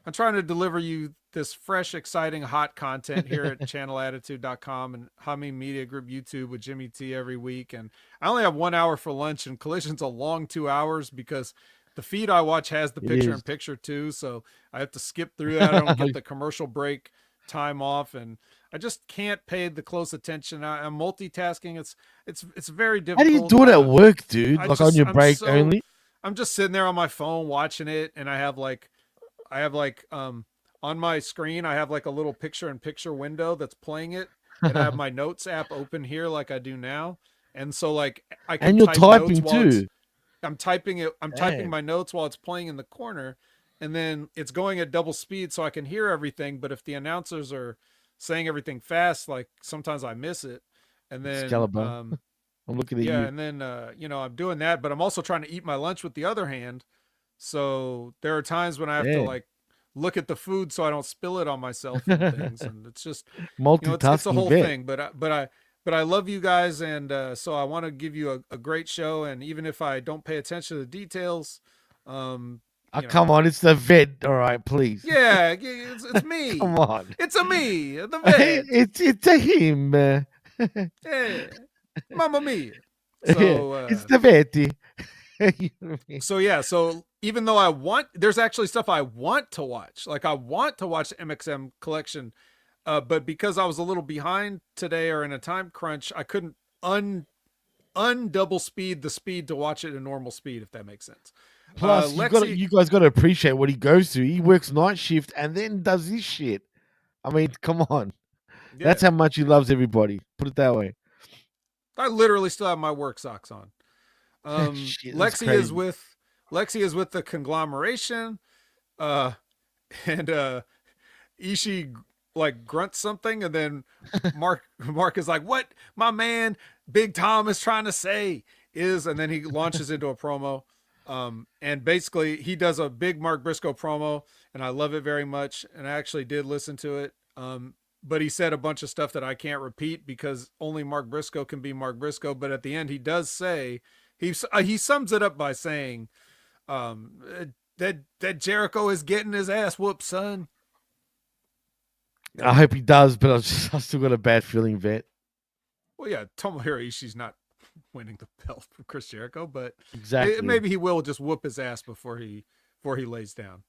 [SPEAKER 2] I'm trying to deliver you this fresh, exciting, hot content here at channelattitude.com and Hamin Media Group YouTube with Jimmy T every week. And I only have 1 hour for lunch, and Collision's a long 2 hours because the feed I watch has the picture-in-picture too. So I have to skip through that. I don't get the commercial break time off, and I just can't pay the close attention. I'm multitasking. It's very difficult.
[SPEAKER 1] How do you do it at work, dude? On your break only?
[SPEAKER 2] I'm just sitting there on my phone watching it, and I have on my screen, I have like a little picture-in-picture window that's playing it, and I have my notes app open here like I do now. And so like I can
[SPEAKER 1] type typing too.
[SPEAKER 2] I'm typing it. I'm typing my notes while it's playing in the corner, and then it's going at double speed so I can hear everything. But if the announcers are saying everything fast, like sometimes I miss it. And then
[SPEAKER 1] I'm looking at you.
[SPEAKER 2] Yeah, and then I'm doing that, but I'm also trying to eat my lunch with the other hand. So there are times when I have to like look at the food so I don't spill it on myself and things, and it's just
[SPEAKER 1] multitasking.
[SPEAKER 2] It's a whole thing. But I love you guys, and so I want to give you a great show. And even if I don't pay attention to the details,
[SPEAKER 1] come on, it's the vet. All right, please.
[SPEAKER 2] Yeah, it's me.
[SPEAKER 1] Come on,
[SPEAKER 2] it's a me, the vet.
[SPEAKER 1] it's a him.
[SPEAKER 2] Hey, Mamma mia. So
[SPEAKER 1] it's the vetty.
[SPEAKER 2] So even though there's actually stuff I want to watch. Like I want to watch MXM Collection, but because I was a little behind today or in a time crunch, I couldn't undouble speed the speed to watch it in normal speed, if that makes sense.
[SPEAKER 1] Plus, you guys got to appreciate what he goes through. He works night shift and then does this shit. I mean, come on. Yeah. That's how much he loves everybody. Put it that way.
[SPEAKER 2] I literally still have my work socks on.
[SPEAKER 1] Shit,
[SPEAKER 2] Lexi is with the conglomeration, and Ishii like grunts something, and then Mark is like, "What my man Big Tom is trying to say is," and then he launches into a promo. And basically he does a big Mark Briscoe promo, and I love it very much. And I actually did listen to it. But he said a bunch of stuff that I can't repeat because only Mark Briscoe can be Mark Briscoe. But at the end, he does say, he sums it up by saying, that Jericho is getting his ass whooped, son.
[SPEAKER 1] I hope he does, but I still got a bad feeling, Vet.
[SPEAKER 2] Well, yeah, Tomohiro Ishii's not winning the belt from Chris Jericho, but
[SPEAKER 1] Exactly.
[SPEAKER 2] maybe he will just whoop his ass before he lays down.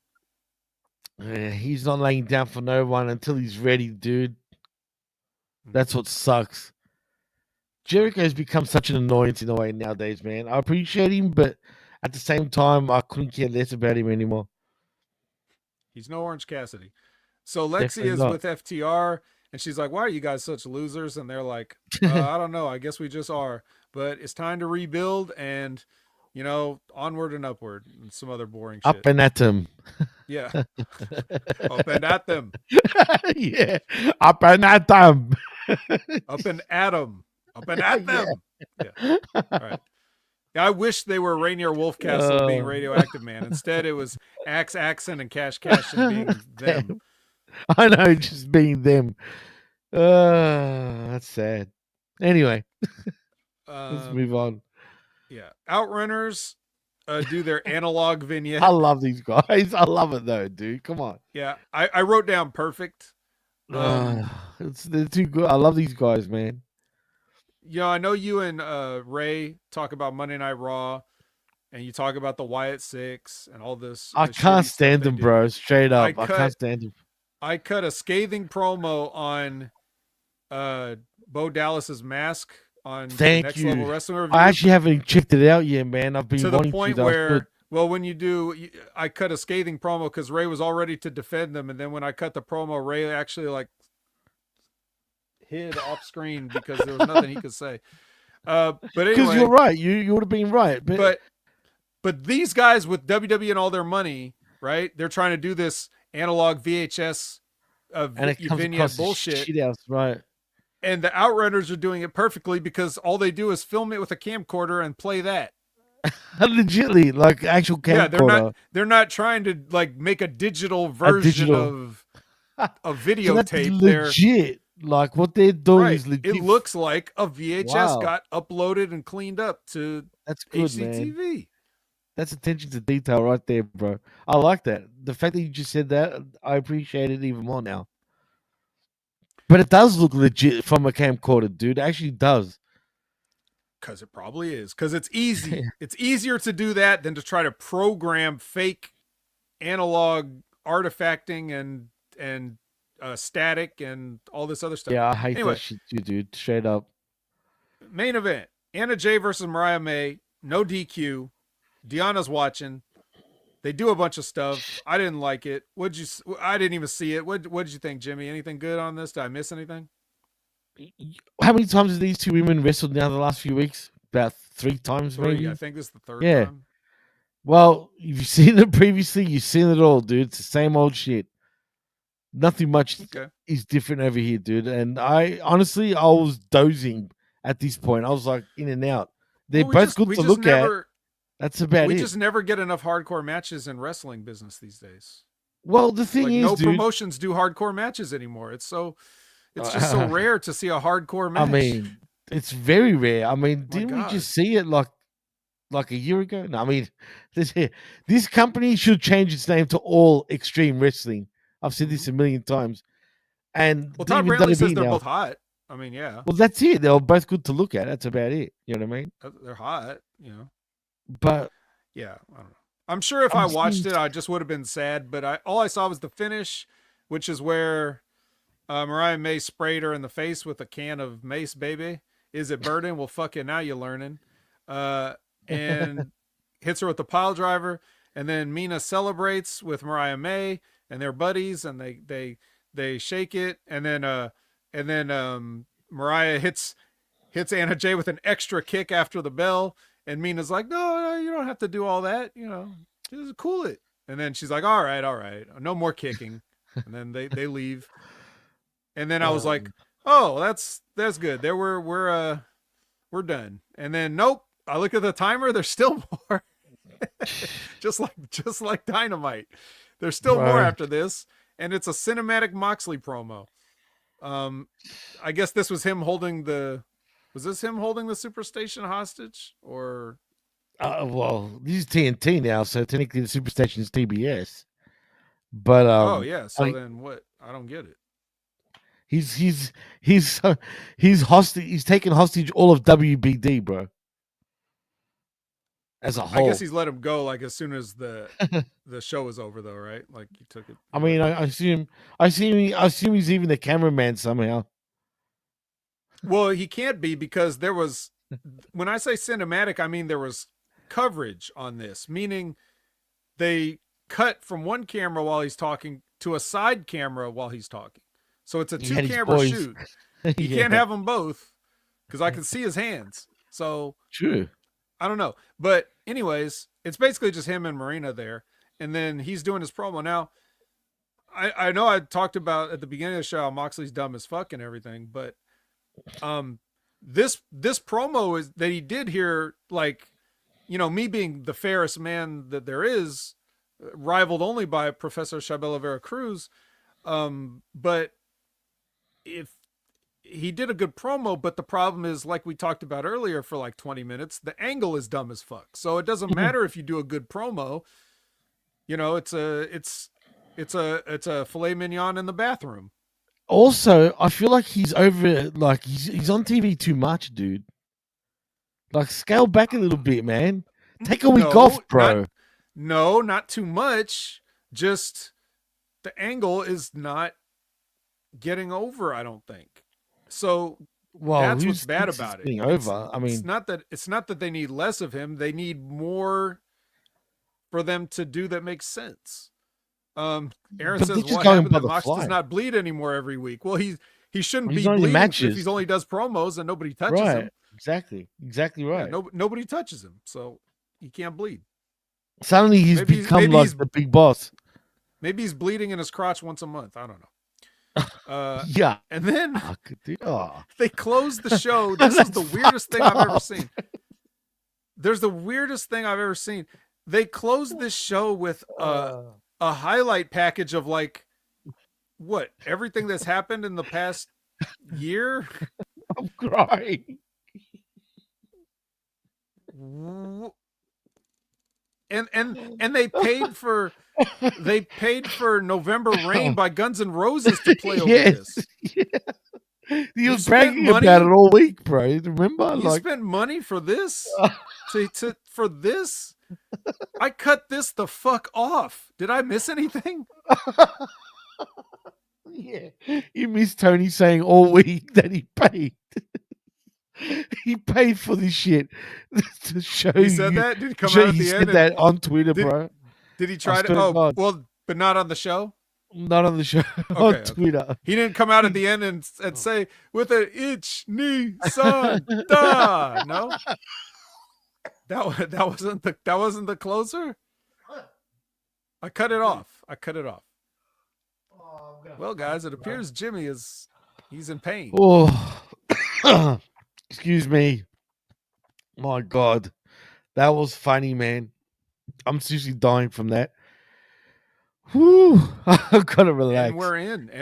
[SPEAKER 1] He's not laying down for no one until he's ready, dude. That's what sucks. Jericho's become such an annoyance in a way nowadays, man. I appreciate him, but at the same time, I couldn't care less about him anymore.
[SPEAKER 2] He's no Orange Cassidy. So Lexi
[SPEAKER 1] Definitely
[SPEAKER 2] is
[SPEAKER 1] not.
[SPEAKER 2] with FTR, and she's like, "Why are you guys such losers?" And they're like, "I don't know. I guess we just are. But it's time to rebuild and, onward and upward and some other boring shit."
[SPEAKER 1] Up and at them.
[SPEAKER 2] Yeah. Up and at them.
[SPEAKER 1] Yeah. Up and at them.
[SPEAKER 2] Up and at them. Up and at them. Yeah. All right. Yeah, I wish they were Rainier Wolfcastle being Radioactive Man. Instead, it was Axe Axon and Cash being them.
[SPEAKER 1] I know, just being them. That's sad. Anyway, let's move on.
[SPEAKER 2] Yeah. Outrunners do their analog vignette.
[SPEAKER 1] I love these guys. I love it though, dude. Come on.
[SPEAKER 2] Yeah. I wrote down perfect.
[SPEAKER 1] They're too good. I love these guys, man.
[SPEAKER 2] I know you and Ray talk about Monday Night Raw, and you talk about the Wyatt Six and all this.
[SPEAKER 1] I can't stand them, bro. Straight up. I can't stand them.
[SPEAKER 2] I cut a scathing promo on Bo Dallas's mask on Next Level Wrestling Review.
[SPEAKER 1] I actually haven't checked it out yet, man. I've been
[SPEAKER 2] to the point where, when you do, I cut a scathing promo because Ray was all ready to defend them, and then when I cut the promo, Ray actually hid off screen because there was nothing he could say. But anyway,
[SPEAKER 1] because you're right, you would have been right.
[SPEAKER 2] But these guys with WWE and all their money, right? They're trying to do this analog VHS vignette bullshit,
[SPEAKER 1] right?
[SPEAKER 2] And the Outrunners are doing it perfectly because all they do is film it with a camcorder and play that.
[SPEAKER 1] Legitly, like actual camcorder.
[SPEAKER 2] Yeah, they're not trying to make a digital version of a videotape.
[SPEAKER 1] So legit. Like what they're doing is legit.
[SPEAKER 2] It looks like a VHS got uploaded and cleaned up to HCTV. Man.
[SPEAKER 1] That's attention to detail right there, bro. I like that. The fact that you just said that, I appreciate it even more now. But it does look legit from a camcorder, dude. It actually does.
[SPEAKER 2] Because it probably is. Because it's easy. It's easier to do that than to try to program fake analog artifacting and static and all this other stuff.
[SPEAKER 1] Yeah, I hate that shit too, dude. Straight up.
[SPEAKER 2] Main event. Anna Jay versus Mariah May. No DQ. Deanna's watching. They do a bunch of stuff. I didn't like it. I didn't even see it. What did you think, Jimmy? Anything good on this? Did I miss anything?
[SPEAKER 1] How many times have these two women wrestled now the last few weeks? About 3 times, maybe?
[SPEAKER 2] I think this is the 3rd time.
[SPEAKER 1] Well, you've seen it previously. You've seen it all, dude. It's the same old shit. Nothing much is different over here, dude. And I was dozing at this point. I was like in and out. They're both good to look at. That's about it.
[SPEAKER 2] We just never get enough hardcore matches in wrestling business these days.
[SPEAKER 1] Well, the thing is,
[SPEAKER 2] no promotions do hardcore matches anymore. It's just so rare to see a hardcore match.
[SPEAKER 1] I mean, it's very rare. I mean, didn't we just see it like a year ago? No, I mean, this company should change its name to All Extreme Wrestling. I've said this a million times. And
[SPEAKER 2] Todd Brantley says they're both hot. I mean, yeah.
[SPEAKER 1] Well, that's it. They're both good to look at. That's about it. You know what I mean?
[SPEAKER 2] They're hot,
[SPEAKER 1] But
[SPEAKER 2] yeah, I don't know. I'm sure if I watched it, I just would have been sad. But all I saw was the finish, which is where Mariah May sprayed her in the face with a can of Mace, baby. Is it burning? Well, fuck it. Now you're learning. And hits her with the pile driver. And then Mina celebrates with Mariah May and their buddies, and they shake it. And then Mariah hits Anna Jay with an extra kick after the bell. And Mina's like, no, you don't have to do all that. Just cool it. And then she's like, all right. No more kicking. And then they leave. And then I was like, oh, that's good. There we're done. And then nope. I look at the timer. There's still more. just like Dynamite. There's still more after this, and it's a cinematic Moxley promo. I guess this was him holding the. Was this him holding the Superstation hostage, or?
[SPEAKER 1] Well, this is TNT now, so technically the Superstation is TBS. But
[SPEAKER 2] oh yeah, so then what? I don't get it.
[SPEAKER 1] He's hostage. He's taking hostage all of WBD, bro. As a whole,
[SPEAKER 2] I guess he's let him go like as soon as the show was over, though, right? Like he took it.
[SPEAKER 1] I mean, I assume he's even the cameraman somehow.
[SPEAKER 2] Well, he can't be because there was. When I say cinematic, I mean there was coverage on this, meaning they cut from one camera while he's talking to a side camera while he's talking. So it's a 2-camera shoot. You can't have them both because I can see his hands. So
[SPEAKER 1] true.
[SPEAKER 2] I don't know. But anyways, it's basically just him and Marina there. And then he's doing his promo. Now, I know I talked about at the beginning of the show how Moxley's dumb as fuck and everything, but this promo is that he did here, like, you know, me being the fairest man that there is, rivaled only by Professor Chabela Vera Cruz. But if he did a good promo, but the problem is, like we talked about earlier for like 20 minutes, the angle is dumb as fuck. So it doesn't matter if you do a good promo, you know, it's a filet mignon in the bathroom.
[SPEAKER 1] Also, I feel like he's over, like he's on TV too much, dude. Like, scale back a little bit, man. Take a week off, bro.
[SPEAKER 2] Not too much. Just the angle is not getting over, I don't think. So that's what's bad about it.
[SPEAKER 1] Over. I mean,
[SPEAKER 2] it's not that they need less of him. They need more for them to do that makes sense. Aaron says, "What happened that Mox does not bleed anymore every week?" Well, he shouldn't be bleeding if he only does promos and nobody touches him.
[SPEAKER 1] Exactly right.
[SPEAKER 2] Yeah, nobody touches him, so he can't bleed.
[SPEAKER 1] Suddenly he's become like the big boss.
[SPEAKER 2] Maybe he's bleeding in his crotch once a month. I don't know.
[SPEAKER 1] Yeah.
[SPEAKER 2] And then they closed the show. This is the weirdest thing I've ever seen. There's the weirdest thing I've ever seen. They closed this show with a highlight package of like what? Everything that's happened in the past year?
[SPEAKER 1] I'm crying.
[SPEAKER 2] And they paid for November Rain by Guns N' Roses to play over this.
[SPEAKER 1] Yeah. He was bragging about it all week, bro. Remember?
[SPEAKER 2] You spent money for this? For this? I cut this the fuck off. Did I miss anything?
[SPEAKER 1] Yeah. You missed Tony saying all week that he paid. He paid for this shit to show you.
[SPEAKER 2] He said that? Did he come out at the end? He
[SPEAKER 1] said that on Twitter, bro.
[SPEAKER 2] Did he try to? Oh, well, but not on the show?
[SPEAKER 1] Not on the show. On Twitter.
[SPEAKER 2] He didn't come out at the end and say, with an itch, knee, son, da. No? That wasn't the closer? I cut it off. Well, guys, it appears Jimmy he's in pain.
[SPEAKER 1] Oh. Excuse me. My God. That was funny, man. I'm seriously dying from that. Whew. I've got to relax.
[SPEAKER 2] And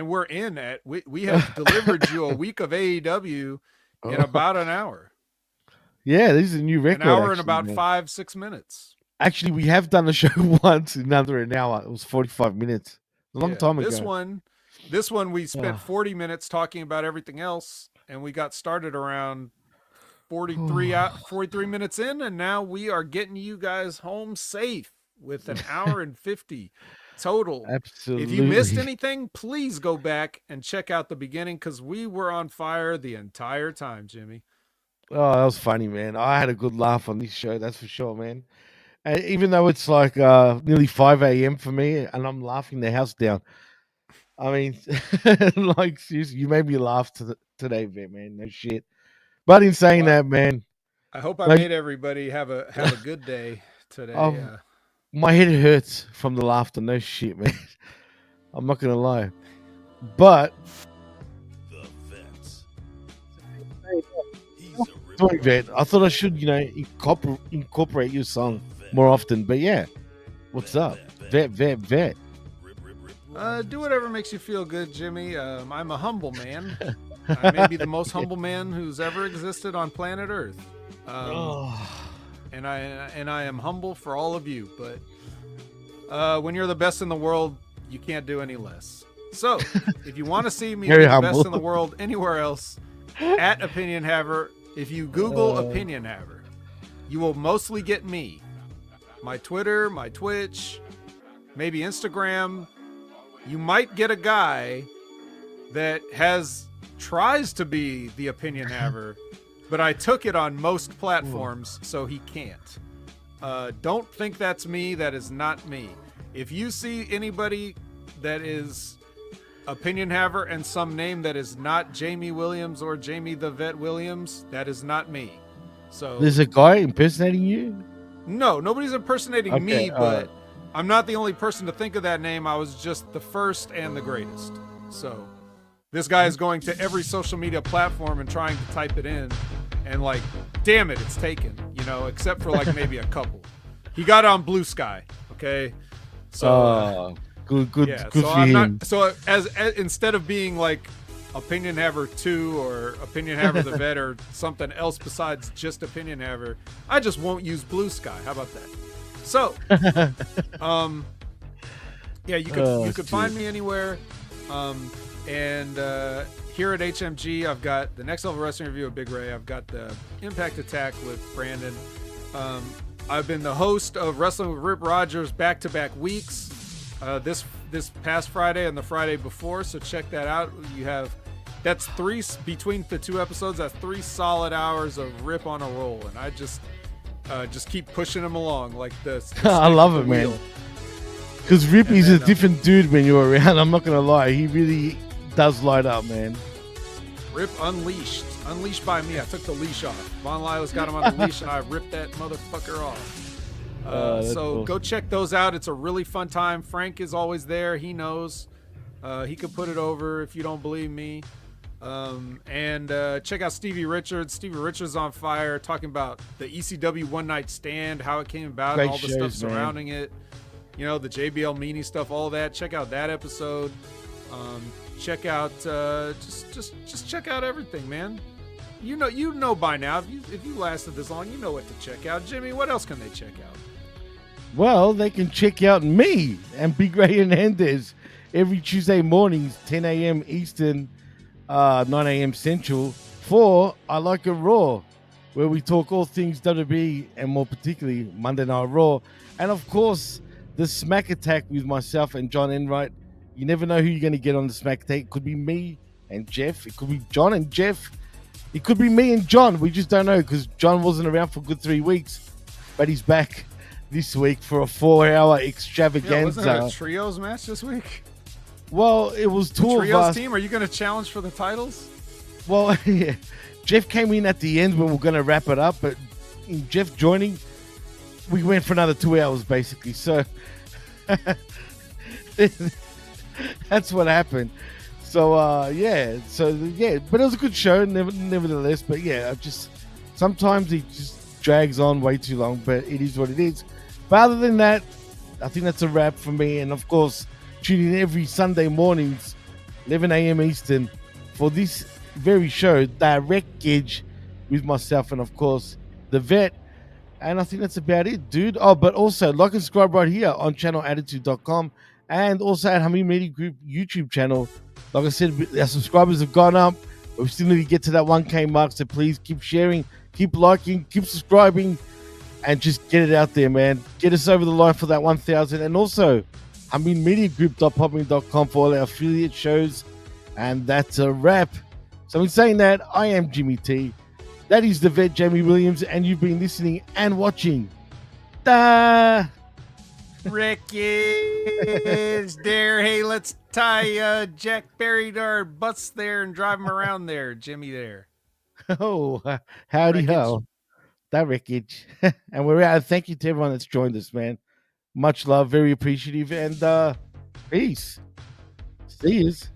[SPEAKER 2] we're in at we have delivered you a week of AEW in about an hour.
[SPEAKER 1] Yeah, this is a new record.
[SPEAKER 2] An hour and about 5-6 minutes.
[SPEAKER 1] Actually, we have done a show once in under an hour. It was 45 minutes. A long time ago.
[SPEAKER 2] This one we spent 40 minutes talking about everything else, and we got started around 43 minutes in, and now we are getting you guys home safe with an hour and 50 total.
[SPEAKER 1] Absolutely.
[SPEAKER 2] If you missed anything, please go back and check out the beginning, because we were on fire the entire time, Jimmy.
[SPEAKER 1] Oh, that was funny, man. I had a good laugh on this show, that's for sure, man. And even though it's like nearly 5 a.m. for me, and I'm laughing the house down. I mean, like, seriously, you made me laugh today, man. No shit. But in saying that, man,
[SPEAKER 2] I hope I made everybody have a good day today.
[SPEAKER 1] My head hurts from the laughter. No shit, man. I'm not gonna lie. But Sorry, Vet. I thought I should, incorporate your song more often. But yeah, what's up? Vet.
[SPEAKER 2] Do whatever makes you feel good, Jimmy. I'm a humble man. I may be the most humble man who's ever existed on planet Earth.
[SPEAKER 1] Oh,
[SPEAKER 2] And I am humble for all of you. But when you're the best in the world, you can't do any less. So if you want to see me be
[SPEAKER 1] Very
[SPEAKER 2] the
[SPEAKER 1] humble.
[SPEAKER 2] best in the world anywhere else, at Opinion Haver, if you Google Opinion Haver, you will mostly get me. My Twitter, my Twitch, maybe Instagram. You might get a guy that tries to be the Opinion Haver, but I took it on most platforms, so he can't. Don't think that's me. That is not me. If you see anybody that is Opinion Haver and some name that is not Jamie Williams or Jamie the Vet Williams, that is not me. So
[SPEAKER 1] there's a guy impersonating you?
[SPEAKER 2] no, nobody's impersonating
[SPEAKER 1] Okay,
[SPEAKER 2] me, but I'm not the only person to think of that name. I was just the first and the greatest. So this guy is going to every social media platform and trying to type it in, and like, damn it, it's taken, except for like maybe a couple. He got it on Blue Sky, okay? So
[SPEAKER 1] Good
[SPEAKER 2] yeah,
[SPEAKER 1] for
[SPEAKER 2] so I'm
[SPEAKER 1] him.
[SPEAKER 2] not, so as instead of being like Opinion Haver 2 or Opinion Haver the Vet or something else besides just Opinion Haver, I just won't use Blue Sky. How about that? So yeah, you could find me anywhere. And here at HMG, I've got the Next Level Wrestling Review with Big Ray. I've got the Impact Attack with Brandon. I've been the host of Wrestling with Rip Rogers back-to-back weeks. This past Friday and the Friday before, so check that out. That's three between the two episodes. That's 3 solid hours of Rip on a roll, and I just keep pushing him along like this.
[SPEAKER 1] I love it, man. Because Rip is a different dude when you're around. I'm not gonna lie, he really does light up, man.
[SPEAKER 2] Rip unleashed by me. I took the leash off. Von Lila's got him on the leash, and I ripped that motherfucker off. So go check those out. It's a really fun time. Frank is always there. He knows. He could put it over if you don't believe me. And check out Stevie Richards. Stevie Richards on fire, talking about the ECW One Night Stand, how it came about, and all the stuff surrounding it. The JBL Meanie stuff, all that. Check out that episode. Check out just check out everything, man. You know by now. If you lasted this long, you know what to check out. Jimmy, what else can they check out?
[SPEAKER 1] Well, they can check out me and Big Ray Hernandez every Tuesday mornings, 10 a.m. Eastern, 9 a.m. Central, for I Like It Raw, where we talk all things WWE and more particularly Monday Night Raw. And of course, the Smack Attack with myself and John Enright. You never know who you're going to get on the Smack Attack. It could be me and Jeff. It could be John and Jeff. It could be me and John. We just don't know because John wasn't around for a good 3 weeks, but he's back this week for a 4-hour extravaganza.
[SPEAKER 2] Yeah, wasn't it a trios match this week?
[SPEAKER 1] Well, it was two of
[SPEAKER 2] trios
[SPEAKER 1] us.
[SPEAKER 2] Team, are you going to challenge for the titles?
[SPEAKER 1] Well, yeah. Jeff came in at the end when we're going to wrap it up, but in Jeff joining, we went for another 2 hours basically. So that's what happened. So yeah, but it was a good show, nevertheless. But yeah, sometimes it just drags on way too long, but it is what it is. But other than that, I think that's a wrap for me. And of course, tune in every Sunday mornings, 11 a.m. Eastern, for this very show, Wreckage, with myself and of course the Vet. And I think that's about it, dude. Oh, but also like and subscribe right here on channelattitude.com and also at Hamin Media Group YouTube channel. Like I said, our subscribers have gone up. We still need to get to that 1K mark, so please keep sharing, keep liking, keep subscribing, and just get it out there, man. Get us over the line for that 1,000. And also, HaminMediaGroup.popping.com for all our affiliate shows. And that's a wrap. So in saying that, I am Jimmy T. That is the Vet, Jamie Williams, and you've been listening and watching
[SPEAKER 2] Wreckage there. Hey, let's tie Jack Berry to our butts there and drive him around there, Jimmy there.
[SPEAKER 1] Oh, howdy ho. That Wreckage. And we're out. Thank you to everyone that's joined us, man. Much love, very appreciative, and peace. See yous.